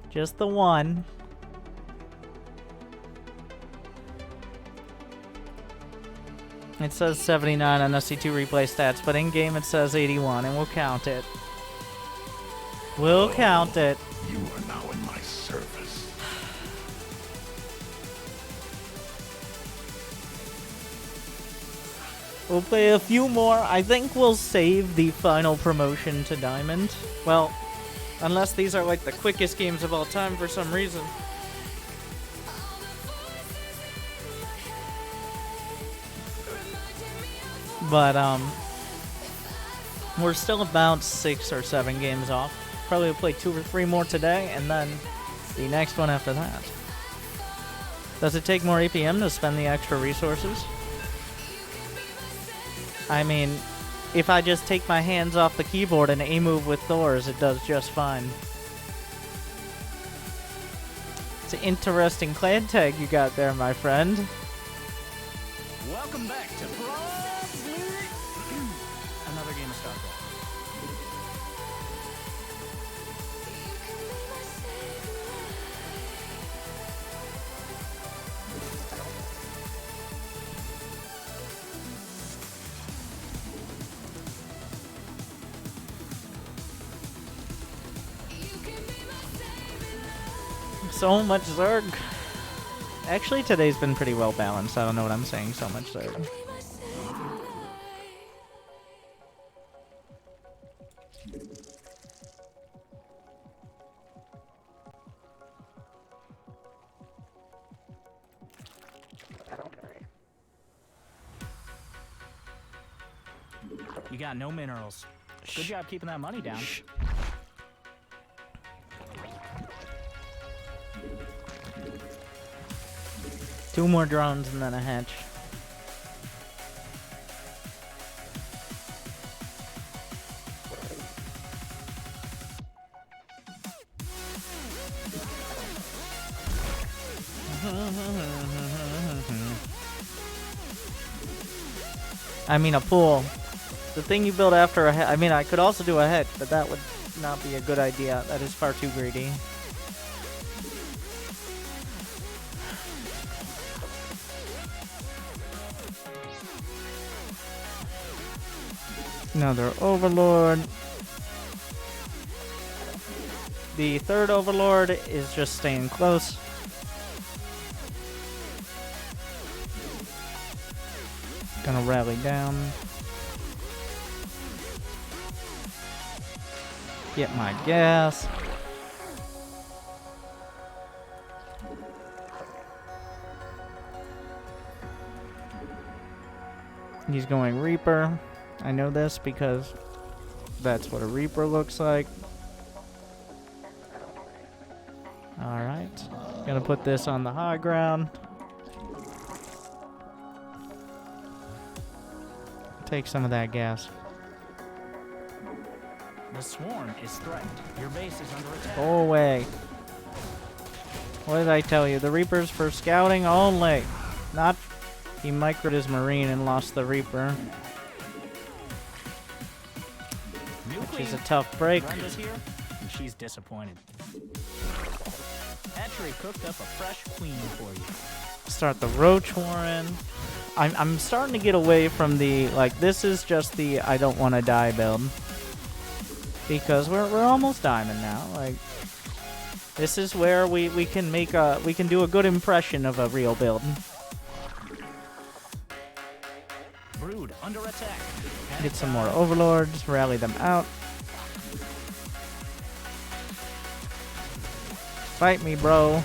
Just the one. It says 79 on SC2 replay stats, but in game it says 81, and we'll count it. We'll count it. You are now in my service. We'll play a few more. I think we'll save the final promotion to Diamond. Well, unless these are like the quickest games of all time for some reason. But, we're still about 6 or 7 games off. Probably will play 2 or 3 more today, and then the next one after that. Does it take more APM to spend the extra resources? I mean, if I just take my hands off the keyboard and A-move with Thors, it does just fine. It's an interesting clan tag you got there, my friend. Welcome back to another game of Starcraft. So much Zerg. Actually, today's been pretty well balanced. I don't know what I'm saying. So much Zerg. You got no minerals. Good job keeping that money down. Two more drones and then a hatch. I mean a pool. The thing you build after a I mean I could also do a hedge, but that would not be a good idea. That is far too greedy. Another Overlord. The third Overlord is just staying close. Gonna rally down. Get my gas. He's going Reaper. I know this because that's what a Reaper looks like. Alright. Gonna put this on the high ground. Take some of that gas. The swarm is threatened. Your base is under attack. Go away. What did I tell you? The Reaper's for scouting only. Not... He microed his Marine and lost the Reaper. Which is a tough break. Brenda's here, and she's disappointed. Hatchery cooked up a fresh queen for you. Start the Roach Warren. I'm starting to get away from the, like, this is just the I don't want to die build. Because we're almost diamond now. Like, this is where we can make a, we can do a good impression of a real build. Brood under attack. Get some more Overlords, rally them out. Fight me, bro.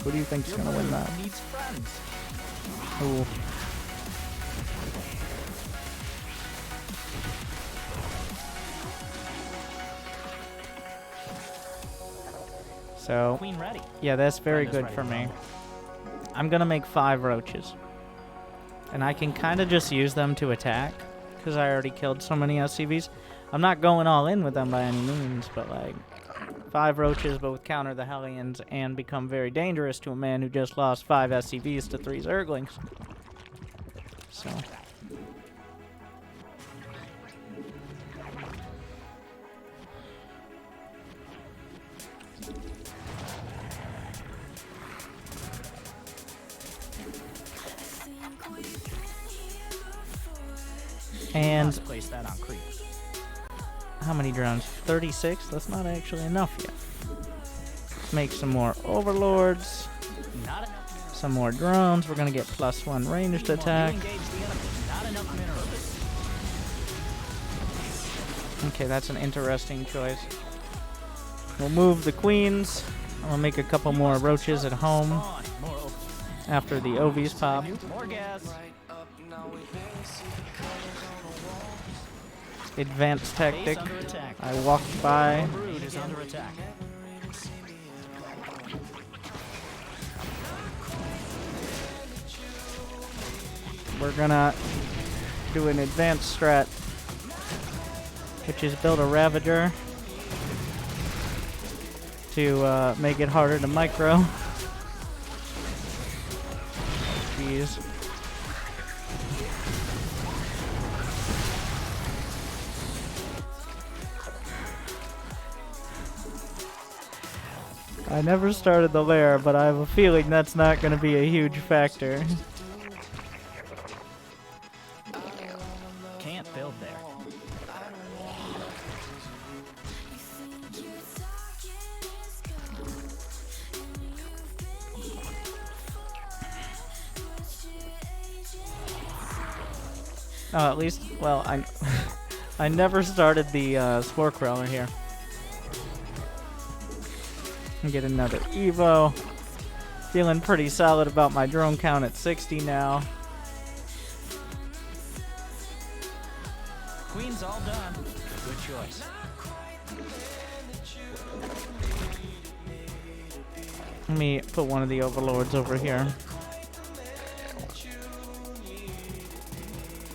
Who do you think's gonna win that? Needs friends. Ooh. So, Queen ready. yeah, that's very Brenda's good ready for to me. roll. I'm gonna make 5 roaches. And I can kind of just use them to attack, because I already killed so many SCVs. I'm not going all in with them by any means, but like, 5 roaches both counter the Hellions and become very dangerous to a man who just lost 5 SCVs to 3 Zerglings. So... And Let's place that on creep. how many drones? 36? That's not actually enough yet. Let's make some more overlords. Not enough. Some more drones. We're gonna get +1 ranged attack. You engage the enemy. Not enough minerals. Okay, that's an interesting choice. We'll move the queens. I'm gonna make a couple more roaches at home Spawn. More open. after the ovies pop. More gas. Advanced tactic. Base under attack. I walked by. Brood is under attack. We're gonna do an advanced strat, which is build a Ravager to make it harder to micro. Jeez. I never started the lair, but I have a feeling that's not going to be a huge factor. Can't build there. Oh, at least, well, I never started the Spore Crawler here. And get another Evo. Feeling pretty solid about my drone count at 60 now. Queen's all done. Good choice. Let me put one of the overlords over here.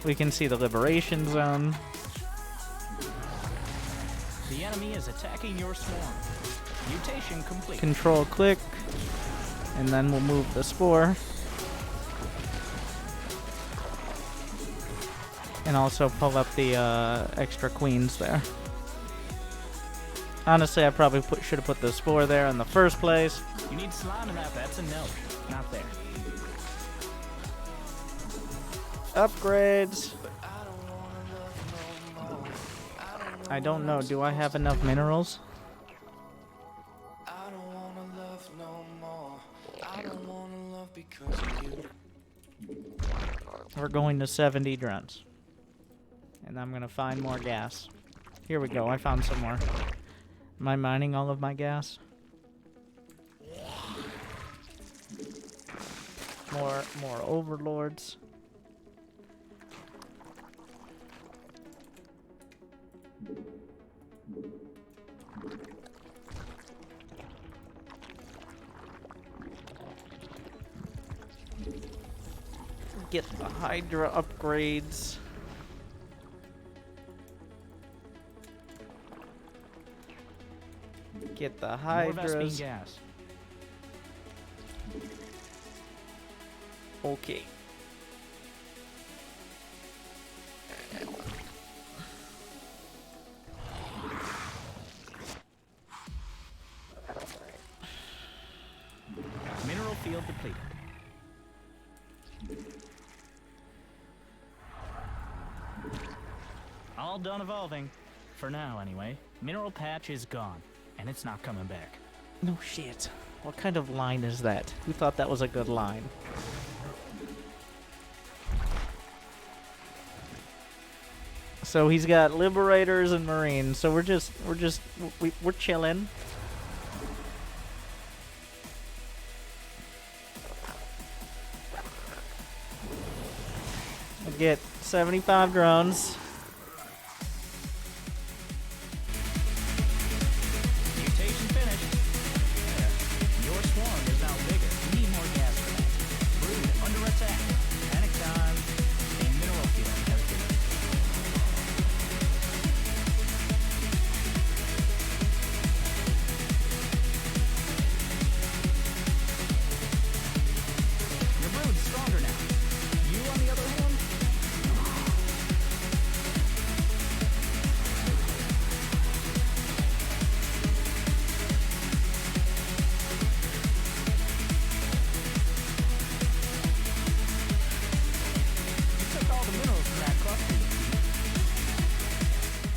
We can see the liberation zone. The enemy is attacking your swarm. Mutation complete. Control click. And then we'll move the spore. And also pull up the extra queens there. Honestly, I probably should have put the spore there in the first place. You need slime in that. That's a no. Not there. Upgrades. I don't know. Do I have enough minerals? We're going to 70 drones. And I'm going to find more gas. Here we go. I found some more. Am I mining all of my gas? More overlords. Get the Hydra upgrades. Get the More Hydras. Vespene gas. Okay. Mineral field depleted. All done evolving. For now, anyway. Mineral patch is gone, and it's not coming back. No shit. What kind of line is that? Who thought that was a good line? So he's got Liberators and Marines. So we're chilling. We'll get 75 drones. Mutation finished. Your swarm is now bigger. You need more gas for that. Brood under attack. Panic time. A mineral field has been. Your brood's stronger now. You, on the other hand,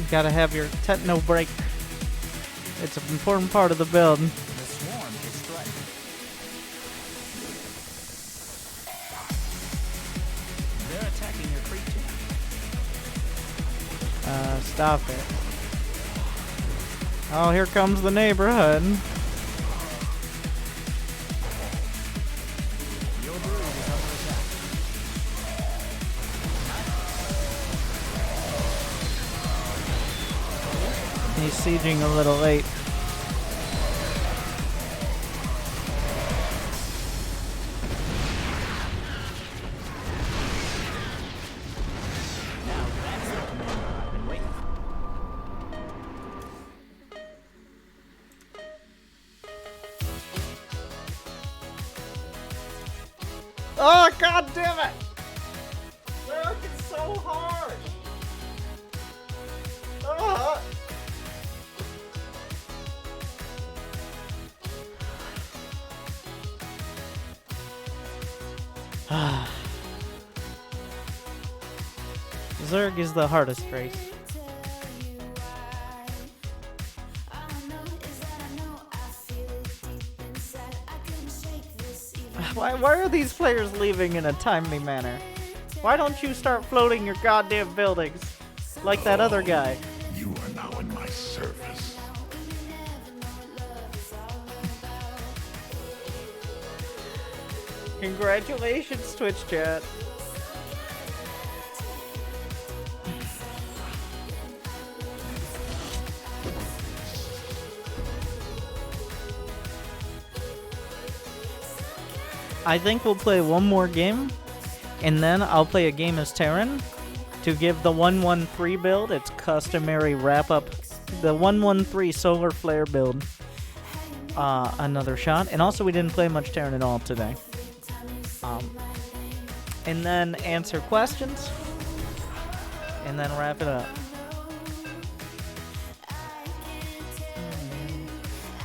You gotta have your techno break. It's an important part of the build. The swarm is threatened. They're attacking your creep team. Stop it. Oh, here comes the neighborhood. Your brood is under attack. He's sieging a little late. Now that's the commander I've been waiting for. Oh, god damn it! They're working so hard! Ah. Zerg is the hardest race. Why are these players leaving in a timely manner? Why don't you start floating your goddamn buildings like that other guy? You are now in my service. Congratulations, Twitch chat. I think we'll play one more game, and then I'll play a game as Terran to give the 113 build its customary wrap-up, the 113 Solar Flare build, another shot. And also, we didn't play much Terran at all today. And then answer questions, and then wrap it up.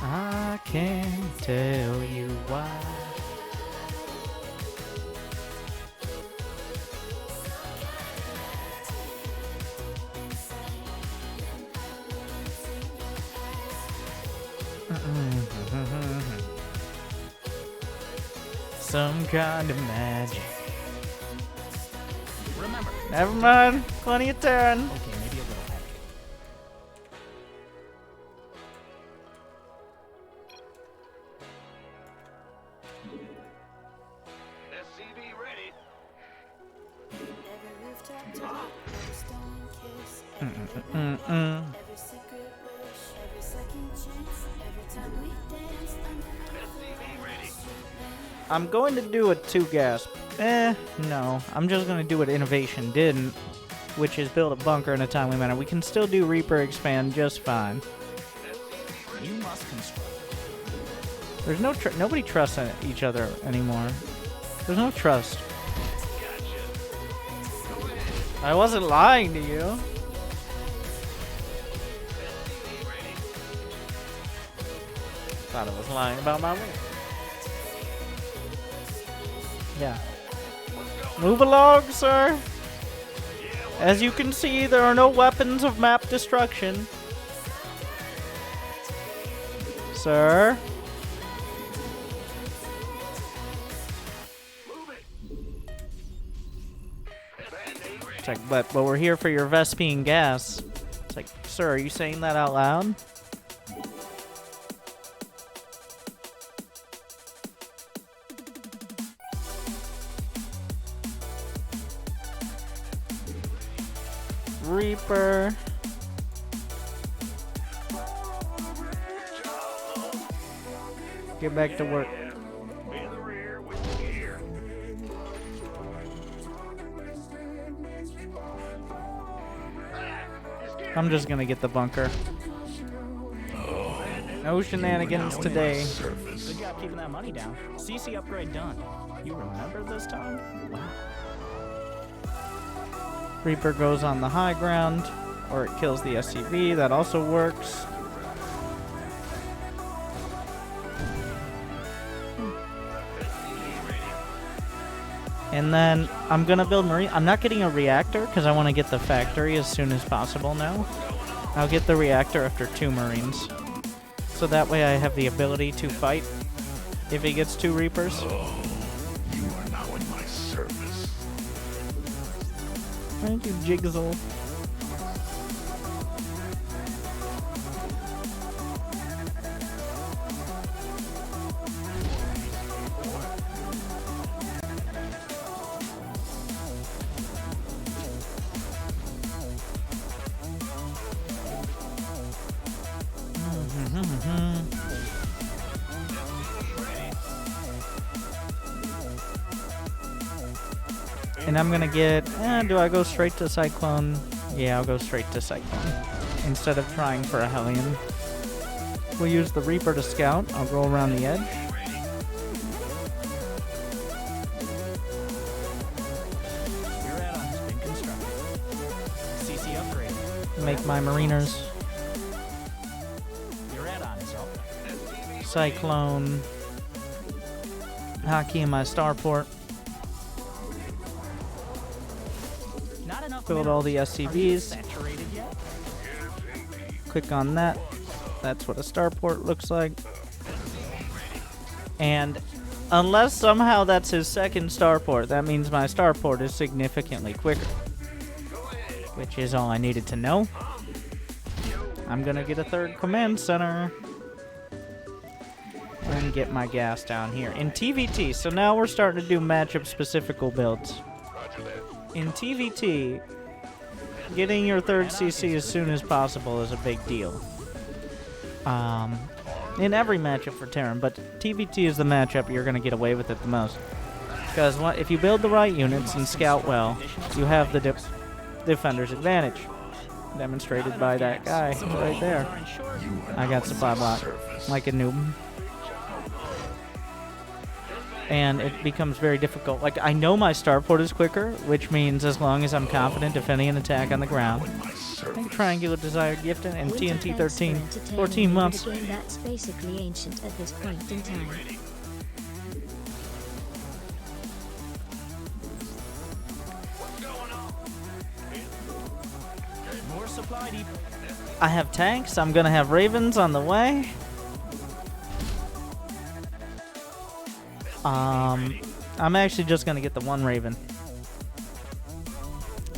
I can't tell you why. Some kind of magic. Remember. Never mind. Plenty of Terran. Okay, maybe a little heavy. SCV ready. I'm going to do a 2-gas. No. I'm just going to do what Innovation didn't, which is build a bunker in a timely manner. We can still do Reaper Expand just fine. You must construct. There's no nobody trusts each other anymore. There's no trust. I wasn't lying to you. Thought I was lying about my ring. Yeah. Move along, sir. As you can see, there are no weapons of map destruction. Sir? It's like, but we're here for your Vespine gas. It's like, sir, are you saying that out loud? Reaper. Get back to work. In the rear with gear. I'm just gonna get the bunker. No shenanigans today. Good job keeping that money down. CC upgrade done. You remember this time? Wow. Reaper goes on the high ground, or it kills the SCV. That also works. And then I'm gonna build marine. I'm not getting a reactor because I want to get the factory as soon as possible now. I'll get the reactor after 2 marines. So that way I have the ability to fight if he gets 2 reapers. You are now in my service. Thank you, Jigsaw. And I'm gonna get, do I go straight to Cyclone? Yeah, I'll go straight to Cyclone. Instead of trying for a Hellion. We'll use the Reaper to scout. I'll go around the edge. Your add-on has been constructed. CC upgraded. Make my Mariners. Your add-on is up. Cyclone. Hockey in my starport. Not enough Build all the minerals. Are you SCVs. saturated yet? Click on that. That's what a starport looks like. And unless somehow that's his second starport, that means my starport is significantly quicker. Which is all I needed to know. I'm gonna get a 3rd command center. And get my gas down here. In TVT, so now we're starting to do matchup-specific builds. In TVT, getting your 3rd CC as soon as possible is a big deal. In every matchup for Terran, but TVT is the matchup you're going to get away with it the most. Because if you build the right units and scout well, you have the defender's advantage. Demonstrated by that guy right there. I got supply block, like a noob. And it becomes very difficult. Like, I know my starport is quicker, which means as long as I'm confident defending an attack on the ground. I think Triangular Desire Gifted and TNT 13, 14 months. A game that's basically ancient at this point in time. More supply deep. I have tanks. I'm going to have Ravens on the way. I'm actually just going to get the 1 Raven.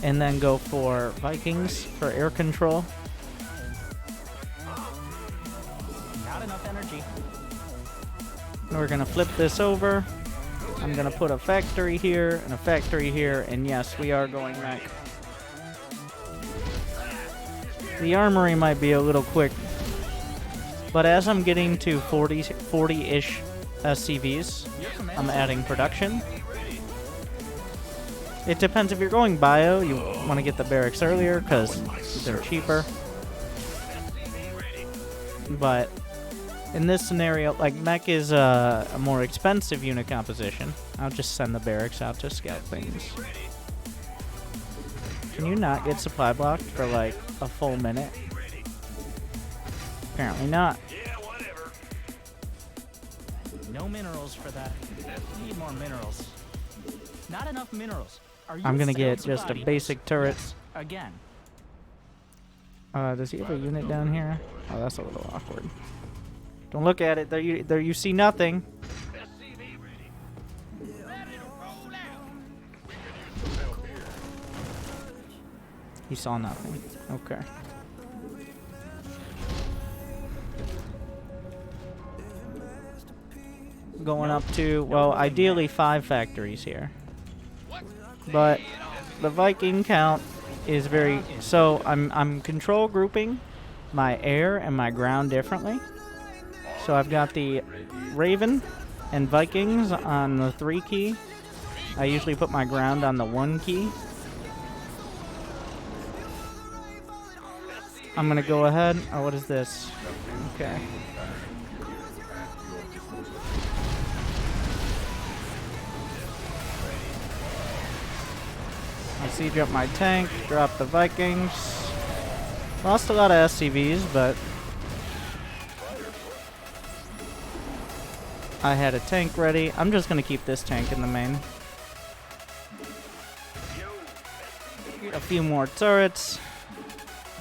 And then go for Vikings for air control. Not enough energy. We're going to flip this over. I'm going to put a factory here and a factory here. And yes, we are going mech. The armory might be a little quick. But as I'm getting to 40-ish SCVs, I'm adding production. It depends if you're going bio, you want to get the barracks earlier because they're cheaper. But in this scenario, like mech is a more expensive unit composition. I'll just send the barracks out to scout things. Can you not get supply blocked for like a full minute? Apparently not. No minerals for that. Need more minerals. Not enough minerals. Are you I'm gonna get sound just a body? basic turret. Again. Does he have a unit down here? Oh, that's a little awkward. Don't look at it. There you see nothing. He saw nothing. Okay. Going up to, well, ideally 5 factories here. But the Viking count is very, so I'm control grouping my air and my ground differently. So I've got the Raven and Vikings on the 3 key. I usually put my ground on the 1 key. I'm gonna go ahead. Oh, what is this? Okay. I siege up my tank, drop the Vikings. Lost a lot of SCVs, but I had a tank ready. I'm just gonna keep this tank in the main. a few more turrets.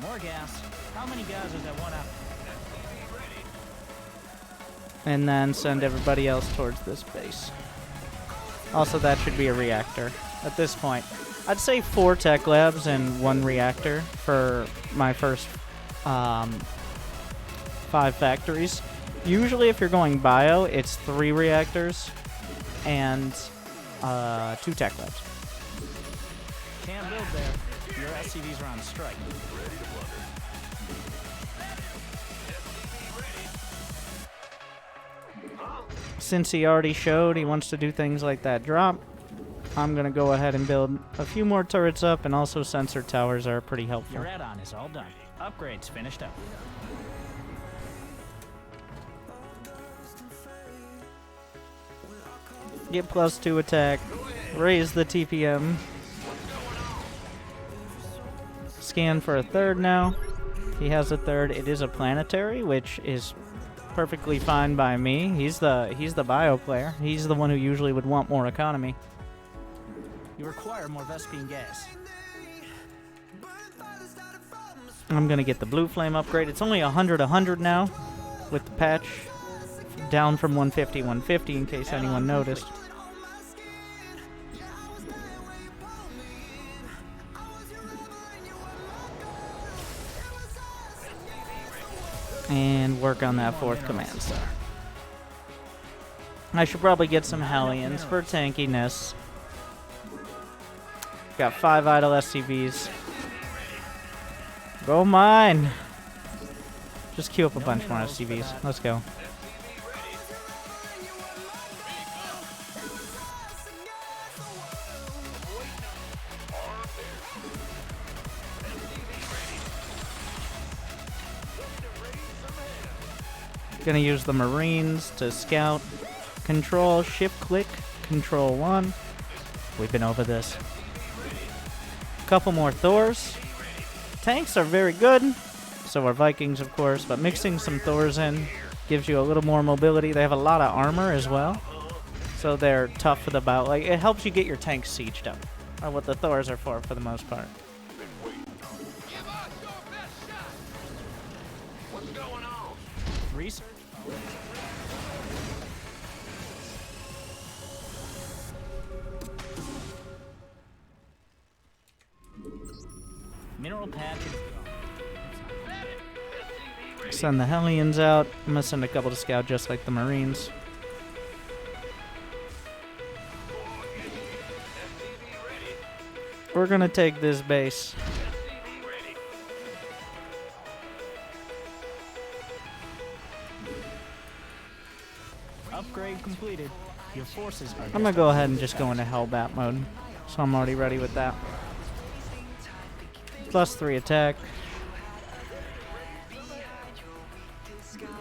More gas. How many guys is that one out? And then send everybody else towards this base. Also, that should be a reactor at this point. I'd say 4 tech labs and 1 reactor for my first 5 factories. Usually, if you're going bio, it's 3 reactors and 2 tech labs. Can't build there. Your SCVs are on strike. Since he already showed he wants to do things like that drop, I'm going to go ahead and build a few more turrets up, and also sensor towers are pretty helpful. Your add-on is all done. Upgrades finished up. Get +2 attack, raise the TPM. Scan for a 3rd now. He has a 3rd. It is a planetary, which is perfectly fine by me. He's the bio player. He's the one who usually would want more economy. You require more Vespine gas. I'm gonna get the blue flame upgrade. It's only 100 now with the patch, down from 150 in case anyone noticed. And work on that 4th command center. I should probably get some Hellions for tankiness. Got 5 idle SCVs. Go mine! Just queue up a bunch more SCVs. Let's go. Gonna use the Marines to scout. Control, shift click, control 1. We've been over this. Couple more Thors. Tanks are very good. So are Vikings, of course, but mixing some Thors in gives you a little more mobility. They have a lot of armor as well, so they're tough for the battle. Like, it helps you get your tanks sieged up, or what the Thors are for the most part. Research. Mineral patch. Send the Hellions out. I'm gonna send a couple to scout just like the Marines. We're gonna take this base. Upgrade completed. Your forces are. I'm gonna go ahead and just go into Hellbat mode, so I'm already ready with that. +3 attack.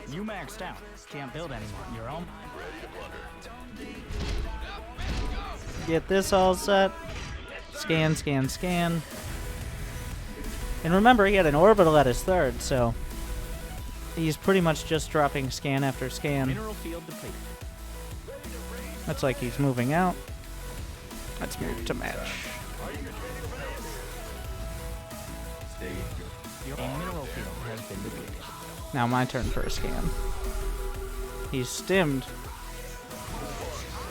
You maxed out. Can't build anymore. Your own. Get this all set. Scan, scan, scan. And remember, he had an orbital at his 3rd, so he's pretty much just dropping scan after scan. Mineral field depleted. Looks like he's moving out. Let's move to match. Your mineral field has been depleted. Now my turn for a scan. He's stimmed.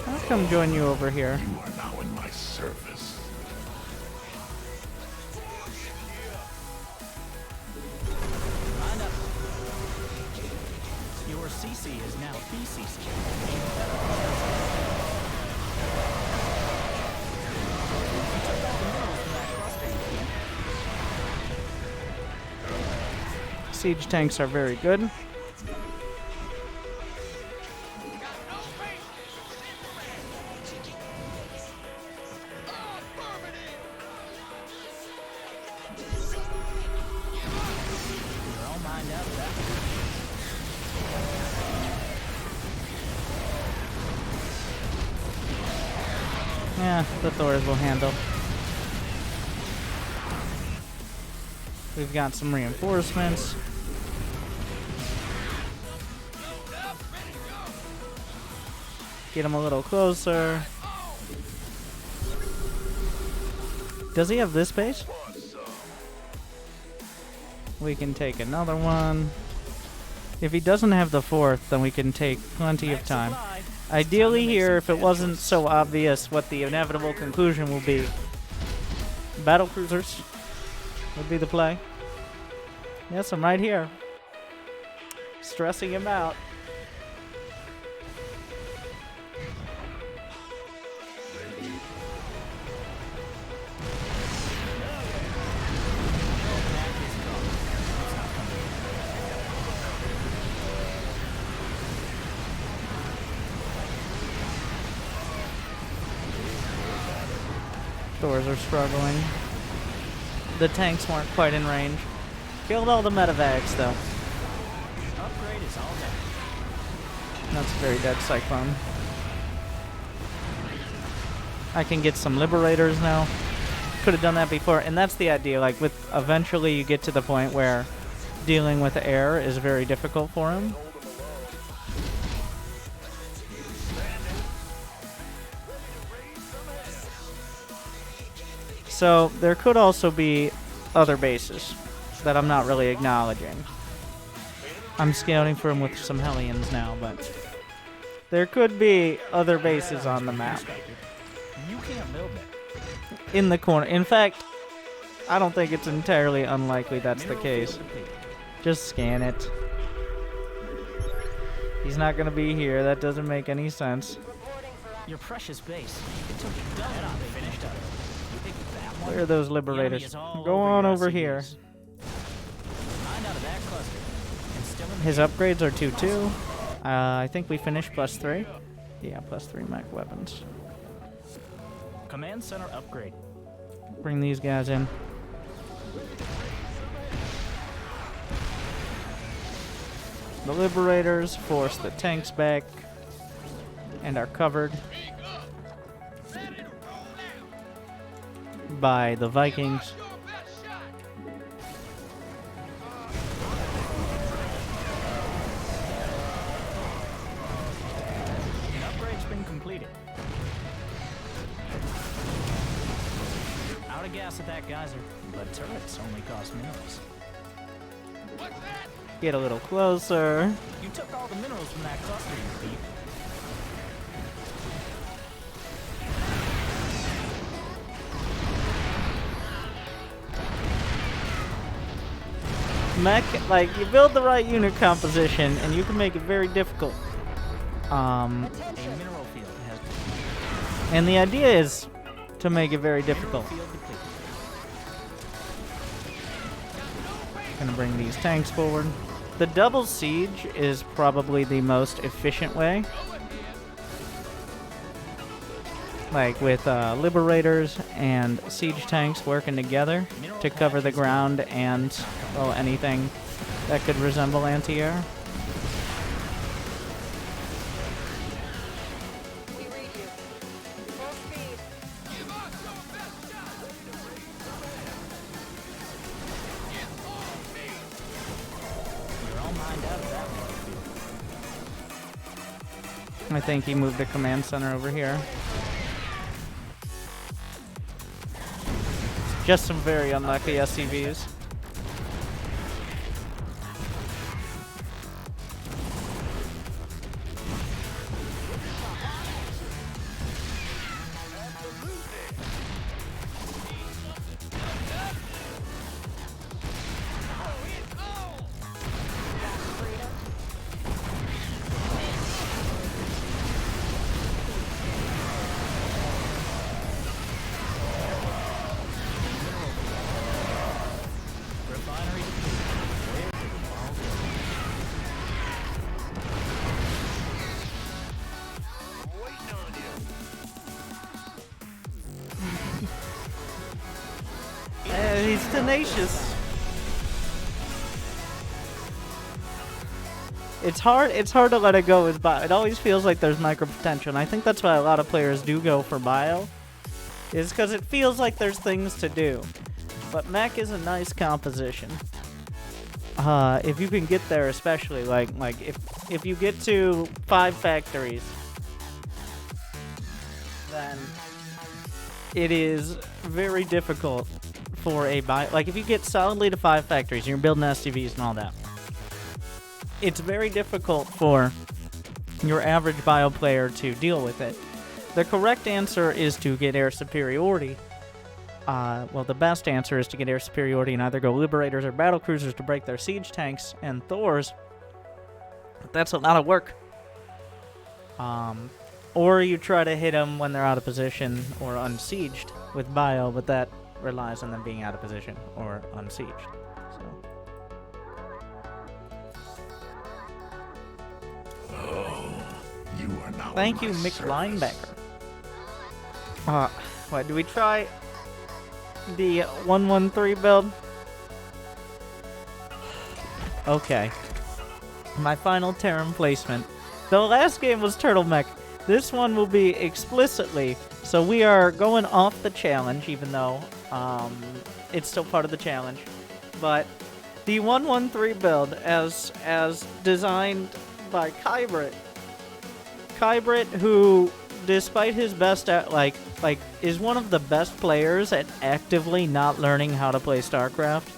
I'll come join you over here. You are now in my service. Line up. Your CC is now BCC. Siege tanks are very good. You're all mined out of that. Yeah, the Thors will handle. We've got some reinforcements. Get him a little closer. Does he have this base? We can take another one. If he doesn't have the fourth, then we can take plenty of time. Ideally here, if it wasn't so obvious what the inevitable conclusion will be, Battlecruisers would be the play. Yes, I'm right here. Stressing him out. Doors are struggling. The tanks weren't quite in range. Killed all the medevacs though. Upgrade is all done. That's a very dead Cyclone. I can get some Liberators now. Could have done that before, and that's the idea. Like, with eventually you get to the point where dealing with air is very difficult for him. So there could also be other bases that I'm not really acknowledging. I'm scouting for him with some Hellions now, but there could be other bases on the map. You can't build it. In the corner. In fact, I don't think it's entirely unlikely that's the case. Just scan it. He's not going to be here. That doesn't make any sense. Your precious base. It took you done it. Finished up. You think that one? Where are those Liberators? Go on over here. 9 out of that cluster. And still in the His upgrades are 2-2. I think we finished +3. Yeah, +3 mech weapons. command center upgrade. Bring these guys in. The Liberators force the tanks back and are covered by the Vikings. An upgrade's been completed. Out of gas at that geyser, but turrets only cost minerals. Get a little closer. You took all the minerals from that cluster, you thief. Mech, like, you build the right unit composition and you can make it very difficult. A mineral field has And the idea is to make it very difficult. field depleted. Gonna bring these tanks forward. The double siege is probably the most efficient way. Like with Liberators and siege tanks working together to cover the ground and, well, anything that could resemble anti-air. You're all mined out of that one. I think he moved the command center over here. Just some very unlucky SCVs. Refinery depleted. Where did it all go? He's tenacious. It's hard to let it go with bio. It always feels like there's micro potential, and I think that's why a lot of players do go for bio. Is because it feels like there's things to do. But mech is a nice composition. If you can get there, especially like if you get to 5 factories, then it is very difficult for a bio. Like, if you get solidly to 5 factories, and you're building SCVs and all that, it's very difficult for your average bio player to deal with it. The correct answer is to get air superiority. Well, the best answer is to get air superiority and either go Liberators or Battlecruisers to break their siege tanks and Thors. But that's a lot of work. Or you try to hit them when they're out of position or unsieged with bio, but that relies on them being out of position or unsieged. So. You are now Thank in you, my Mick service. Linebacker. What, do we try the 113 build? Okay. My final Terran placement. The last game was Turtle Mech. This one will be explicitly, so we are going off the challenge, even though it's still part of the challenge. But the 113 build, as designed by Kybrit, who, despite his best at like is one of the best players at actively not learning how to play Starcraft.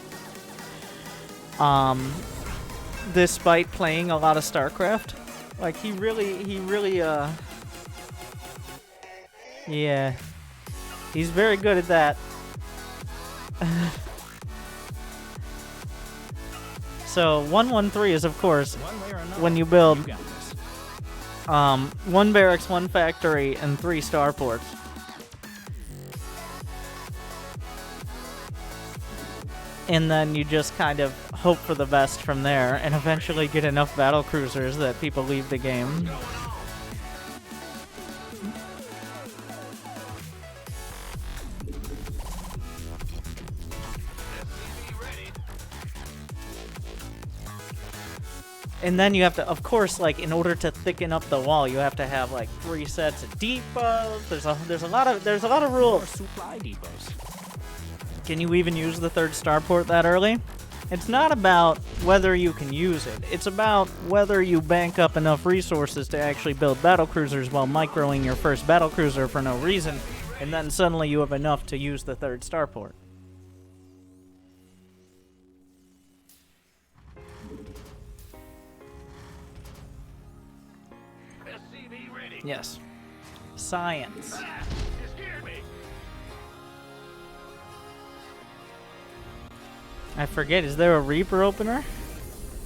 Despite playing a lot of Starcraft, like he really yeah, he's very good at that. So 113 is, of course, One way or another, when you build you got this. 1 barracks, 1 factory, and 3 starports. And then you just kind of hope for the best from there, and eventually get enough battlecruisers that people leave the game. And then you have to, of course, like, in order to thicken up the wall, you have to have like 3 sets of depots. There's a lot of Or rules. supply depots. Can you even use the 3rd starport that early? It's not about whether you can use it. It's about whether you bank up enough resources to actually build battlecruisers while microing your first battlecruiser for no reason, and then suddenly you have enough to use the 3rd starport. SCV ready. Yes. Science. You scared me. I forget, is there a Reaper opener?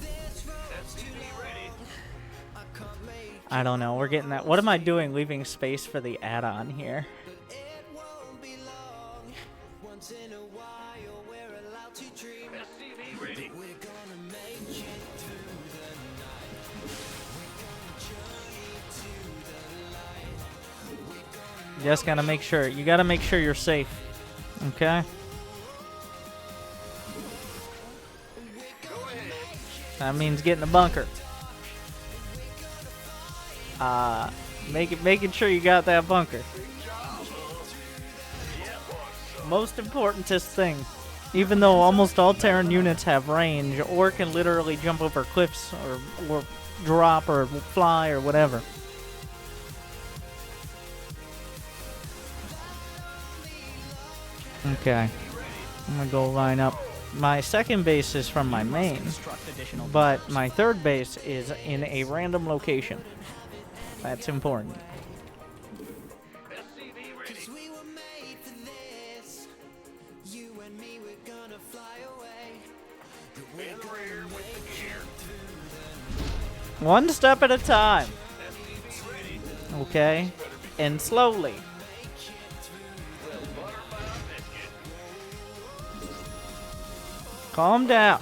SCV ready. I don't know, we're getting that. What am I doing leaving space for the add-on here? It won't be long. Once in a while, we're allowed to dream. SCV ready. We're gonna make it through the night. We're gonna journey to the light. We're gonna Just gotta make sure. You gotta make sure you're safe. Okay? That means getting a bunker. Making sure you got that bunker. Most importantest thing. Even though almost all Terran units have range or can literally jump over cliffs or drop or fly or whatever. Okay. I'm gonna go line up. My second base is from my main, Construct additional but my 3rd base is in a random location. That's important. SCV ready. 'Cause we were made for this. You and me, we're gonna fly away. In rear with the gear. One step at a time, SCV ready. okay? And slowly. Calm down.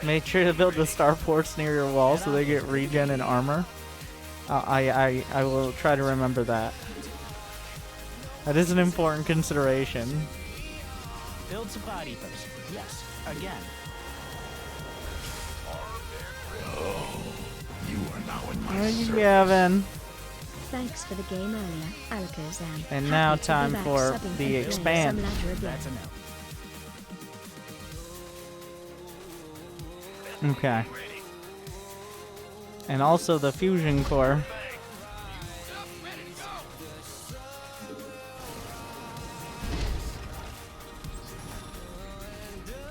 Make sure to build the starports near your wall so they get regen and armor. I will try to remember that. That is an important consideration. build supply depots. Yes, again. You are now in my There you service. Gavin. Thanks for the game earlier, Alakazam. And now Happy to be time back for subbing and the playing expand. some ladder again. That's a no. Okay. And also the fusion core.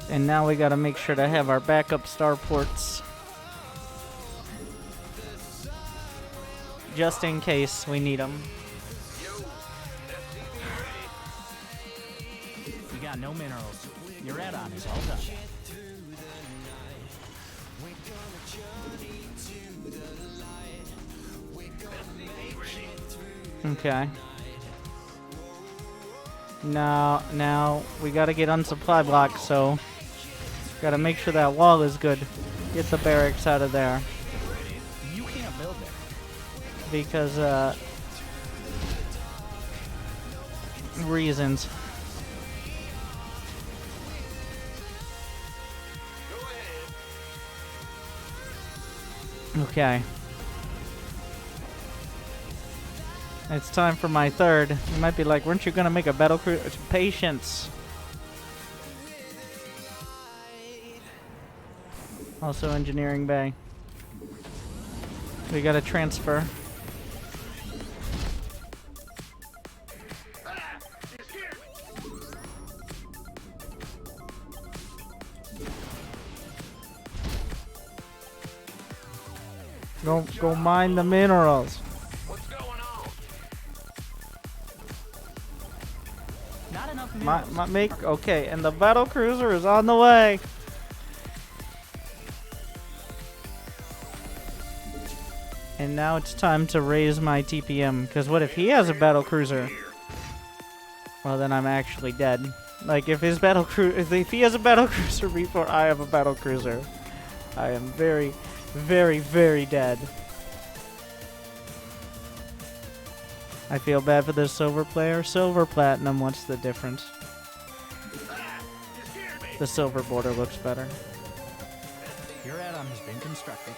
And now we gotta make sure to have our backup starports. Just in case we need them. We got no minerals. Your add-on is all done. Okay. Now we gotta get on supply blocks, so gotta make sure that wall is good. Get the barracks out of there. You can't build there. Because, reasons. Okay. It's time for my third. You might be like, weren't you gonna make a battlecruiser? Patience. Also engineering bay. We gotta transfer. Go mine the minerals. Not enough minerals. Okay, and the battlecruiser is on the way. And now it's time to raise my TPM, because what if he has a battlecruiser? Well, then I'm actually dead. Like, if he has a battlecruiser before I have a battlecruiser, I am very, very, very dead. I feel bad for the silver player. Silver platinum, what's the difference? The silver border looks better. Your add-on has been constructed.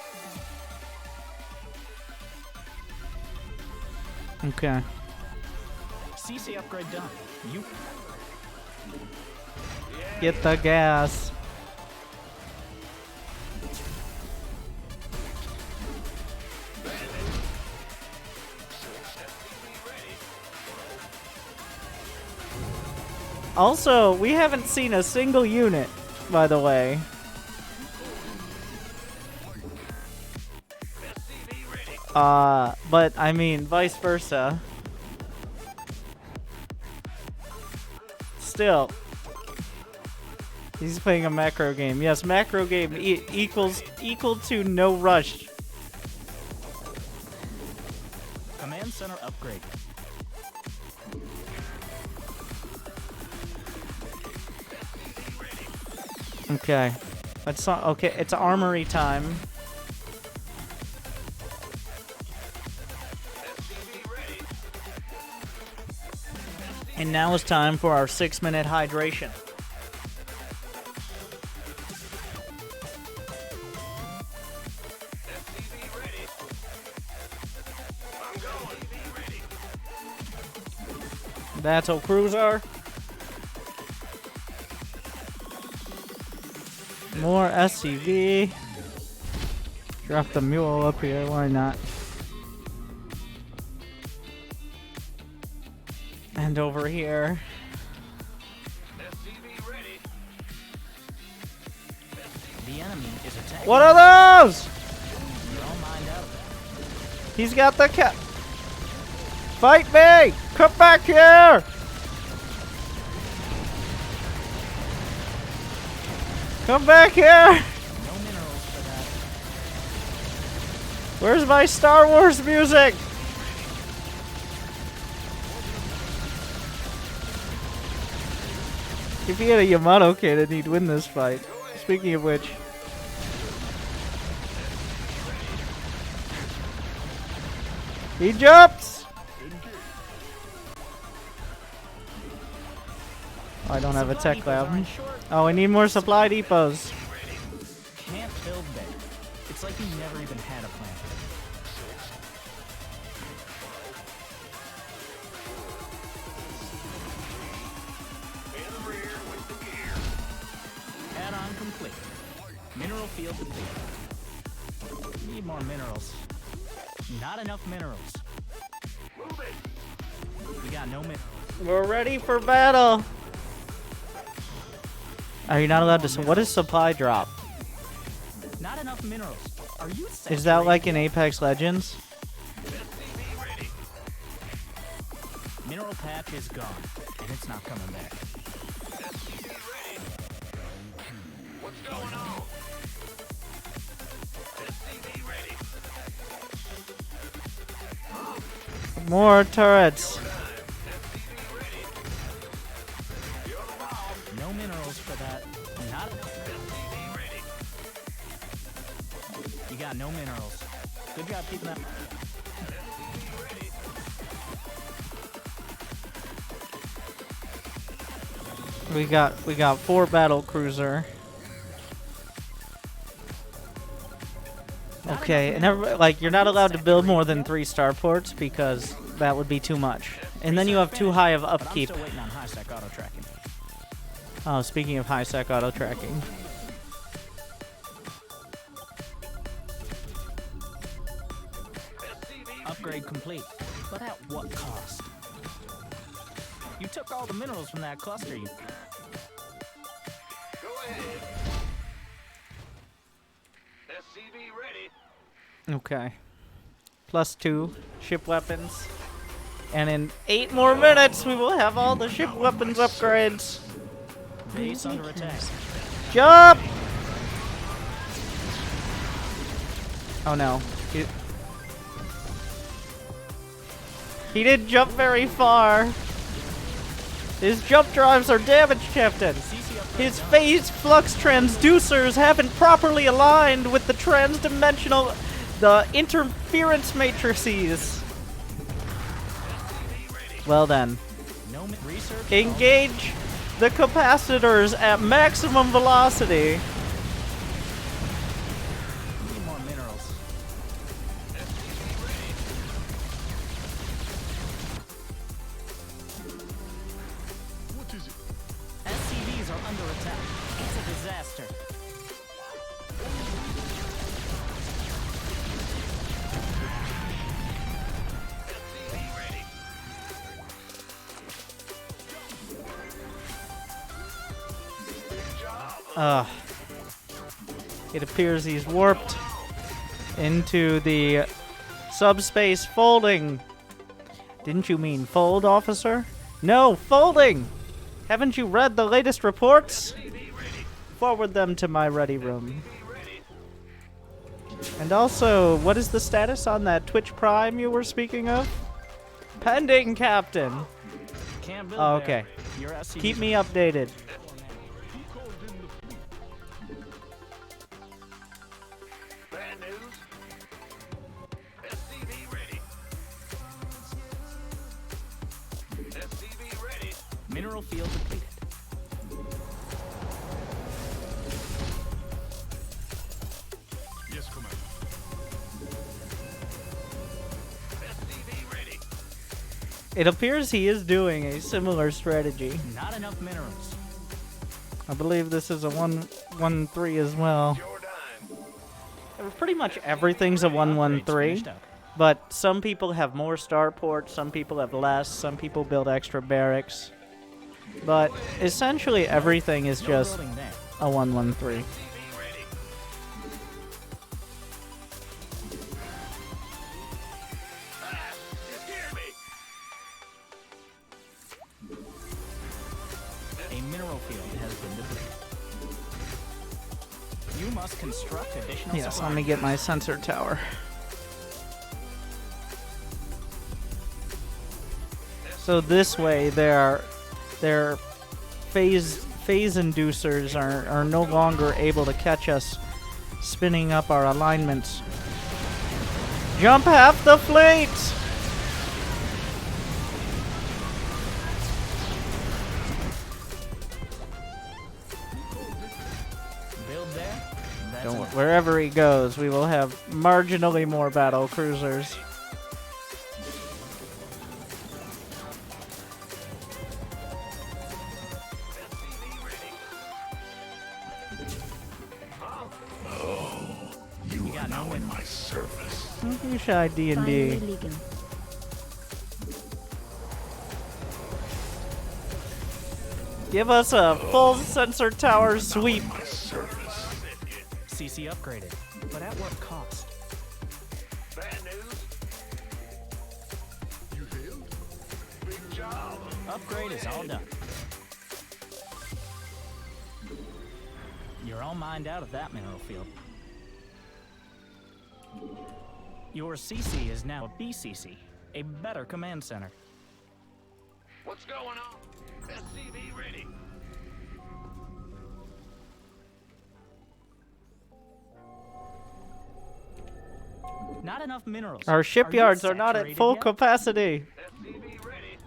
Okay. CC upgrade done. You Get the gas. Also, we haven't seen a single unit, by the way. But I mean, vice versa. Still, he's playing a macro game. Yes, macro game equal to no rush. command center upgrade. Okay, okay. It's armory time. And now it's time for our 6-minute hydration. Battlecruiser. More SCV. Drop the mule up here, why not? And over here. The enemy is attacking. What are those? You're all mined out. He's got the cat. Fight me! Come back here! Come back here! No minerals for that. Where's my Star Wars music? If he had a Yamato cannon, he'd win this fight. Speaking of which. He jumps! Oh, I don't have a tech lab. Oh, we need more supply depots. Can't build there. It's like you never even had a plan. Add-on complete. Mineral field depleted. Need more minerals. Not enough minerals. We got no minerals. We're ready for battle. Are you not allowed to? What is supply drop? Not enough minerals. Are you Is that like in Apex Legends? Mineral patch is gone, and it's not coming back. What's going on? More turrets. No minerals for that. Not. You got no minerals. Good job keeping that. We got 4 Battlecruiser. Okay, and like you're not allowed to build more than 3 starports because that would be too much. And then you have too high of But I'm upkeep. still waiting on high-sec auto tracking. Oh, speaking of high sec auto tracking. Upgrade complete. But at what cost? You took all the minerals from that cluster. You. Go ahead. SCV ready. Okay. +2 ship weapons. And in 8 more minutes, we will have all the ship weapons upgrades. Base under attack. Jump! Oh no. He didn't jump very far. His jump drives are damaged, Captain. His phase flux transducers haven't properly aligned with the the interference matrices. Well then. No research. Engage the capacitors at maximum velocity. Need more minerals. What is it? SCVs are under attack. It's a disaster. It appears he's warped into the subspace folding. Didn't you mean fold, officer? No, folding! Haven't you read the latest reports? Forward them to my ready room. And also, what is the status on that Twitch Prime you were speaking of? Pending, Captain. Can't build Oh, there. okay. Your SCVs Keep me updated. Bad news. SCV ready. SCV ready. Mineral field depleted. Yes, Commander. SCV ready. It appears he is doing a similar strategy. Not enough minerals. I believe this is a 1-1-3 as well. Your dime. Pretty much everything's a Upgrades 1-1-3, finished up. but some people have more starports, some people have less, some people build extra barracks. But essentially everything is No just building there. a 1-1-3. SCV ready. Ah, you scared me. A mineral field has been depleted. You must construct additional Yes, supply. let me get my sensor tower. So this way their phase inducers are no longer able to catch us spinning up our alignments. Jump half the fleet! Build there. That's Don't enough. wherever he goes, we will have marginally more battle cruisers. You got are now no in my service. You shy D&D. Finally legal. Give us a full sensor tower sweep. My service. CC upgraded, but at what cost? Bad news? You healed? Big job. Upgrade is all done. You're all mined out of that mineral field. Your CC is now a BCC, a better command center. What's going on? SCV ready. Not enough minerals. Our you shipyards are not at saturated full yet? capacity. SCV ready.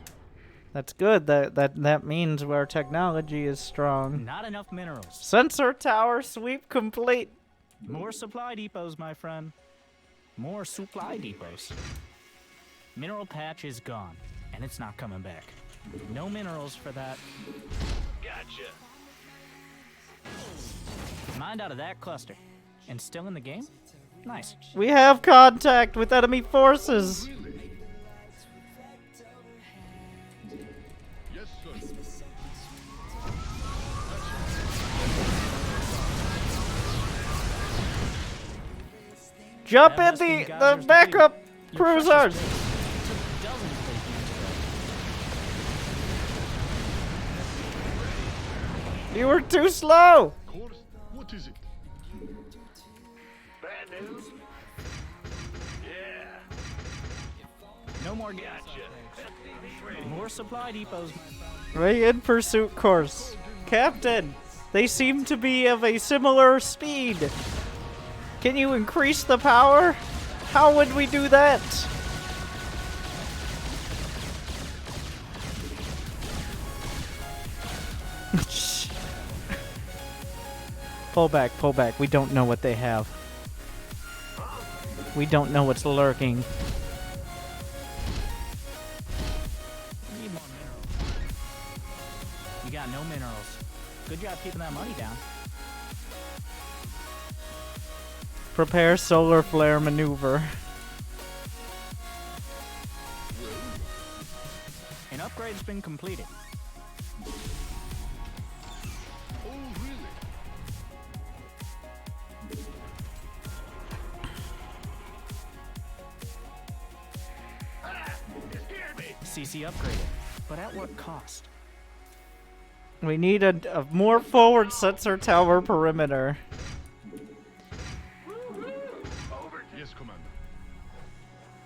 That's good. That means our technology is strong. Not enough minerals. Sensor tower sweep complete. More supply depots, my friend. More supply depots. Mineral patch is gone, and it's not coming back. No minerals for that. Gotcha. Mined out of that cluster. And still in the game? Nice. We have contact with enemy forces. Yes, sir. Jump That in must be the Geyser's backup complete. Your precious cruisers. base took dozens of these You were too slow. Of course. What is it? Bad news? Yeah. No more gas. More supply depots. Right in pursuit course. Captain, they seem to be of a similar speed. Can you increase the power? How would we do that? Pull back, pull back. We don't know what they have. We don't know what's lurking. Need more minerals. You got no minerals. Good job keeping that money down. Prepare solar flare maneuver. An upgrade's been completed. Oh, really? It scared me. CC upgraded. But at what cost? We need a more forward sensor tower perimeter. Over. Yes, Commander.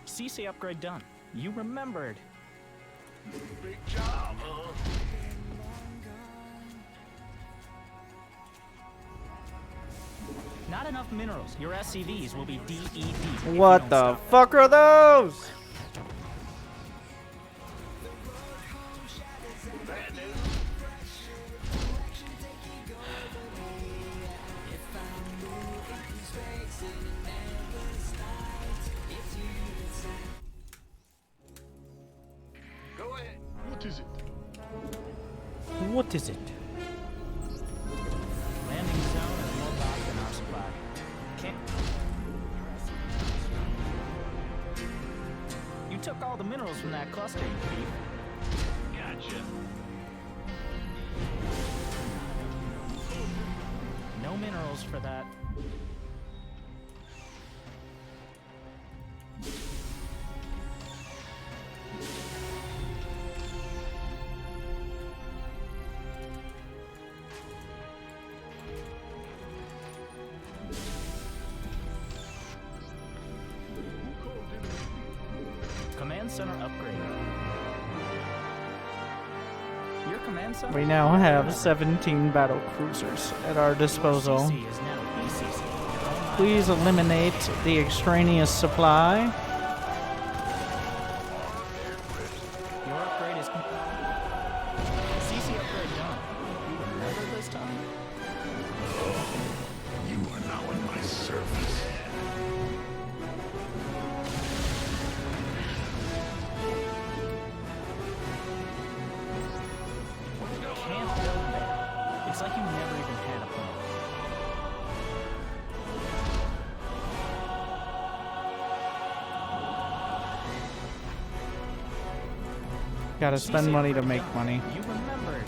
CC upgrade done. You remembered. Big job, huh? Not enough minerals. Your SCVs will be DED. if you What don't the stop. fuck are those? Bad news? Go ahead. What is it? What is it? Landing zone is more box than our supply. Can't. You took all the minerals from that cluster, you thief. Gotcha. No minerals for that. Command center upgraded. Your command center? We now have 17 battle cruisers at our disposal. CC is now BCC. Please eliminate the extraneous supply. Your upgrade is complete. CC upgrade done. You remember this time? You are now in my service. Can't build that. It's like you never even had a plan. Gotta spend CC money to upgrade make done. money. You remembered.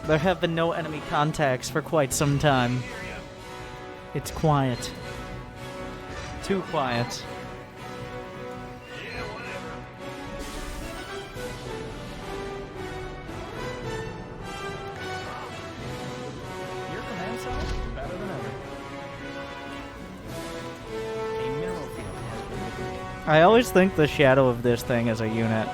There have been no enemy contacts for quite some time. It's quiet. Too quiet. Your command center? Better than ever. A mineral field has been depleted. I always think the shadow of this thing is a unit.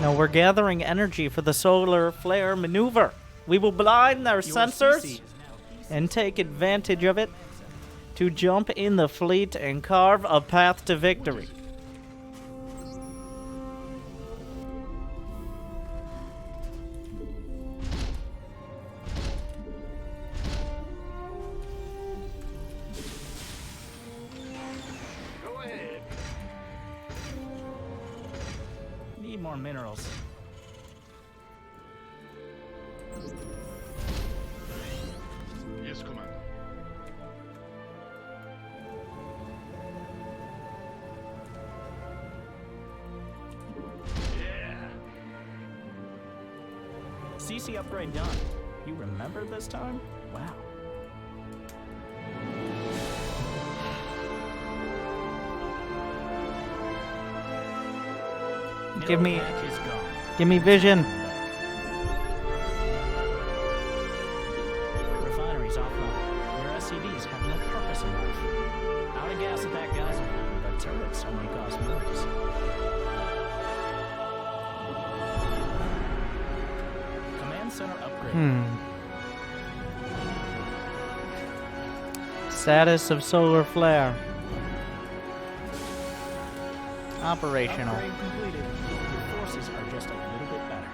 No, we're gathering energy for the solar flare maneuver. We will blind their sensors and take advantage of it to jump in the fleet and carve a path to victory. Need more minerals. Yes, Commander. CC upgrade done. You remember this time? Wow. Give me- Mineral pack is gone. Give me vision. Refineries offline. Your SCVs have no purpose in life. Out of gas at that geyser. The turrets only cause noise. Command center upgrade. Status of solar flare. Operational. Upgrade completed. Your forces are just a little bit better.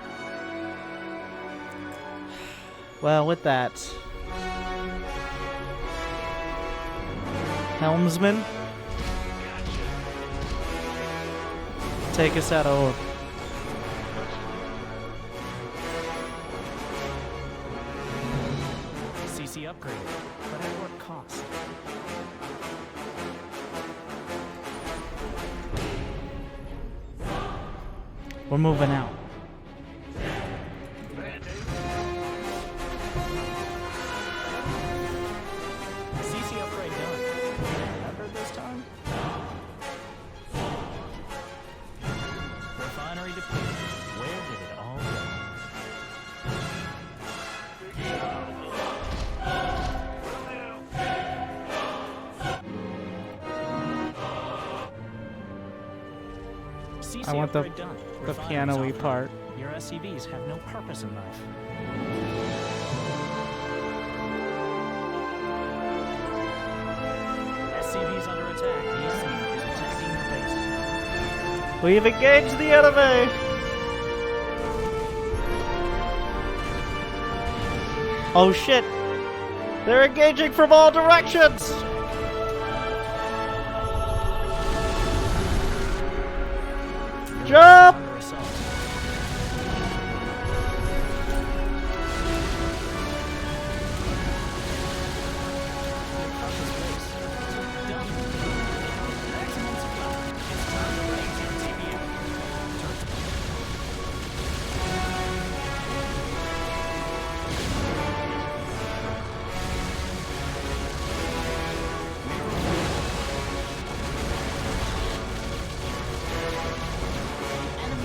Well, with that, helmsman, take us out of orbit. CC upgraded, but at what cost? We're moving out. CC upgrade done. Remember this time? Refinery depleted. Where did it all go? CC I want the- upgrade done. The Refinery's piano-y offline. part. Your SCVs have no purpose in life. SCVs under attack. The enemy is attacking the base. We've engaged the enemy! Oh shit! They're engaging from all directions! Jump! Under assault. Prussia's base. Done. Maximum supply. It's time to raise your TPM.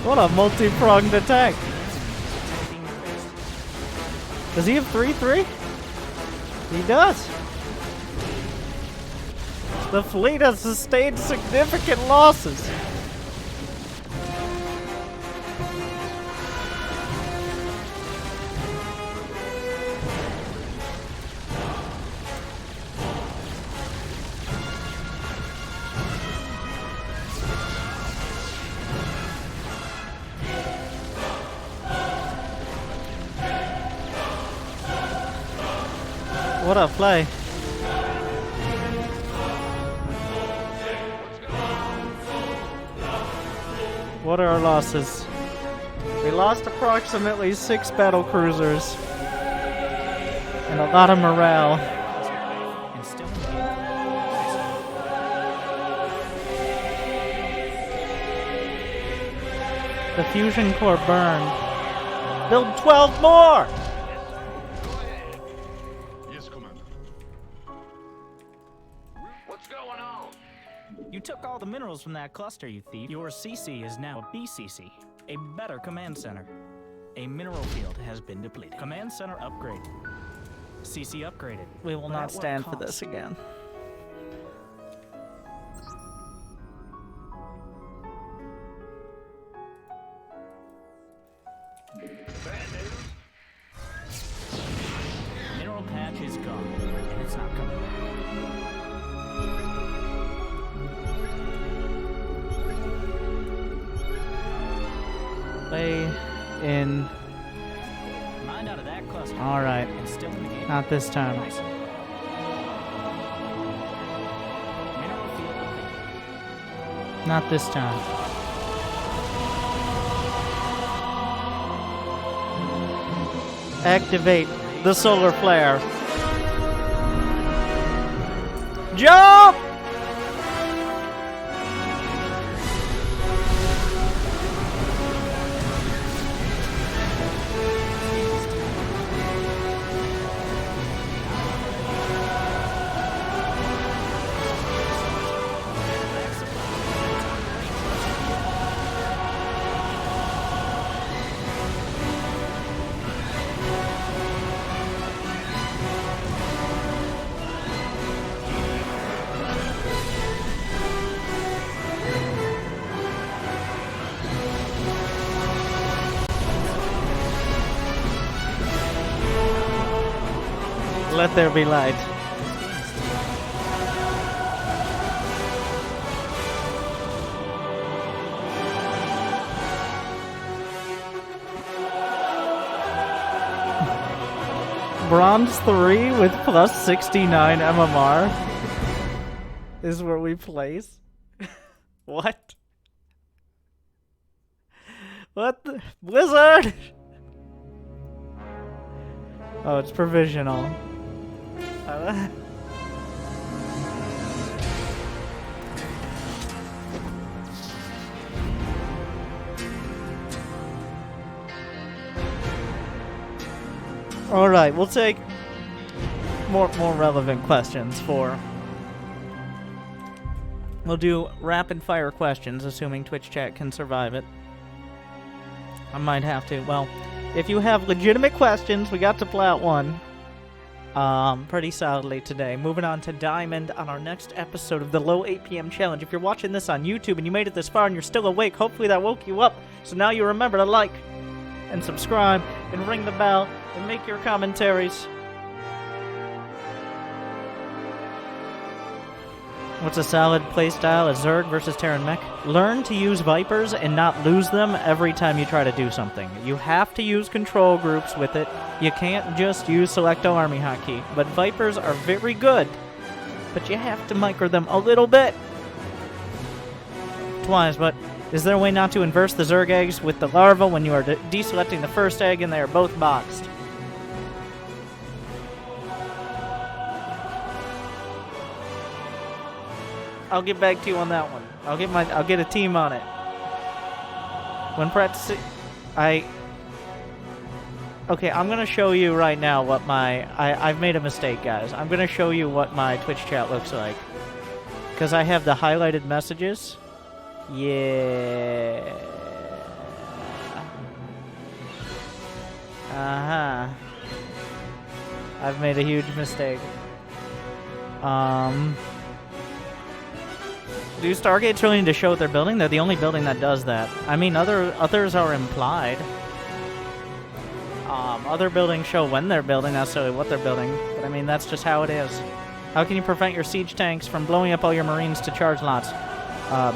What a multi-pronged attack! Taking your base. Does he have 3-3? He does! The fleet has sustained significant losses! What a play. What are our losses? We lost approximately 6 battlecruisers and a lot of morale. And still in the game. The fusion core burned. Build 12 more! Yes, Commander. What's going on? You took all the minerals from that cluster, you thief. Your CC is now a BCC, a better command center. A mineral field has been depleted. Command center upgraded. CC upgraded. We will But not at what stand for cost? this again. Mineral patch is gone, and it's not coming back. Play in. Mind out of that cluster. Alright. And still in the game. Not this time. Nice. Mineral field depleted. Not this time. Activate the solar flare. Jump! Let there be light. Bronze 3 with plus 69 MMR is where we place. What? What the? Blizzard! Oh, it's provisional. Alright, we'll take more relevant questions for... We'll do rapid fire questions, assuming Twitch chat can survive it. I might have to. Well, if you have legitimate questions, we got to Plat 1. Pretty solidly today. Moving on to Diamond on our next episode of the Low APM Challenge. If you're watching this on YouTube and you made it this far and you're still awake, hopefully that woke you up. So now you remember to like and subscribe and ring the bell and make your commentaries. What's a solid playstyle? A Zerg versus Terran mech? Learn to use Vipers and not lose them every time you try to do something. You have to use control groups with it. You can't just use Selecto Army Hotkey. But Vipers are very good. But you have to micro them a little bit. Twice, but is there a way not to inverse the Zerg eggs with the larva when you are deselecting the first egg and they are both boxed? I'll get back to you on that one. I'll get a team on it. When practicing, okay, I'm gonna show you right now what I've made a mistake, guys. I'm gonna show you what my Twitch chat looks like. Because I have the highlighted messages. Yeah. Uh-huh. I've made a huge mistake. Do Stargates really need to show what they're building? They're the only building that does that. I mean, others are implied. Other buildings show when they're building, not necessarily what they're building. But I mean, that's just how it is. How can you prevent your siege tanks from blowing up all your marines to charge lots?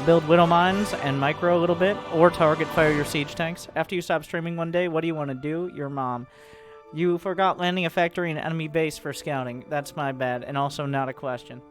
Build widow mines and micro a little bit, or target fire your siege tanks. After you stop streaming one day, what do you want to do? Your mom. You forgot landing a factory in enemy base for scouting. That's my bad, and also not a question.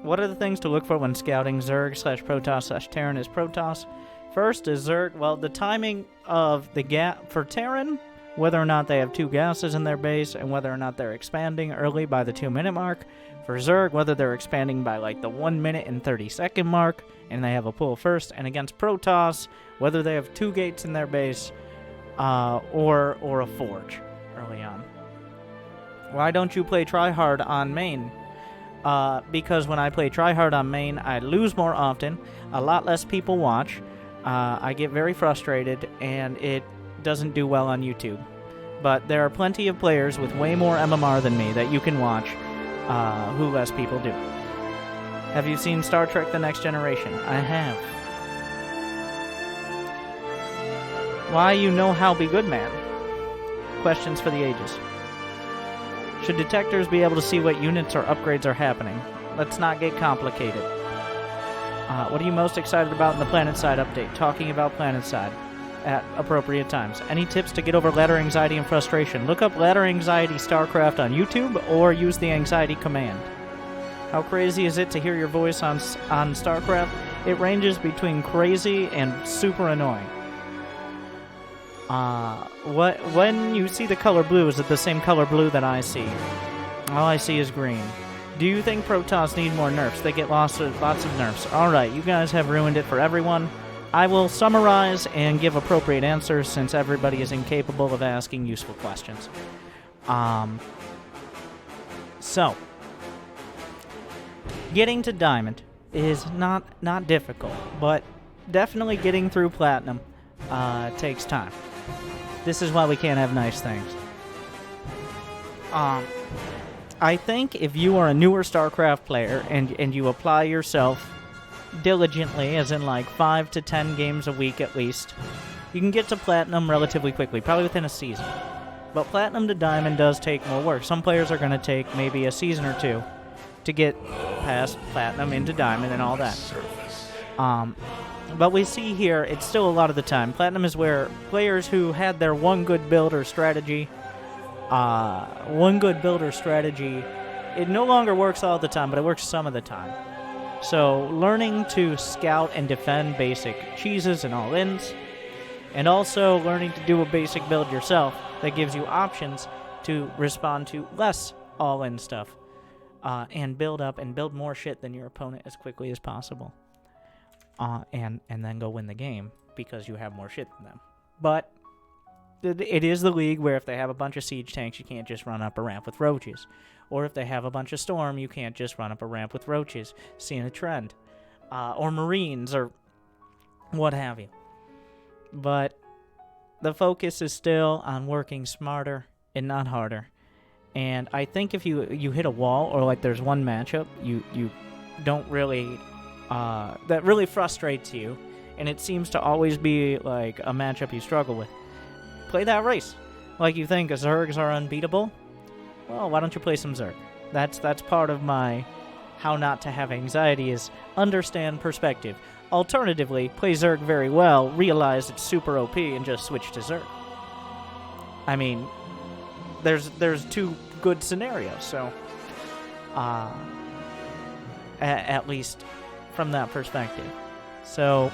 What are the things to look for when scouting Zerg/Protoss/Terran is Protoss? First is Zerg. Well, the timing of the gap for Terran, whether or not they have 2 gases in their base, and whether or not they're expanding early by the 2-minute mark. For Zerg, whether they're expanding by like the 1 minute and 30-second mark, and they have a pull first. And against Protoss, whether they have 2 gates in their base, or a forge early on. Why don't you play tryhard on main? Because when I play tryhard on main, I lose more often, a lot less people watch, I get very frustrated, and it doesn't do well on YouTube. But there are plenty of players with way more MMR than me that you can watch, who less people do. Have you seen Star Trek The Next Generation? I have. Why you know how be good, man? Questions for the ages. Should detectors be able to see what units or upgrades are happening? Let's not get complicated. What are you most excited about in the PlanetSide update? Talking about PlanetSide at appropriate times. Any tips to get over ladder anxiety and frustration? Look up ladder anxiety StarCraft on YouTube or use the anxiety command. How crazy is it to hear your voice on StarCraft? It ranges between crazy and super annoying. When you see the color blue, is it the same color blue that I see? All I see is green. Do you think Protoss need more nerfs? They get lots of nerfs. Alright, you guys have ruined it for everyone. I will summarize and give appropriate answers since everybody is incapable of asking useful questions. So, getting to Diamond is not difficult, but definitely getting through Platinum takes time. This is why we can't have nice things. I think if you are a newer StarCraft player and you apply yourself diligently, as in like 5 to 10 games a week at least, you can get to Platinum relatively quickly, probably within a season. But Platinum to Diamond does take more work. Some players are going to take maybe a season or 2 to get past Platinum into Diamond and all that. But we see here, it's still a lot of the time. Platinum is where players who had their one good build or strategy, it no longer works all the time, but it works some of the time. So learning to scout and defend basic cheeses and all-ins, and also learning to do a basic build yourself that gives you options to respond to less all-in stuff, and build up and build more shit than your opponent as quickly as possible. And then go win the game because you have more shit than them. But it is the league where if they have a bunch of siege tanks, you can't just run up a ramp with roaches. Or if they have a bunch of storm, you can't just run up a ramp with roaches. Seeing a trend. Or marines, or what have you. But the focus is still on working smarter and not harder. And I think if you hit a wall, or like there's one matchup, you don't really... that really frustrates you, and it seems to always be like a matchup you struggle with. Play that race. Like you think Zergs are unbeatable? Well, why don't you play some Zerg? That's part of my how not to have anxiety is understand perspective. Alternatively, play Zerg very well, realize it's super OP, and just switch to Zerg. I mean, there's 2 good scenarios, so at least from that perspective. So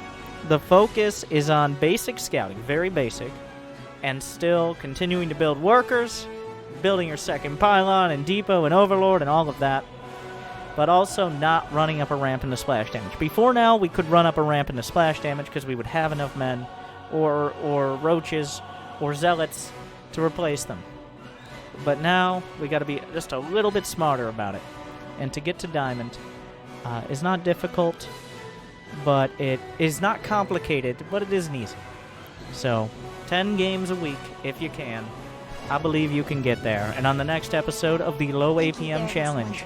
the focus is on basic scouting, very basic, and still continuing to build workers, building your second pylon and depot and overlord and all of that, but also not running up a ramp into splash damage. Before now, we could run up a ramp into splash damage because we would have enough men or roaches or zealots to replace them. But now we got to be just a little bit smarter about it. And to get to Diamond is not difficult, but it is not complicated, but it isn't easy. So, 10 games a week, if you can. I believe you can get there. And on the next episode of the Low APM Challenge,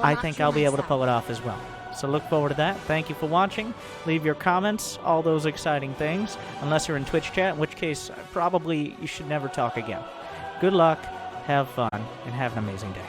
I think I'll be able to pull it off as well. So look forward to that. Thank you for watching. Leave your comments, all those exciting things, unless you're in Twitch chat, in which case, probably you should never talk again. Good luck, have fun, and have an amazing day.